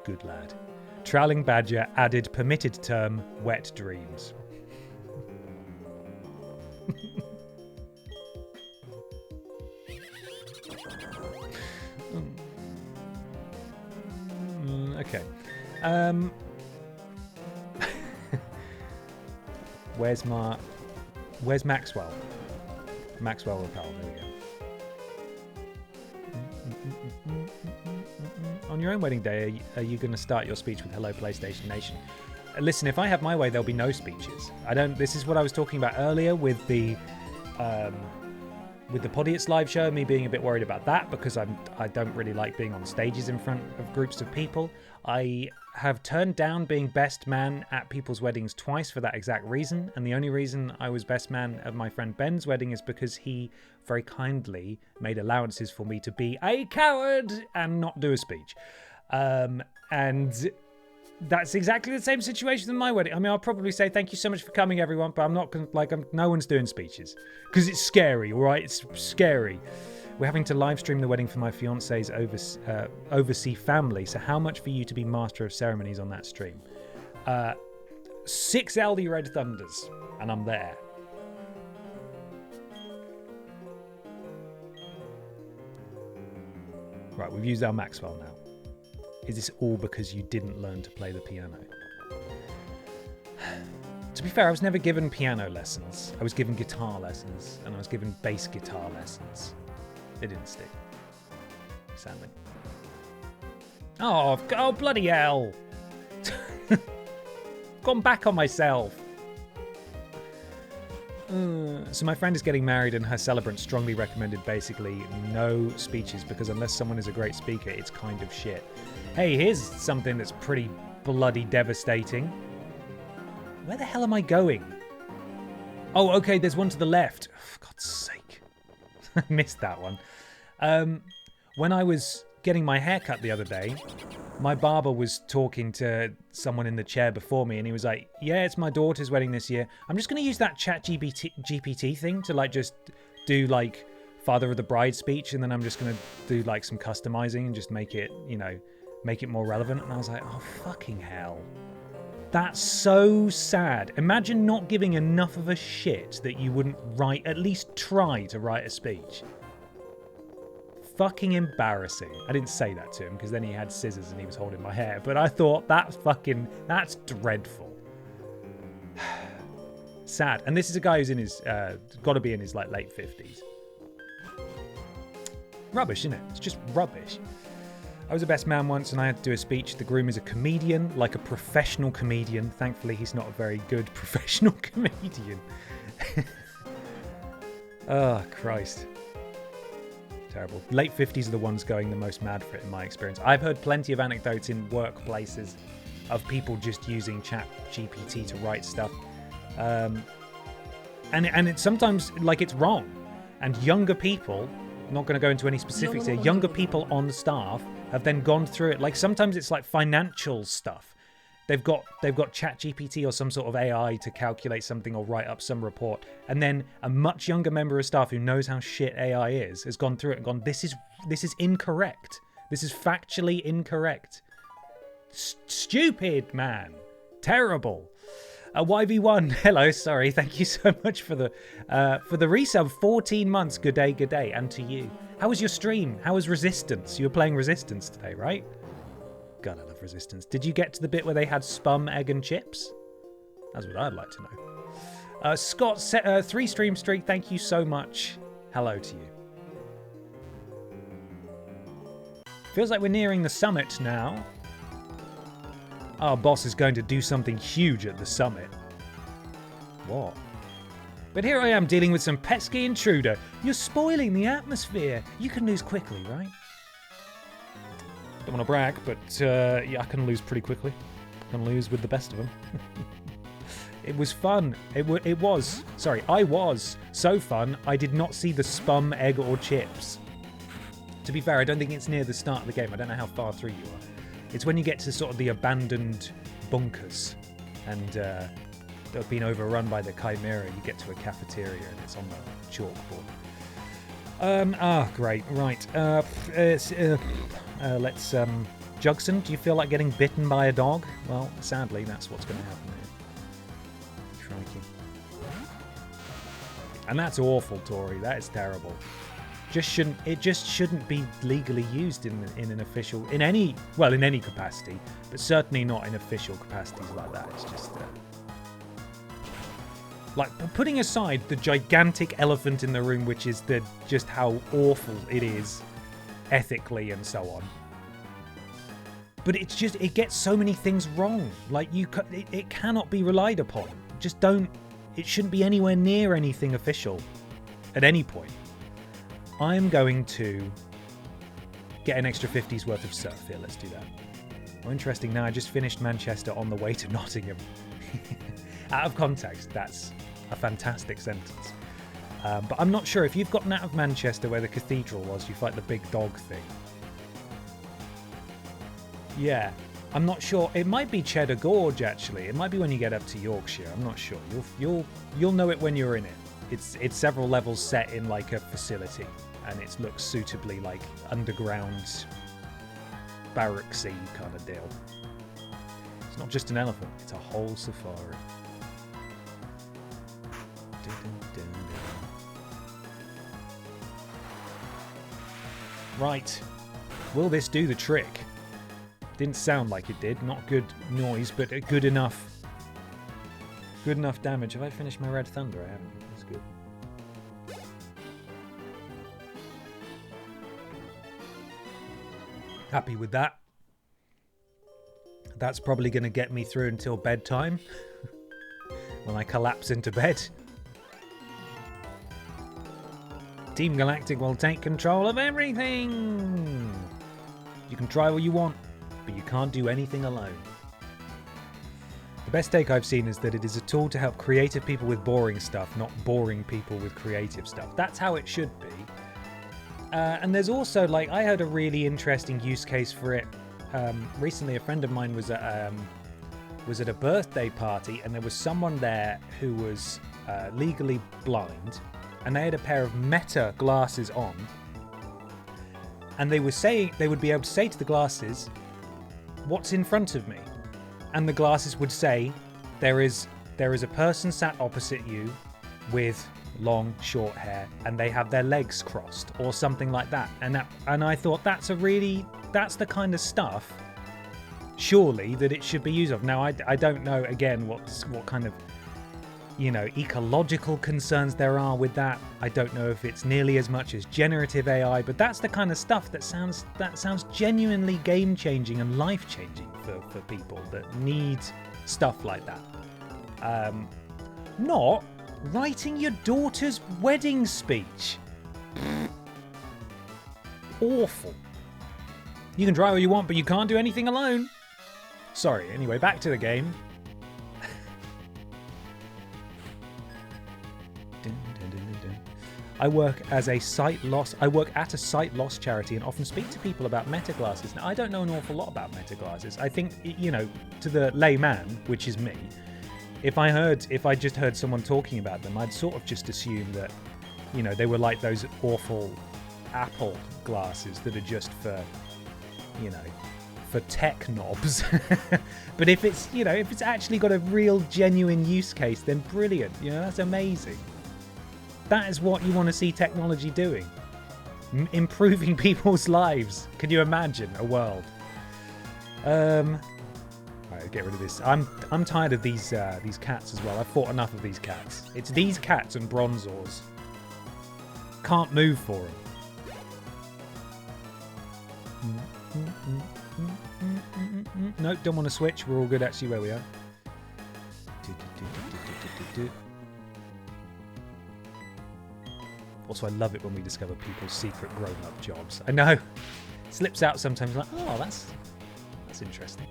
Good lad. Troweling Badger added permitted term wet dreams. Okay. Where's Maxwell? Maxwell Repel. There we go. On your own wedding day, are you going to start your speech with "Hello, PlayStation Nation"? Listen, if I have my way, there'll be no speeches. This is what I was talking about earlier with the Podiats live show. Me being a bit worried about that because I don't really like being on stages in front of groups of people. I have turned down being best man at people's weddings twice for that exact reason. And the only reason I was best man at my friend Ben's wedding is because he very kindly made allowances for me to be a coward and not do a speech. And that's exactly the same situation in my wedding. I mean, I'll probably say thank you so much for coming, everyone, but I'm not going to, no one's doing speeches because it's scary, all right? It's scary. We're having to live stream the wedding for my fiance's overseas family. So how much for you to be master of ceremonies on that stream? 6 LD Red Thunders, and I'm there. Right, we've used our Maxwell now. Is this all because you didn't learn to play the piano? To be fair, I was never given piano lessons. I was given guitar lessons, and I was given bass guitar lessons. It didn't stick, sadly. Oh bloody hell! Gone back on myself. So my friend is getting married, and her celebrant strongly recommended basically no speeches because unless someone is a great speaker, it's kind of shit. Hey, here's something that's pretty bloody devastating. Where the hell am I going? Oh, okay, there's one to the left. Oh, for God's sake. I missed that one. When I was getting my hair cut the other day, my barber was talking to someone in the chair before me, and he was like, yeah, it's my daughter's wedding this year. I'm just going to use that GPT thing to, like, just do, like, father of the bride speech, and then I'm just going to do, like, some customizing and just make it, you know, make it more relevant. And I was like, oh, fucking hell. That's so sad. Imagine not giving enough of a shit that you wouldn't at least try to write a speech. Fucking embarrassing. I didn't say that to him because then he had scissors and he was holding my hair, but I thought that's dreadful. Sad. And this is a guy who's in his, got to be in his like late 50s. Rubbish, isn't it? It's just rubbish. I was a best man once and I had to do a speech. The groom is a comedian, like a professional comedian. Thankfully, he's not a very good professional comedian. Oh, Christ. Terrible. Late 50s are the ones going the most mad for it in my experience. I've heard plenty of anecdotes in workplaces of people just using chat GPT to write stuff. And it's sometimes like it's wrong. And younger people, not going to go into any specifics here, younger people on staff have then gone through it. Like sometimes it's like financial stuff. They've got ChatGPT or some sort of AI to calculate something or write up some report, and then a much younger member of staff who knows how shit AI is has gone through it and gone, this is incorrect. This is factually incorrect. Stupid, man. Terrible. YV1, hello, sorry, thank you so much for the resub. 14 months, good day, and to you. How was your stream? How was Resistance? You were playing Resistance today, right? God, I love Resistance. Did you get to the bit where they had spum, egg, and chips? That's what I'd like to know. Scott, 3 stream streak, thank you so much. Hello to you. Feels like we're nearing the summit now. Our boss is going to do something huge at the summit. What? But here I am dealing with some pesky intruder. You're spoiling the atmosphere. You can lose quickly, right? Don't want to brag, but yeah, I can lose pretty quickly. I can lose with the best of them. It was fun. I was so fun, I did not see the spum, egg, or chips. To be fair, I don't think it's near the start of the game. I don't know how far through you are. It's when you get to sort of the abandoned bunkers and they've been overrun by the Chimera. You get to a cafeteria and it's on the chalkboard. Great. Right. Let's, Jugson, do you feel like getting bitten by a dog? Well, sadly, that's what's going to happen here. Crikey. And that's awful, Tori. That is terrible. It just shouldn't be legally used in any capacity, but certainly not in official capacities like that. It's just like putting aside the gigantic elephant in the room, which is just how awful it is ethically and so on. But it gets so many things wrong. Like it cannot be relied upon. Just don't. It shouldn't be anywhere near anything official at any point. I'm going to get an extra 50's worth of surf here. Let's do that. Oh, interesting. Now I just finished Manchester on the way to Nottingham. Out of context, that's a fantastic sentence. But I'm not sure if you've gotten out of Manchester where the cathedral was, you fight the big dog thing. Yeah, I'm not sure. It might be Cheddar Gorge, actually. It might be when you get up to Yorkshire. I'm not sure. You'll know it when you're in it. It's several levels set in like a facility, and it looks suitably like underground barracksy kind of deal. It's not just an elephant; it's a whole safari. Right, will this do the trick? Didn't sound like it did. Not good noise, but good enough. Good enough damage. Have I finished my Red Thunder? I haven't. That's good. Happy with that. That's probably going to get me through until bedtime. When I collapse into bed. Team Galactic will take control of everything! You can try all you want, but you can't do anything alone. The best take I've seen is that it is a tool to help creative people with boring stuff, not boring people with creative stuff. That's how it should be. And there's also, like, I heard a really interesting use case for it. Recently, a friend of mine was at a birthday party, and there was someone there who was legally blind, and they had a pair of Meta glasses on, and they would be able to say to the glasses, "What's in front of me?" And the glasses would say, there is a person sat opposite you with long, short hair, and they have their legs crossed, or something like that. And I thought that's the kind of stuff, surely, that it should be used of. Now, I don't know, again, what kind of, ecological concerns there are with that. I don't know if it's nearly as much as generative AI, but that's the kind of stuff that sounds genuinely game-changing and life-changing for people that need stuff like that. Not writing your daughter's wedding speech. Awful. You can try all you want, but you can't do anything alone. Sorry, anyway, back to the game. I work at a sight loss charity and often speak to people about Meta glasses. Now, I don't know an awful lot about Meta glasses. I think, to the layman, which is me, if I just heard someone talking about them, I'd sort of just assume that, they were like those awful Apple glasses that are just for tech knobs. But if it's actually got a real genuine use case, then brilliant. That's amazing. That is what you want to see technology doing. Improving people's lives. Can you imagine a world? Alright, get rid of this. I'm tired of these cats as well. I've fought enough of these cats. It's these cats and Bronzors. Can't move for them. Nope, don't want to switch. We're all good actually where we are. Also, I love it when we discover people's secret grown-up jobs. I know. Slips out sometimes like, oh, that's interesting.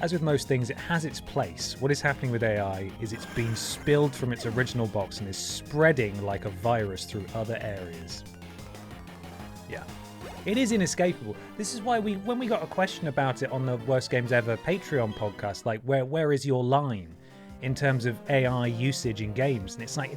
As with most things, it has its place. What is happening with AI is it's been spilled from its original box and is spreading like a virus through other areas. Yeah. It is inescapable. This is why when we got a question about it on the Worst Games Ever Patreon podcast, like where is your line in terms of AI usage in games? And it's like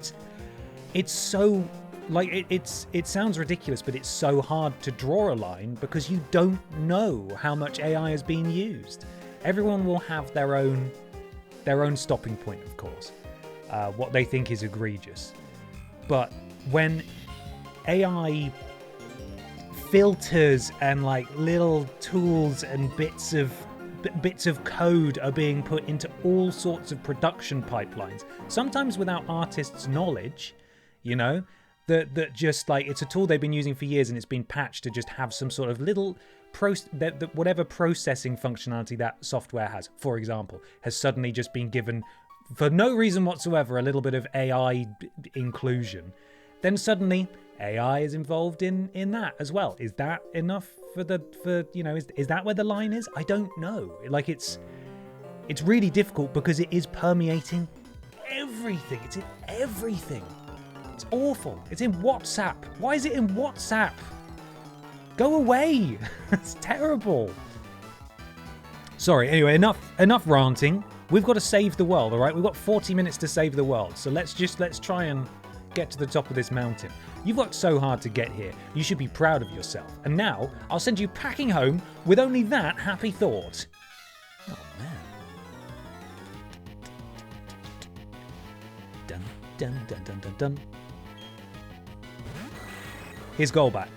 it's so like it sounds ridiculous, but it's so hard to draw a line because you don't know how much AI is being used. Everyone will have their own stopping point, of course, what they think is egregious. But when AI filters and like little tools and bits of code are being put into all sorts of production pipelines, sometimes without artists' knowledge, that just like it's a tool they've been using for years and it's been patched to just have some sort of little whatever processing functionality that software has, for example, has suddenly just been given for no reason whatsoever a little bit of AI inclusion. Then suddenly AI is involved in that as well. Is that enough is that where the line is? I don't know. Like it's really difficult because it is permeating everything. It's in everything. It's awful. It's in WhatsApp. Why is it in WhatsApp? Go away. It's terrible. Sorry, anyway, enough ranting. We've got to save the world, all right? We've got 40 minutes to save the world. So let's try and get to the top of this mountain. You've worked so hard to get here. You should be proud of yourself. And now I'll send you packing home with only that happy thought. Oh, man. Dun, dun, dun, dun, dun, dun. Here's Golbat.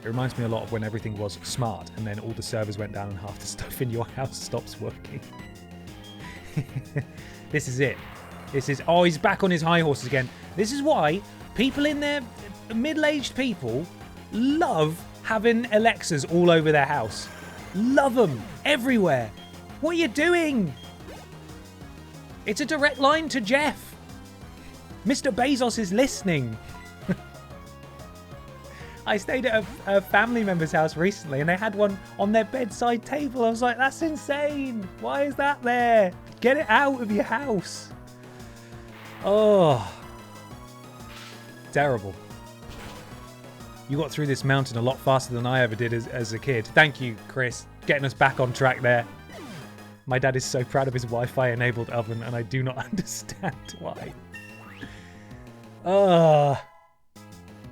It reminds me a lot of when everything was smart and then all the servers went down and half the stuff in your house stops working. This is it. This is... Oh, he's back on his high horse again. This is why people in their... Middle-aged people love having Alexas all over their house. Love them. Everywhere. What are you doing? It's a direct line to Jeff. Mr. Bezos is listening. I stayed at a family member's house recently and they had one on their bedside table. I was like, that's insane. Why is that there? Get it out of your house. Oh. Terrible. You got through this mountain a lot faster than I ever did as a kid. Thank you, Chris. Getting us back on track there. My dad is so proud of his Wi-Fi enabled oven and I do not understand why. Ugh.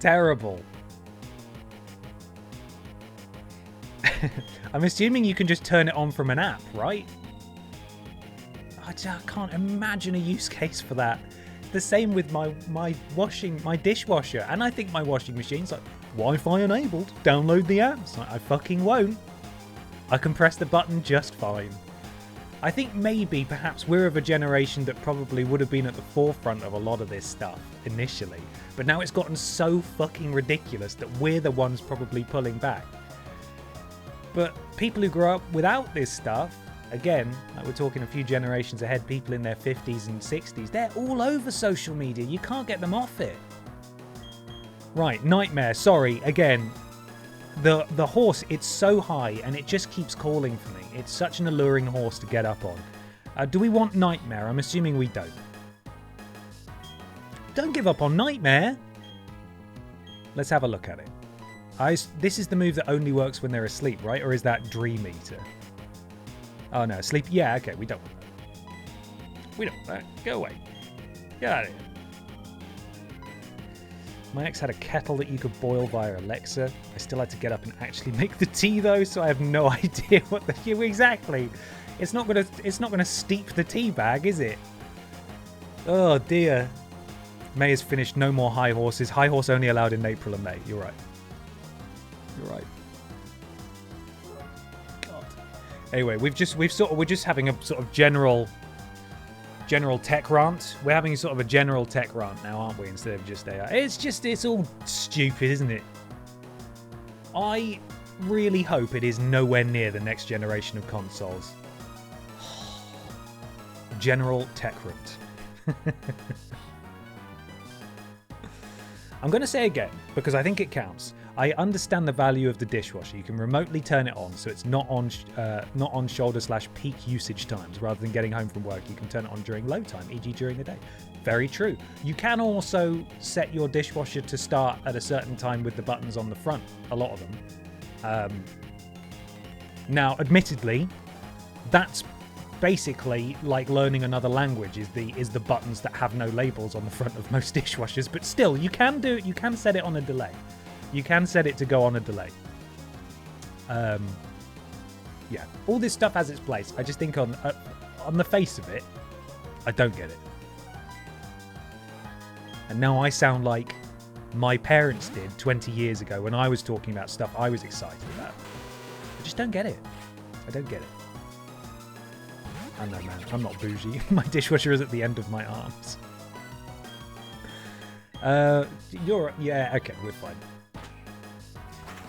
Terrible. I'm assuming you can just turn it on from an app, right? I can't imagine a use case for that. The same with my dishwasher, and I think my washing machine's like Wi-Fi enabled. Download the app. It's like, I fucking won't. I can press the button just fine. I think maybe, perhaps, we're of a generation that probably would have been at the forefront of a lot of this stuff initially, but now it's gotten so fucking ridiculous that we're the ones probably pulling back. But people who grow up without this stuff, again, like we're talking a few generations ahead, people in their 50s and 60s, they're all over social media. You can't get them off it. Right, Nightmare, sorry, again, the horse, it's so high and it just keeps calling for me. It's such an alluring horse to get up on. Do we want Nightmare? I'm assuming we don't. Don't give up on Nightmare. Let's have a look at it. This is the move that only works when they're asleep, right? Or is that Dream Eater? Oh no, sleep. Yeah, okay, we don't want that. We don't want that. Go away. Get out of here. My ex had a kettle that you could boil via Alexa. I still had to get up and actually make the tea though, so I have no idea what the exactly. It's not gonna steep the tea bag, is it? Oh dear. May has finished. No more high horses. High horse only allowed in April and May. You're right. You're right. God. Anyway, we're just having a sort of general tech rant. We're having sort of a general tech rant now, aren't we? Instead of just AI. It's all stupid, isn't it? I really hope it is nowhere near the next generation of consoles. General tech rant. I'm going to say again, because I think it counts. I understand the value of the dishwasher. You can remotely turn it on, so it's not on shoulder/peak usage times. Rather than getting home from work, you can turn it on during low time, e.g. during the day. Very true. You can also set your dishwasher to start at a certain time with the buttons on the front, a lot of them. Now, admittedly, that's basically like learning another language, is the buttons that have no labels on the front of most dishwashers, but still, you can set it on a delay. You can set it to go on a delay. Yeah, all this stuff has its place. I just think on the face of it, I don't get it. And now I sound like my parents did 20 years ago when I was talking about stuff I was excited about. I just don't get it. I don't get it. I know, man. I'm not bougie. My dishwasher is at the end of my arms. Yeah, okay, we're fine.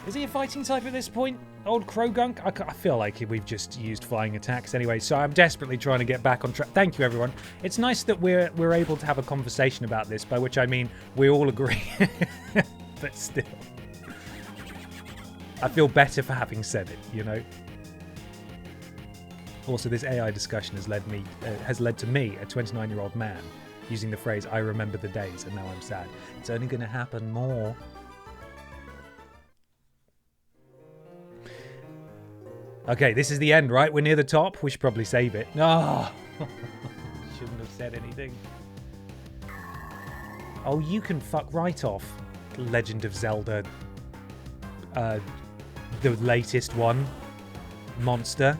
Is he a fighting type at this point? Old Krogunk? I feel like we've just used flying attacks anyway, so I'm desperately trying to get back on track. Thank you, everyone. It's nice that we're able to have a conversation about this, by which I mean we all agree. But still. I feel better for having said it, you know? Also, this AI discussion has led to me, a 29-year-old man, using the phrase, I remember the days, and now I'm sad. It's only going to happen more. Okay, this is the end, right? We're near the top. We should probably save it. Oh, shouldn't have said anything. Oh, you can fuck right off. Legend of Zelda. The latest one. Monster.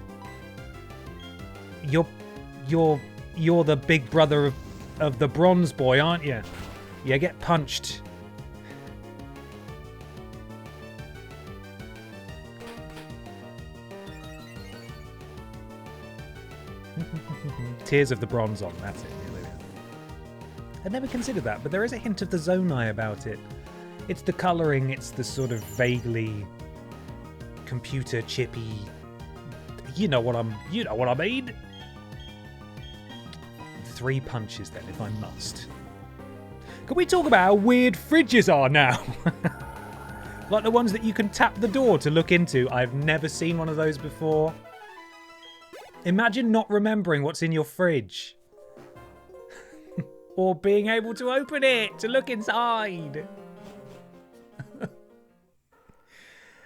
You're the big brother of the bronze boy, aren't you? Yeah, get punched. Tears of the Bronze on, that's it. Yeah, there we go. I'd never considered that, but there is a hint of the Zonai about it. It's the colouring, it's the sort of vaguely computer chippy. You know what I mean? 3 punches then, if I must. Can we talk about how weird fridges are now? Like the ones that you can tap the door to look into. I've never seen one of those before. Imagine not remembering what's in your fridge. Or being able to open it to look inside.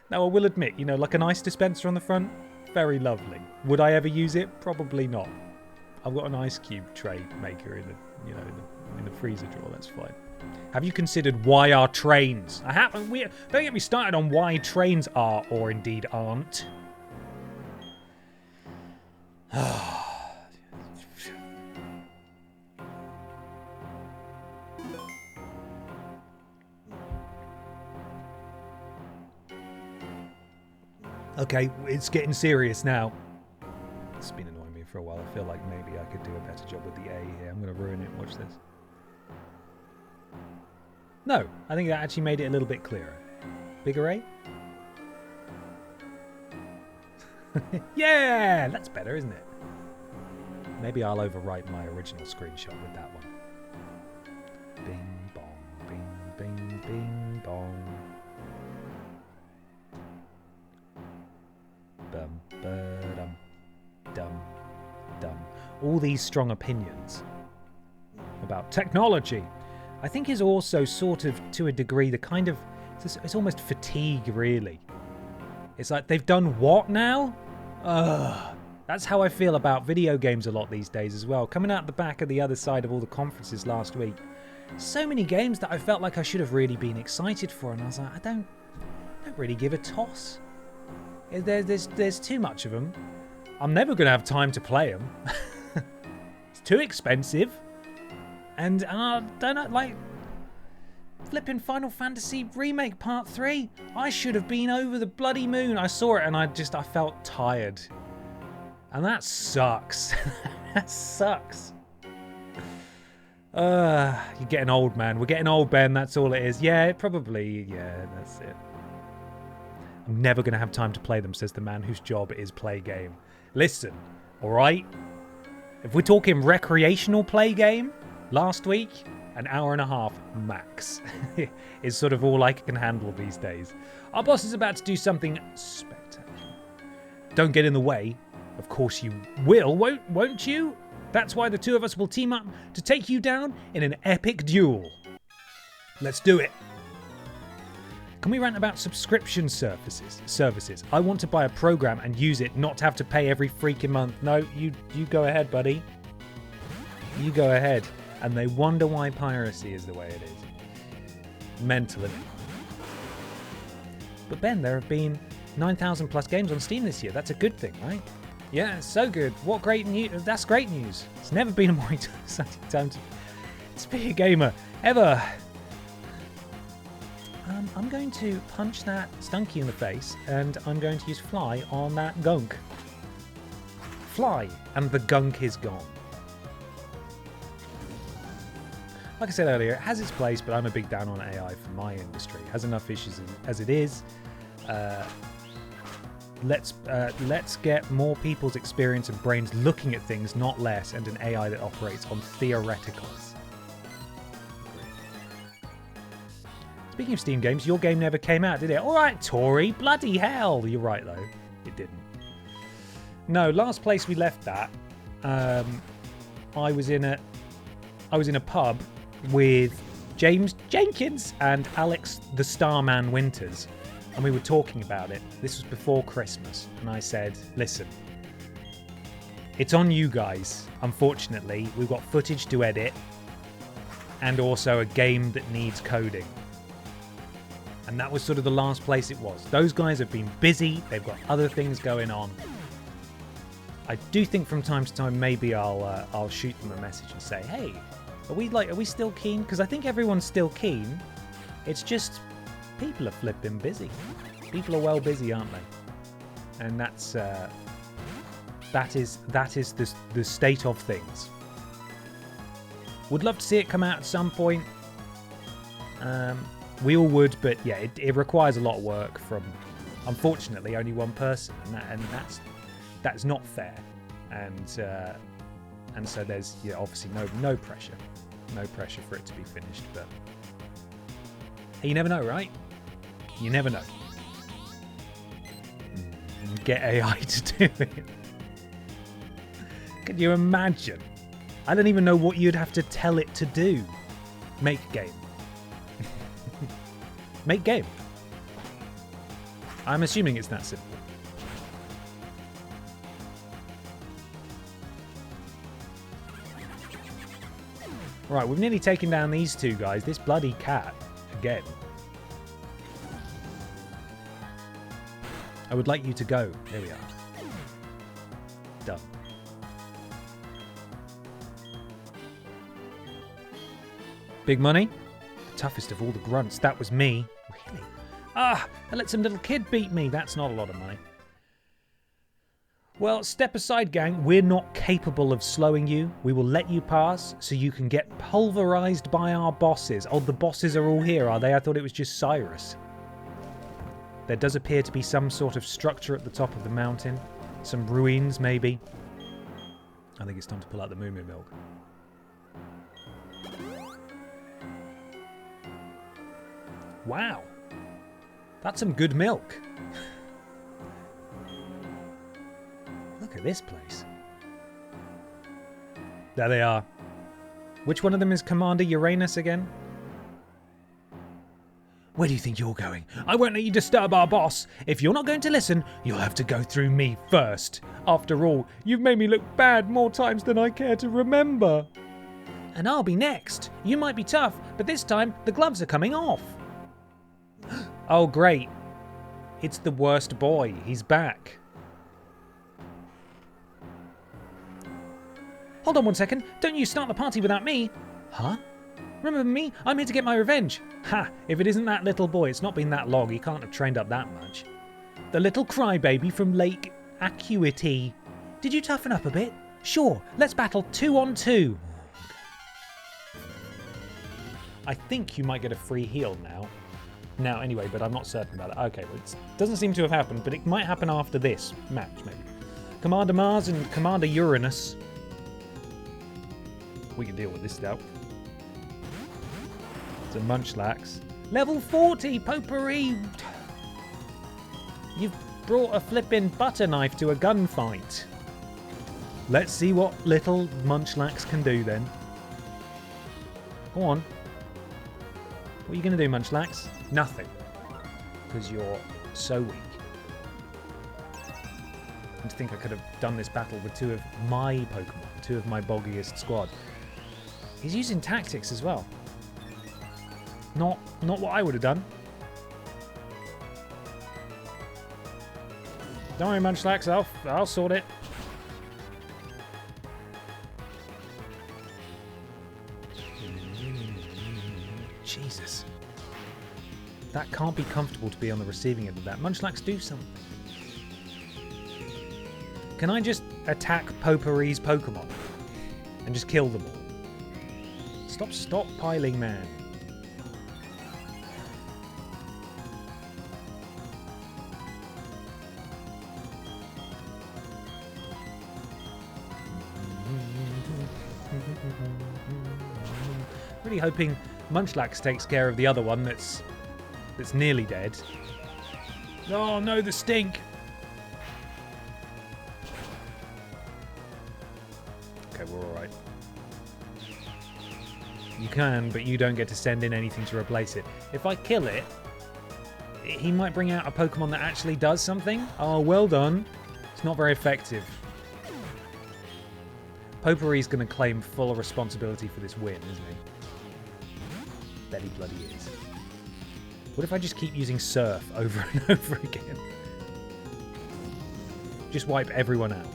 Now, I will admit, you know, like an ice dispenser on the front, very lovely. Would I ever use it? Probably not. I've got an ice cube tray maker in the, you know, in the freezer drawer. That's fine. Have you considered why are trains? Don't get me started on why trains are or indeed aren't. Okay, it's getting serious now. It's been annoying me for a while. I feel like maybe I could do a better job with the A here. I'm going to ruin it. Watch this. No, I think that actually made it a little bit clearer. Bigger A? Yeah, that's better, isn't it? Maybe I'll overwrite my original screenshot with that one. Bing, bong, bing, bing, bing, bong. Bum, ba-dum, dum, dum. All these strong opinions about technology, I think, is also sort of, to a degree, the kind of... It's almost fatigue, really. It's like, they've done what now? Ugh. That's how I feel about video games a lot these days as well. Coming out the back of the other side of all the conferences last week, so many games that I felt like I should have really been excited for, and I was like, I don't really give a toss. There's too much of them. I'm never going to have time to play them. It's too expensive. And I don't know, like, flipping Final Fantasy Remake Part 3. I should have been over the bloody moon. I saw it and I felt tired. And that sucks. That sucks. You're getting old, man. We're getting old, Ben. That's all it is. Yeah, probably. Yeah, that's it. I'm never going to have time to play them, says the man whose job is play game. Listen, all right? If we're talking recreational play game, last week, an hour and a half max is sort of all I can handle these days. Our boss is about to do something spectacular. Don't get in the way. Of course you will, won't you? That's why the two of us will team up to take you down in an epic duel. Let's do it. Can we rant about subscription services? I want to buy a program and use it, not to have to pay every freaking month. No, you go ahead, buddy. You go ahead. And they wonder why piracy is the way it is. Mental, isn't it? But Ben, there have been 9,000 plus games on Steam this year. That's a good thing, right? Yeah, so good. What great news. That's great news. It's never been a more exciting time to be a gamer, ever. I'm going to punch that Stunky in the face, and I'm going to use Fly on that gunk. Fly, and the gunk is gone. Like I said earlier, it has its place, but I'm a big down on AI for my industry. It has enough issues as it is. Let's get more people's experience and brains looking at things, not less, and an AI that operates on theoreticals. Speaking of Steam games, your game never came out, did it? All right, Tori, bloody hell. You're right, though. It didn't. No, last place we left that, I was in a pub with James Jenkins and Alex the Starman Winters, and we were talking about it. This was before Christmas, and I said, listen, it's on you guys. Unfortunately, we've got footage to edit and also a game that needs coding. And that was sort of the last place it was. Those guys have been busy. They've got other things going on. I do think from time to time maybe I'll shoot them a message and say, hey, are we still keen? Because I think everyone's still keen. It's just people are flipping busy. People are well busy, aren't they? And that's That is the state of things. Would love to see it come out at some point. We all would, but yeah, it requires a lot of work from, unfortunately, only one person, and that's not fair. And so there's obviously no pressure for it to be finished. But hey, you never know, right? You never know. Get AI to do it. Can you imagine? I don't even know what you'd have to tell it to do. Make game. Make game. I'm assuming it's that simple. Right, we've nearly taken down these two guys. This bloody cat, again. I would like you to go. There we are. Done. Big money? The toughest of all the grunts. That was me. Really? Ah, I let some little kid beat me. That's not a lot of money. Well, step aside, gang. We're not capable of slowing you. We will let you pass so you can get pulverized by our bosses. Oh, the bosses are all here, are they? I thought it was just Cyrus. There does appear to be some sort of structure at the top of the mountain. Some ruins, maybe. I think it's time to pull out the Moo Moo milk. Wow. That's some good milk. Look at this place. There they are. Which one of them is Commander Uranus again? Where do you think you're going? I won't let you disturb our boss. If you're not going to listen, you'll have to go through me first. After all, you've made me look bad more times than I care to remember. And I'll be next. You might be tough, but this time the gloves are coming off. Oh, great. It's the worst boy. He's back. Hold on one second. Don't you start the party without me. Huh? Remember me? I'm here to get my revenge. Ha! If it isn't that little boy, it's not been that long. He can't have trained up that much. The little crybaby from Lake Acuity. Did you toughen up a bit? Sure. Let's battle 2-on-2. I think you might get a free heal now. Now, anyway, but I'm not certain about it. Okay, well, it doesn't seem to have happened, but it might happen after this match, maybe. Commander Mars and Commander Uranus. We can deal with this now. It's a Munchlax. Level 40, Potpourri! You've brought a flippin' butter knife to a gunfight. Let's see what little Munchlax can do then. Go on. What are you going to do, Munchlax? Nothing. Because you're so weak. I think I could have done this battle with two of my Pokemon. Two of my boggiest squad. He's using tactics as well. Not what I would have done. Don't worry, Munchlax. I'll sort it. Jesus. That can't be comfortable to be on the receiving end of that. Munchlax, do something. Can I just attack Potpourri's Pokemon? And just kill them all? Stop stockpiling, man. Really hoping Munchlax takes care of the other one that's nearly dead. Oh no, the stink! Okay, we're alright. You can, but you don't get to send in anything to replace it. If I kill it, he might bring out a Pokemon that actually does something. Oh, well done. It's not very effective. Potpourri's going to claim full responsibility for this win, isn't he? Bet he bloody is. What if I just keep using Surf over and over again? Just wipe everyone out.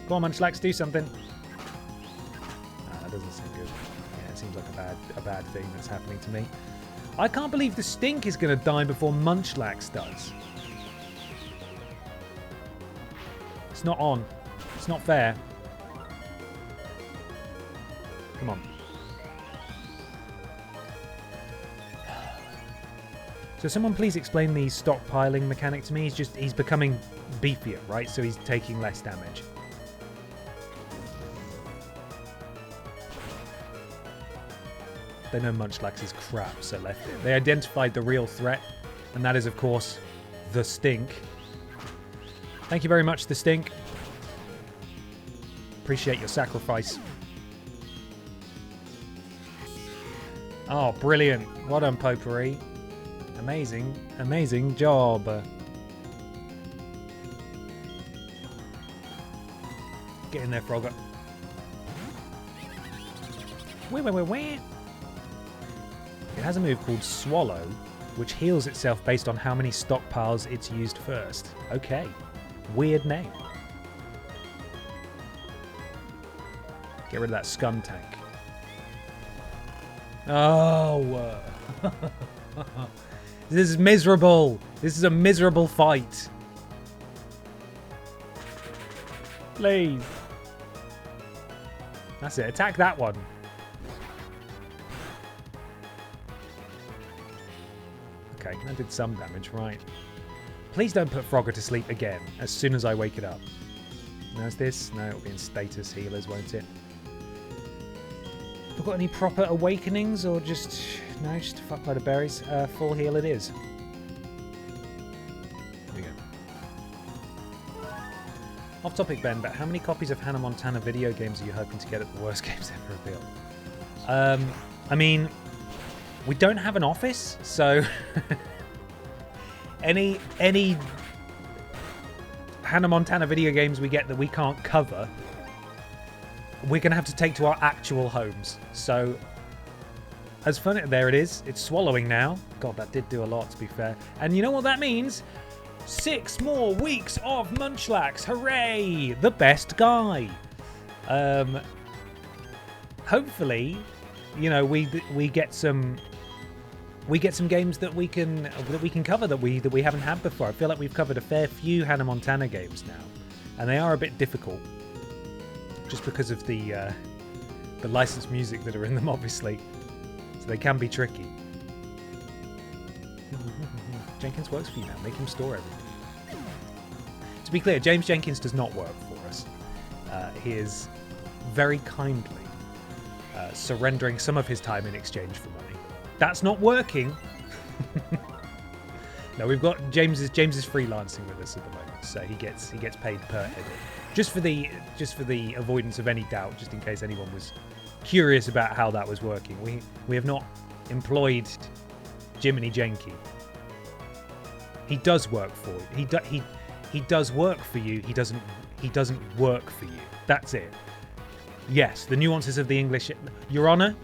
Come on, Munchlax, do something. That doesn't seem good. Yeah, it seems like a bad thing that's happening to me. I can't believe the Stink is going to die before Munchlax does. It's not on. It's not fair. Come on. So someone please explain the stockpiling mechanic to me. He's becoming beefier, right? So he's taking less damage. They know Munchlax is crap, so left it. They identified the real threat, and that is, of course, the Stink. Thank you very much, the Stink. Appreciate your sacrifice. Oh, brilliant. Well done, Potpourri. Amazing, amazing job. Get in there, Frogger. Wait. It has a move called Swallow, which heals itself based on how many stockpiles it's used first. Okay. Weird name. Get rid of that scum tank. Oh. This is miserable. This is a miserable fight. Please. That's it. Attack that one. Okay, that did some damage, right. Please don't put Frogger to sleep again as soon as I wake it up. There's this. No, it'll be in status healers, won't it? Have we got any proper awakenings or just... No, just a fuckload of berries. Full heal it is. Here we go. Off topic, Ben, but how many copies of Hannah Montana video games are you hoping to get at the Worst Games Ever revealed? I mean, we don't have an office, so any Hannah Montana video games we get that we can't cover, we're going to have to take to our actual homes. So, as fun, there it is. It's swallowing now. God, that did do a lot, to be fair. And you know what that means? 6 more weeks of Munchlax. Hooray! The best guy. Hopefully, you know, we get some games that we can cover that we haven't had before. I feel like we've covered a fair few Hannah Montana games now, and they are a bit difficult, just because of the licensed music that are in them, obviously. So they can be tricky. Jenkins works for you now. Make him store everything. To be clear, James Jenkins does not work for us. He is very kindly surrendering some of his time in exchange for money. That's not working. No, we've got James is freelancing with us at the moment, so he gets paid per edit. Just for the avoidance of any doubt, just in case anyone was curious about how that was working. We have not employed Jiminy Jenky. He does work for you. He does work for you. He doesn't work for you. That's it. Yes, the nuances of the English. Your Honor,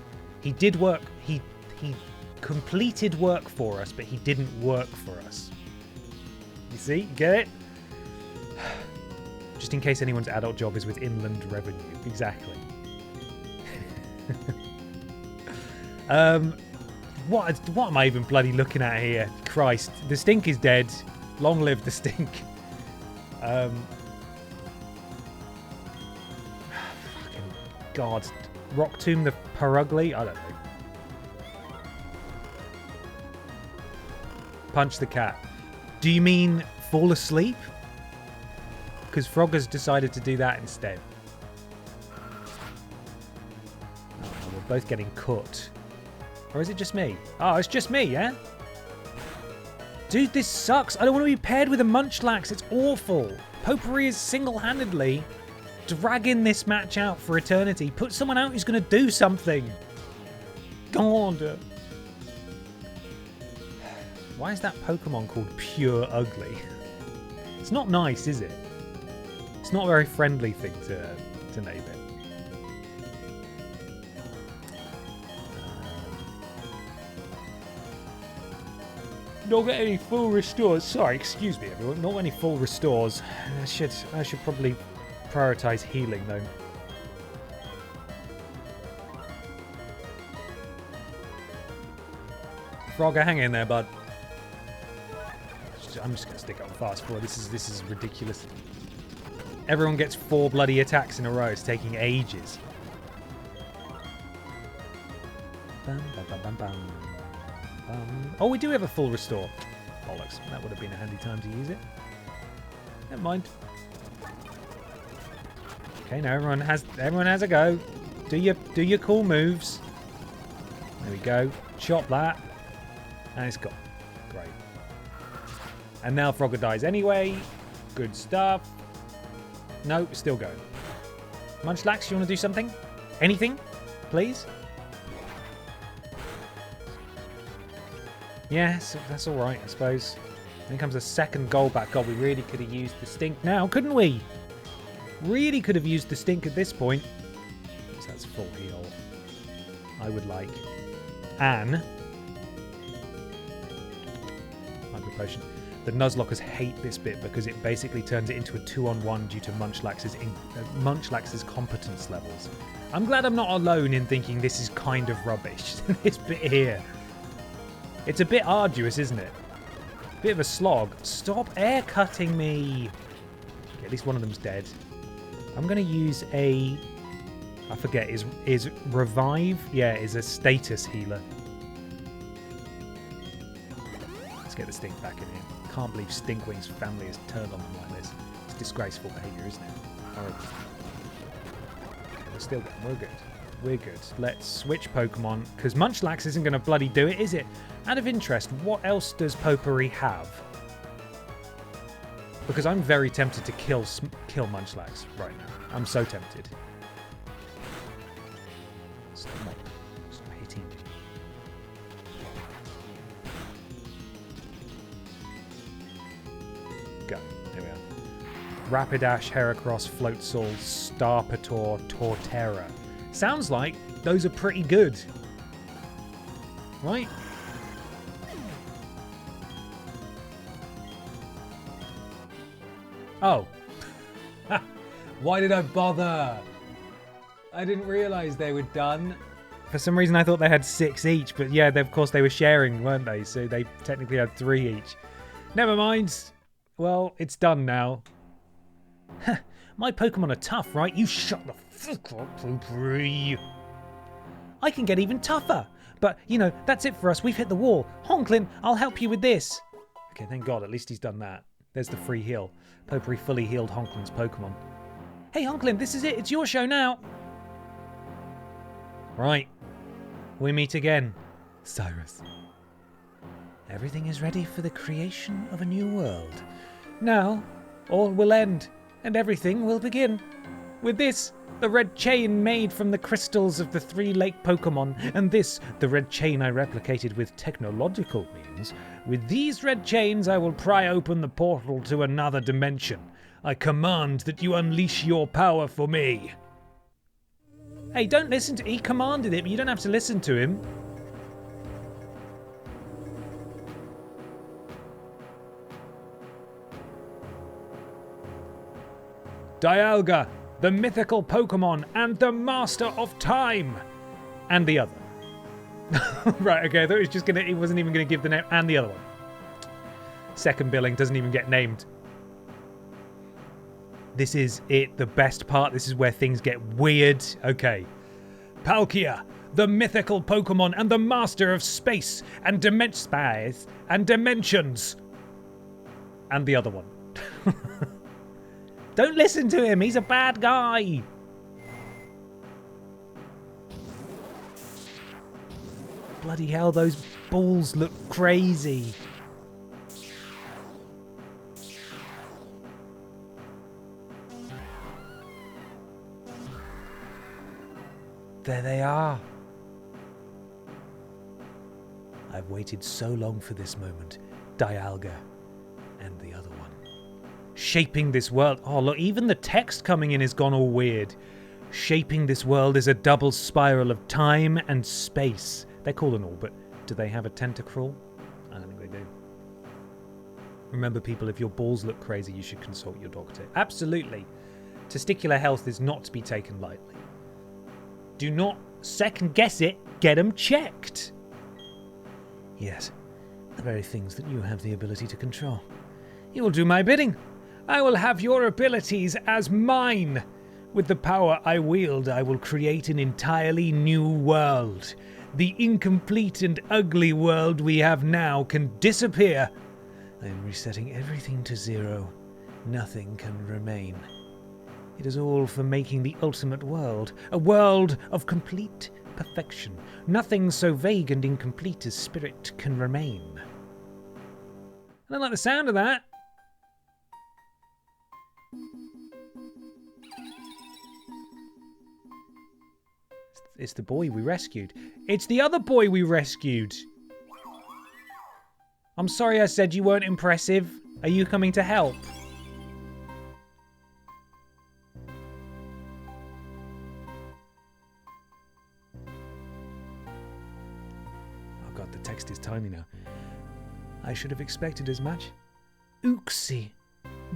he did work. He completed work for us, but he didn't work for us. You see? Get it? Just in case anyone's adult job is with inland revenue. Exactly. What am I even bloody looking at here? Christ. The Stink is dead. Long live the Stink. Fucking God. Rock Tomb the Perugly? I don't know. Punch the cat. Do you mean fall asleep? Because Frogger's decided to do that instead. Oh, we're both getting cut. Or is it just me? Oh, it's just me, yeah? Dude, this sucks. I don't want to be paired with a Munchlax. It's awful. Potpourri is single-handedly dragging this match out for eternity. Put someone out who's going to do something. God. Why is that Pokemon called Pure Ugly? It's not nice, is it? It's not a very friendly thing to name it. Not get any full restores. Sorry, excuse me, everyone. Not any full restores. I should probably prioritize healing though. Frogger, hang in there, bud. I'm just gonna stick on fast forward. This is ridiculous. Everyone gets 4 bloody attacks in a row. It's taking ages. Bum, bum, bum, bum, bum. Oh, we do have a full restore. Bollocks. That would have been a handy time to use it. Never mind. Okay, now everyone has a go. Do your cool moves. There we go. Chop that. And it's gone. Great. And now Frogger dies anyway. Good stuff. No, still going. Munchlax, you want to do something? Anything? Please? Yes, that's alright, I suppose. Then comes a second goal back. God, we really could have used the stink now, couldn't we? Really could have used the stink at this point. So that's full heal. I would like. Anne. Micro potion. The Nuzlockers hate this bit because it basically turns it into a 2-on-1 due to Munchlax's competence levels. I'm glad I'm not alone in thinking this is kind of rubbish. This bit here. It's a bit arduous, isn't it? Bit of a slog. Stop air cutting me. Okay, at least one of them's dead. I'm going to use a... I forget, is Revive? Yeah, is a status healer. Let's get the Stink back in here. Can't believe Stinkwing's family has turned on them like this. It's disgraceful behaviour, isn't it? Horrible. Okay, we're still good. We're good. We're good. Let's switch Pokemon, because Munchlax isn't going to bloody do it, is it? Out of interest, what else does Potpourri have? Because I'm very tempted to kill Munchlax right now. I'm so tempted. Stop hitting me. Go. There we are. Rapidash, Heracross, Floatzel, Starpator, Torterra. Sounds like those are pretty good. Right? Oh. Why did I bother? I didn't realise they were done. For some reason I thought they had 6 each, but yeah, of course they were sharing, weren't they? So they technically had 3 each. Never mind. Well, it's done now. My Pokemon are tough, right? You shut the fuck up, Potpourri. I can get even tougher. But, you know, that's it for us. We've hit the wall. Honklin, I'll help you with this. Okay, thank God. At least he's done that. There's the free heal. Potpourri fully healed Honklin's Pokemon. Hey, Honklin, this is it. It's your show now. Right. We meet again. Cyrus. Everything is ready for the creation of a new world. Now, all will end, and everything will begin. With this, the red chain made from the crystals of the 3 lake Pokemon, and this, the red chain I replicated with technological means. With these red chains, I will pry open the portal to another dimension. I command that you unleash your power for me. Hey, don't listen to... He commanded it, but you don't have to listen to him. Dialga, the mythical Pokemon and the master of time. And the other. Right, okay, I thought he wasn't even going to give the name. And the other one. Second billing doesn't even get named. This is it, the best part. This is where things get weird. Okay. Palkia, the mythical Pokemon and the master of space and dimensions. And the other one. Don't listen to him. He's a bad guy. Bloody hell, those balls look crazy. There they are. I've waited so long for this moment. Dialga and the other one. Shaping this world. Oh, look, even the text coming in has gone all weird. Shaping this world is a double spiral of time and space. They're cool and all, but do they have a tentacruel? I don't think they do. Remember, people, if your balls look crazy, you should consult your doctor. Absolutely. Testicular health is not to be taken lightly. Do not second guess it. Get them checked. Yes, the very things that you have the ability to control. You will do my bidding. I will have your abilities as mine. With the power I wield, I will create an entirely new world. The incomplete and ugly world we have now can disappear. I am resetting everything to zero. Nothing can remain. It is all for making the ultimate world, a world of complete perfection. Nothing so vague and incomplete as spirit can remain. I don't like the sound of that. It's the boy we rescued. It's the other boy we rescued. I'm sorry I said you weren't impressive. Are you coming to help? Oh god, the text is tiny now. I should have expected as much. Uxie,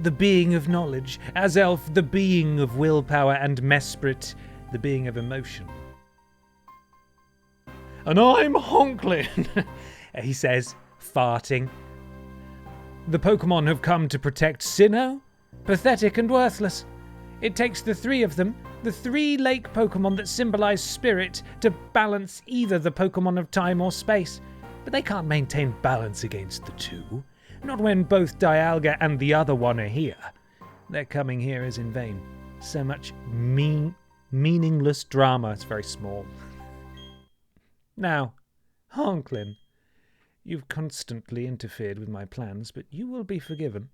the being of knowledge. Azelf, the being of willpower. And Mesprit, the being of emotion. And I'm Honklin, he says, farting. The Pokemon have come to protect Sinnoh? Pathetic and worthless. It takes the three of them, the three lake Pokemon that symbolize spirit, to balance either the Pokemon of time or space. But they can't maintain balance against the two. Not when both Dialga and the other one are here. Their coming here is in vain. So much meaningless drama. It's very small. Now, Honklin, you've constantly interfered with my plans, but you will be forgiven.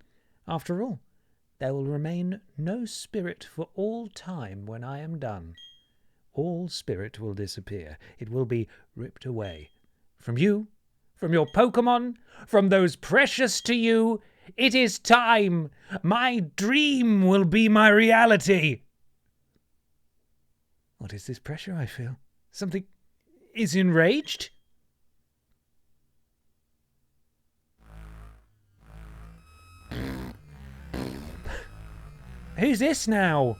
After all, there will remain no spirit for all time when I am done. All spirit will disappear. It will be ripped away. From you, from your Pokemon, from those precious to you. It is time. My dream will be my reality. What is this pressure I feel? Something is enraged? Who's this now?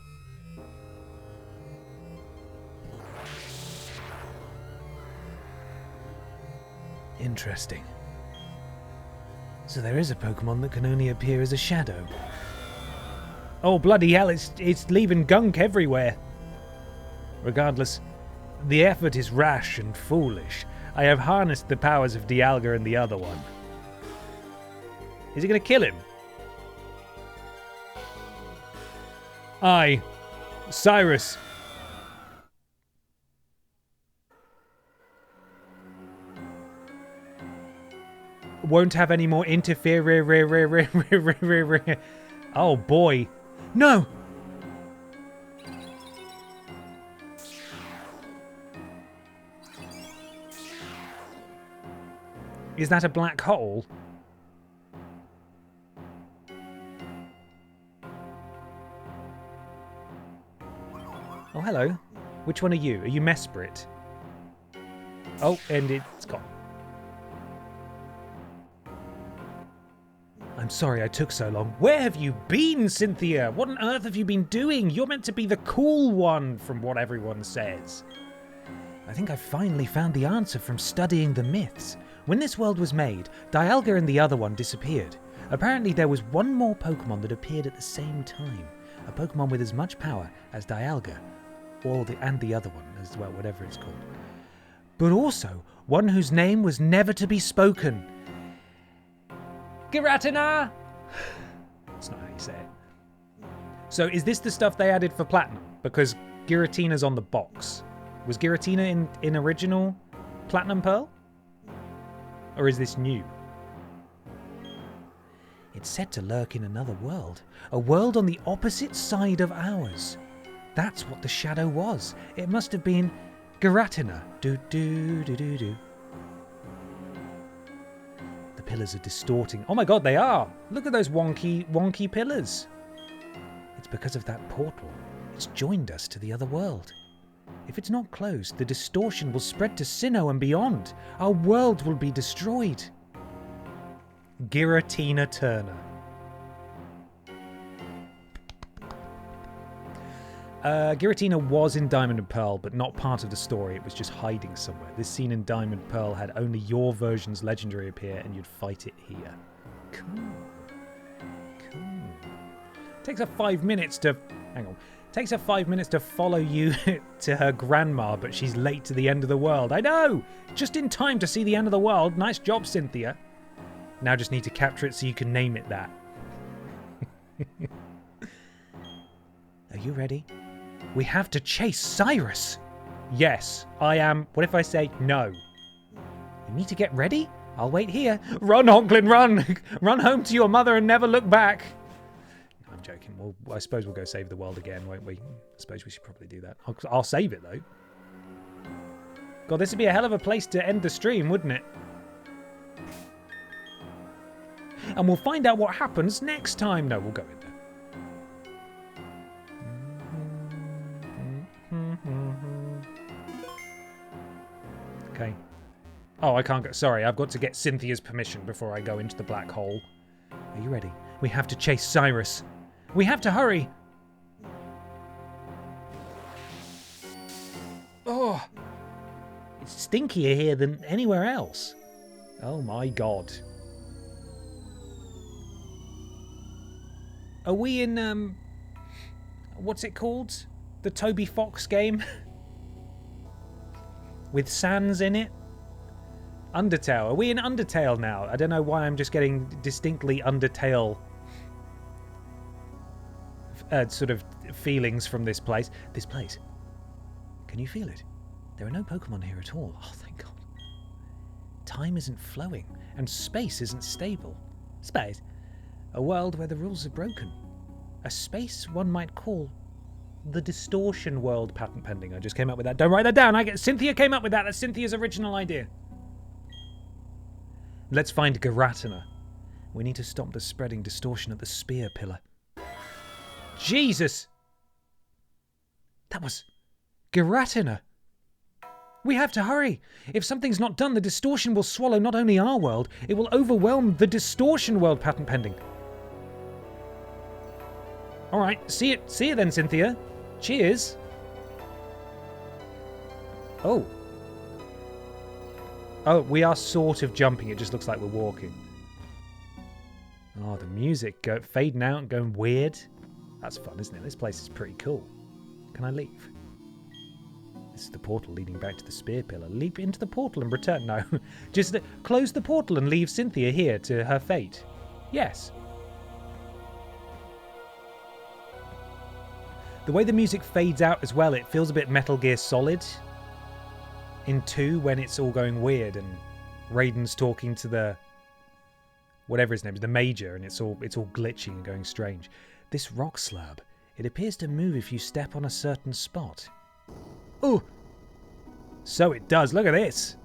Interesting. So there is a Pokemon that can only appear as a shadow. Oh bloody hell, it's leaving gunk everywhere. Regardless, the effort is rash and foolish. I have harnessed the powers of Dialga and the other one. Is he going to kill him? I, Cyrus. Won't have any more interfere. Oh boy. No! Is that a black hole? Oh, hello. Which one are you? Are you Mesprit? Oh, and it's gone. I'm sorry I took so long. Where have you been, Cynthia? What on earth have you been doing? You're meant to be the cool one, from what everyone says. I think I finally found the answer from studying the myths. When this world was made, Dialga and the other one disappeared. Apparently there was one more Pokemon that appeared at the same time. A Pokemon with as much power as Dialga. And the other one as well, whatever it's called. But also, one whose name was never to be spoken. Giratina! That's not how you say it. So is this the stuff they added for Platinum? Because Giratina's on the box. Was Giratina in original Platinum Pearl? Or is this new? It's said to lurk in another world. A world on the opposite side of ours. That's what the shadow was. It must have been Giratina. Do. The pillars are distorting. Oh my god, they are! Look at those wonky pillars. It's because of that portal. It's joined us to the other world. If it's not closed, the distortion will spread to Sinnoh and beyond. Our world will be destroyed. Giratina Turner. Giratina was in Diamond and Pearl, but not part of the story. It was just hiding somewhere. This scene in Diamond and Pearl had only your version's legendary appear, and you'd fight it here. Cool. Takes her 5 minutes to... Hang on. Takes her 5 minutes to follow you to her grandma, but she's late to the end of the world. I know! Just in time to see the end of the world. Nice job, Cynthia. Now just need to capture it so you can name it that. Are you ready? We have to chase Cyrus. Yes, I am. What if I say no? You need to get ready? I'll wait here. Run, Honklin, run! Run home to your mother and never look back. No, I'm joking. Well, I suppose we'll go save the world again, won't we? I suppose we should probably do that. I'll save it, though. God, this would be a hell of a place to end the stream, wouldn't it? And we'll find out what happens next time. No, we'll go in there. Okay. Oh, I can't go. Sorry, I've got to get Cynthia's permission before I go into the black hole. Are you ready? We have to chase Cyrus. We have to hurry. Oh. It's stinkier here than anywhere else. Oh my god. Are we in, what's it called? The Toby Fox game? With Sans in it? Undertale. Are we in Undertale now? I don't know why I'm just getting distinctly Undertale sort of feelings from this place. This place. Can you feel it? There are no Pokemon here at all. Oh, thank God. Time isn't flowing, and space isn't stable. Space? A world where the rules are broken. A space one might call the distortion world. Patent pending. I just came up with that. Don't write that down. Cynthia came up with that. That's Cynthia's original idea. Let's find Giratina. We need to stop the spreading distortion at the spear pillar. Jesus! That was Giratina. We have to hurry. If something's not done, the distortion will swallow not only our world, it will overwhelm the distortion world. Patent pending. All right, see you then, Cynthia. Cheers. Oh. Oh, we are sort of jumping. It just looks like we're walking. Oh, the music fading out and going weird. That's fun, isn't it? This place is pretty cool. Can I leave? This is the portal leading back to the spear pillar. Leap into the portal and return. No. Just close the portal and leave Cynthia here to her fate. Yes. The way the music fades out as well, it feels a bit Metal Gear Solid in 2 when it's all going weird and Raiden's talking to the whatever his name is, the Major, and it's all glitching and going strange. This rock slab, it appears to move if you step on a certain spot. Oh, so it does. Look at this.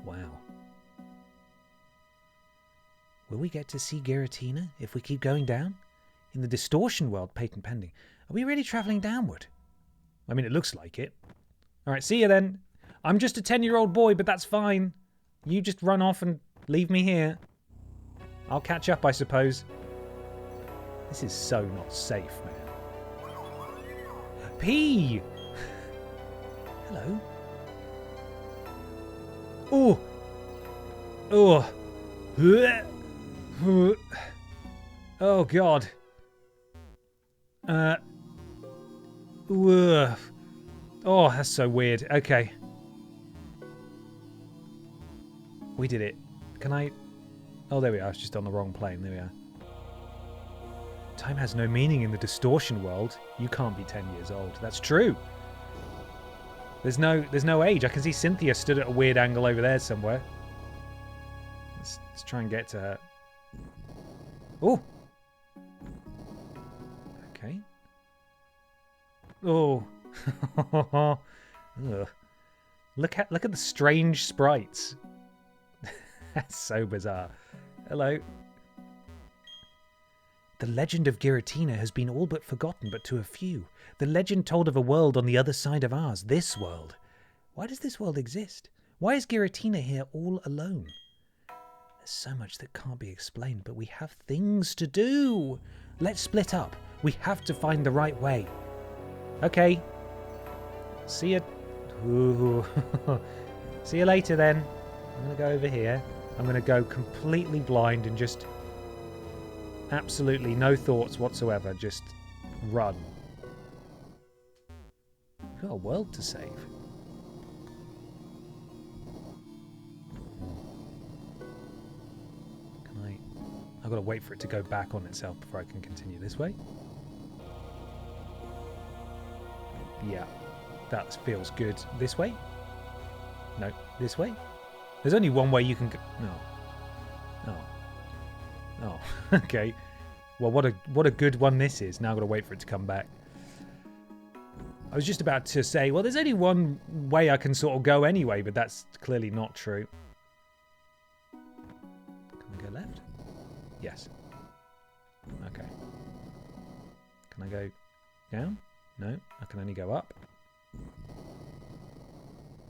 Wow. Will we get to see Giratina if we keep going down? In the distortion world, patent pending. Are we really travelling downward? I mean, it looks like it. All right, see you then. I'm just a 10-year-old boy, but that's fine. You just run off and leave me here. I'll catch up, I suppose. This is so not safe, man. P! Hello? Oh! Oh! Oh, God. Oh, that's so weird. Okay. We did it. Can I... Oh, there we are. It's just on the wrong plane. There we are. Time has no meaning in the distortion world. You can't be 10 years old. That's true. There's no age. I can see Cynthia stood at a weird angle over there somewhere. Let's try and get to her. Oh! Okay. Oh. Ugh. Look at the strange sprites. That's so bizarre. Hello. The legend of Giratina has been all but forgotten, but to a few. The legend told of a world on the other side of ours, this world. Why does this world exist? Why is Giratina here all alone? There's so much that can't be explained, but we have things to do. Let's split up. We have to find the right way. Okay. See you. Ooh. See you later then. I'm going to go over here. I'm going to go completely blind and just... Absolutely no thoughts whatsoever. Just run. We've got a world to save. I've got to wait for it to go back on itself before I can continue this way. Yeah, that feels good. This way? No, this way? There's only one way you can go. No. Oh, okay. Well, what a good one this is. Now I've got to wait for it to come back. I was just about to say, well, there's only one way I can sort of go anyway, but that's clearly not true. Can I go left? Yes. Okay. Can I go down? No, I can only go up.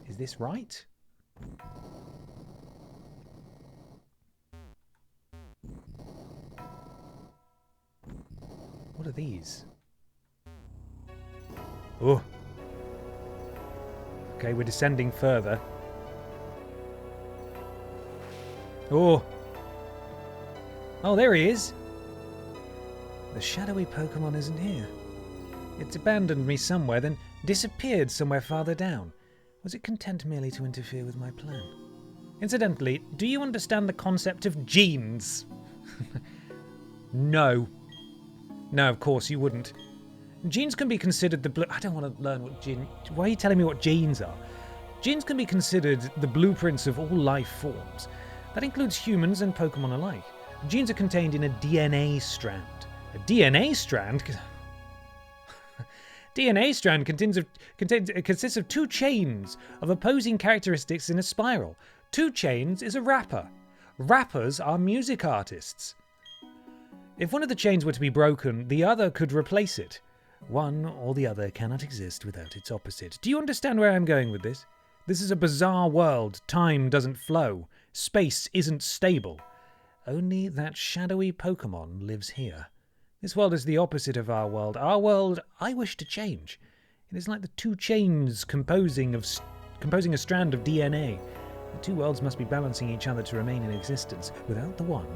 Is this right? What are these? Oh. Okay, we're descending further. Oh. Oh, there he is. The shadowy Pokemon isn't here. It's abandoned me somewhere, then disappeared somewhere farther down. Was it content merely to interfere with my plan? Incidentally, do you understand the concept of genes? No. No, of course you wouldn't. Genes can be considered the I don't want to learn what gene... Why are you telling me what genes are? Genes can be considered the blueprints of all life forms. That includes humans and Pokemon alike. Genes are contained in a DNA strand. A DNA strand? DNA strand consists of two chains of opposing characteristics in a spiral. Two chains is a wrapper. Rappers are music artists. If one of the chains were to be broken, the other could replace it. One or the other cannot exist without its opposite. Do you understand where I'm going with this? This is a bizarre world. Time doesn't flow. Space isn't stable. Only that shadowy Pokemon lives here. This world is the opposite of our world. Our world I wish to change. It is like the two chains composing a strand of DNA. The two worlds must be balancing each other to remain in existence. Without the one,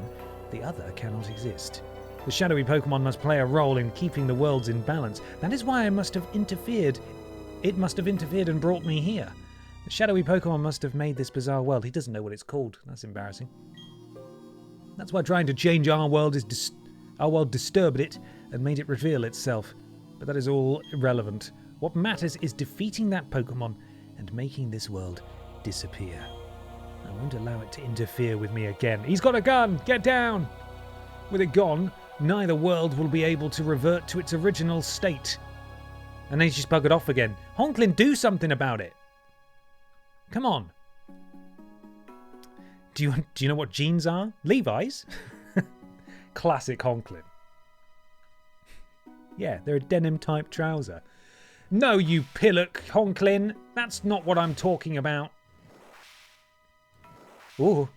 the other cannot exist. The shadowy Pokemon must play a role in keeping the worlds in balance. That is why I must have interfered. It must have interfered and brought me here. The shadowy Pokemon must have made this bizarre world. He doesn't know what it's called. That's embarrassing. That's why trying to change our world disturbed it and made it reveal itself. But that is all irrelevant. What matters is defeating that Pokemon and making this world disappear. I won't allow it to interfere with me again. He's got a gun! Get down! With it gone, neither world will be able to revert to its original state. And then he's just buggered off again. Honklin, do something about it! Come on. Do you know what jeans are? Levi's? Classic Honklin. Yeah, they're a denim-type trouser. No, you pillock, Honklin. That's not what I'm talking about. Ooh.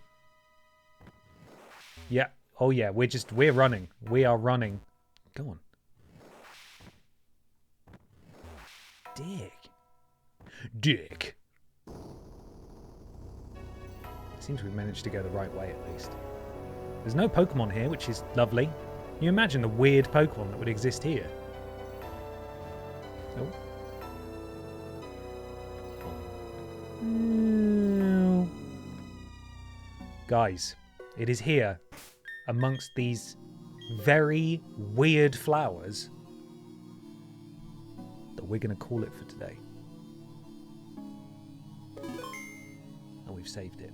Yeah. Oh, yeah. We're running. We are running. Go on. Dick. Seems we've managed to go the right way at least. There's no Pokemon here, which is lovely. Can you imagine the weird Pokemon that would exist here? Oh. No. Guys, it is here, amongst these very weird flowers, that we're going to call it for today. And we've saved it.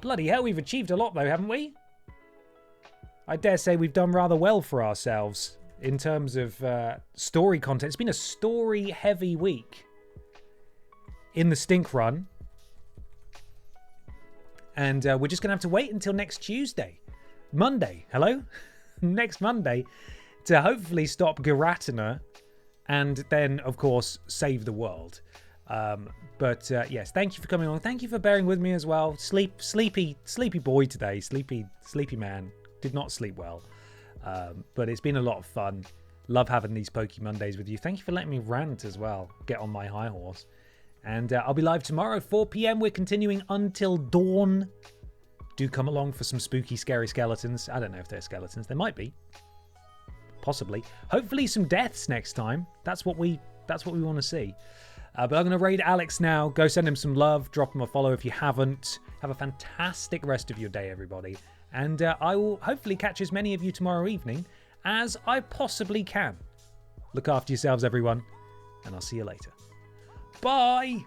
Bloody hell, we've achieved a lot though, haven't we? I dare say we've done rather well for ourselves in terms of story content. It's been a story-heavy week in the Stink Run. And we're just going to have to wait until next Tuesday. Monday, hello? Next Monday to hopefully stop Giratina and then, of course, save the world. But yes, thank you for coming on. Thank you for bearing with me as well. Sleepy boy today. Sleepy man. Did not sleep well. But it's been a lot of fun. Love having these Poke Mondays with you. Thank you for letting me rant as well. Get on my high horse. And I'll be live tomorrow, 4 p.m. We're continuing until dawn. Do come along for some spooky, scary skeletons. I don't know if they're skeletons. There might be. Possibly. Hopefully some deaths next time. That's what we want to see. But I'm going to raid Alex now. Go send him some love. Drop him a follow if you haven't. Have a fantastic rest of your day, everybody. And I will hopefully catch as many of you tomorrow evening as I possibly can. Look after yourselves, everyone. And I'll see you later. Bye!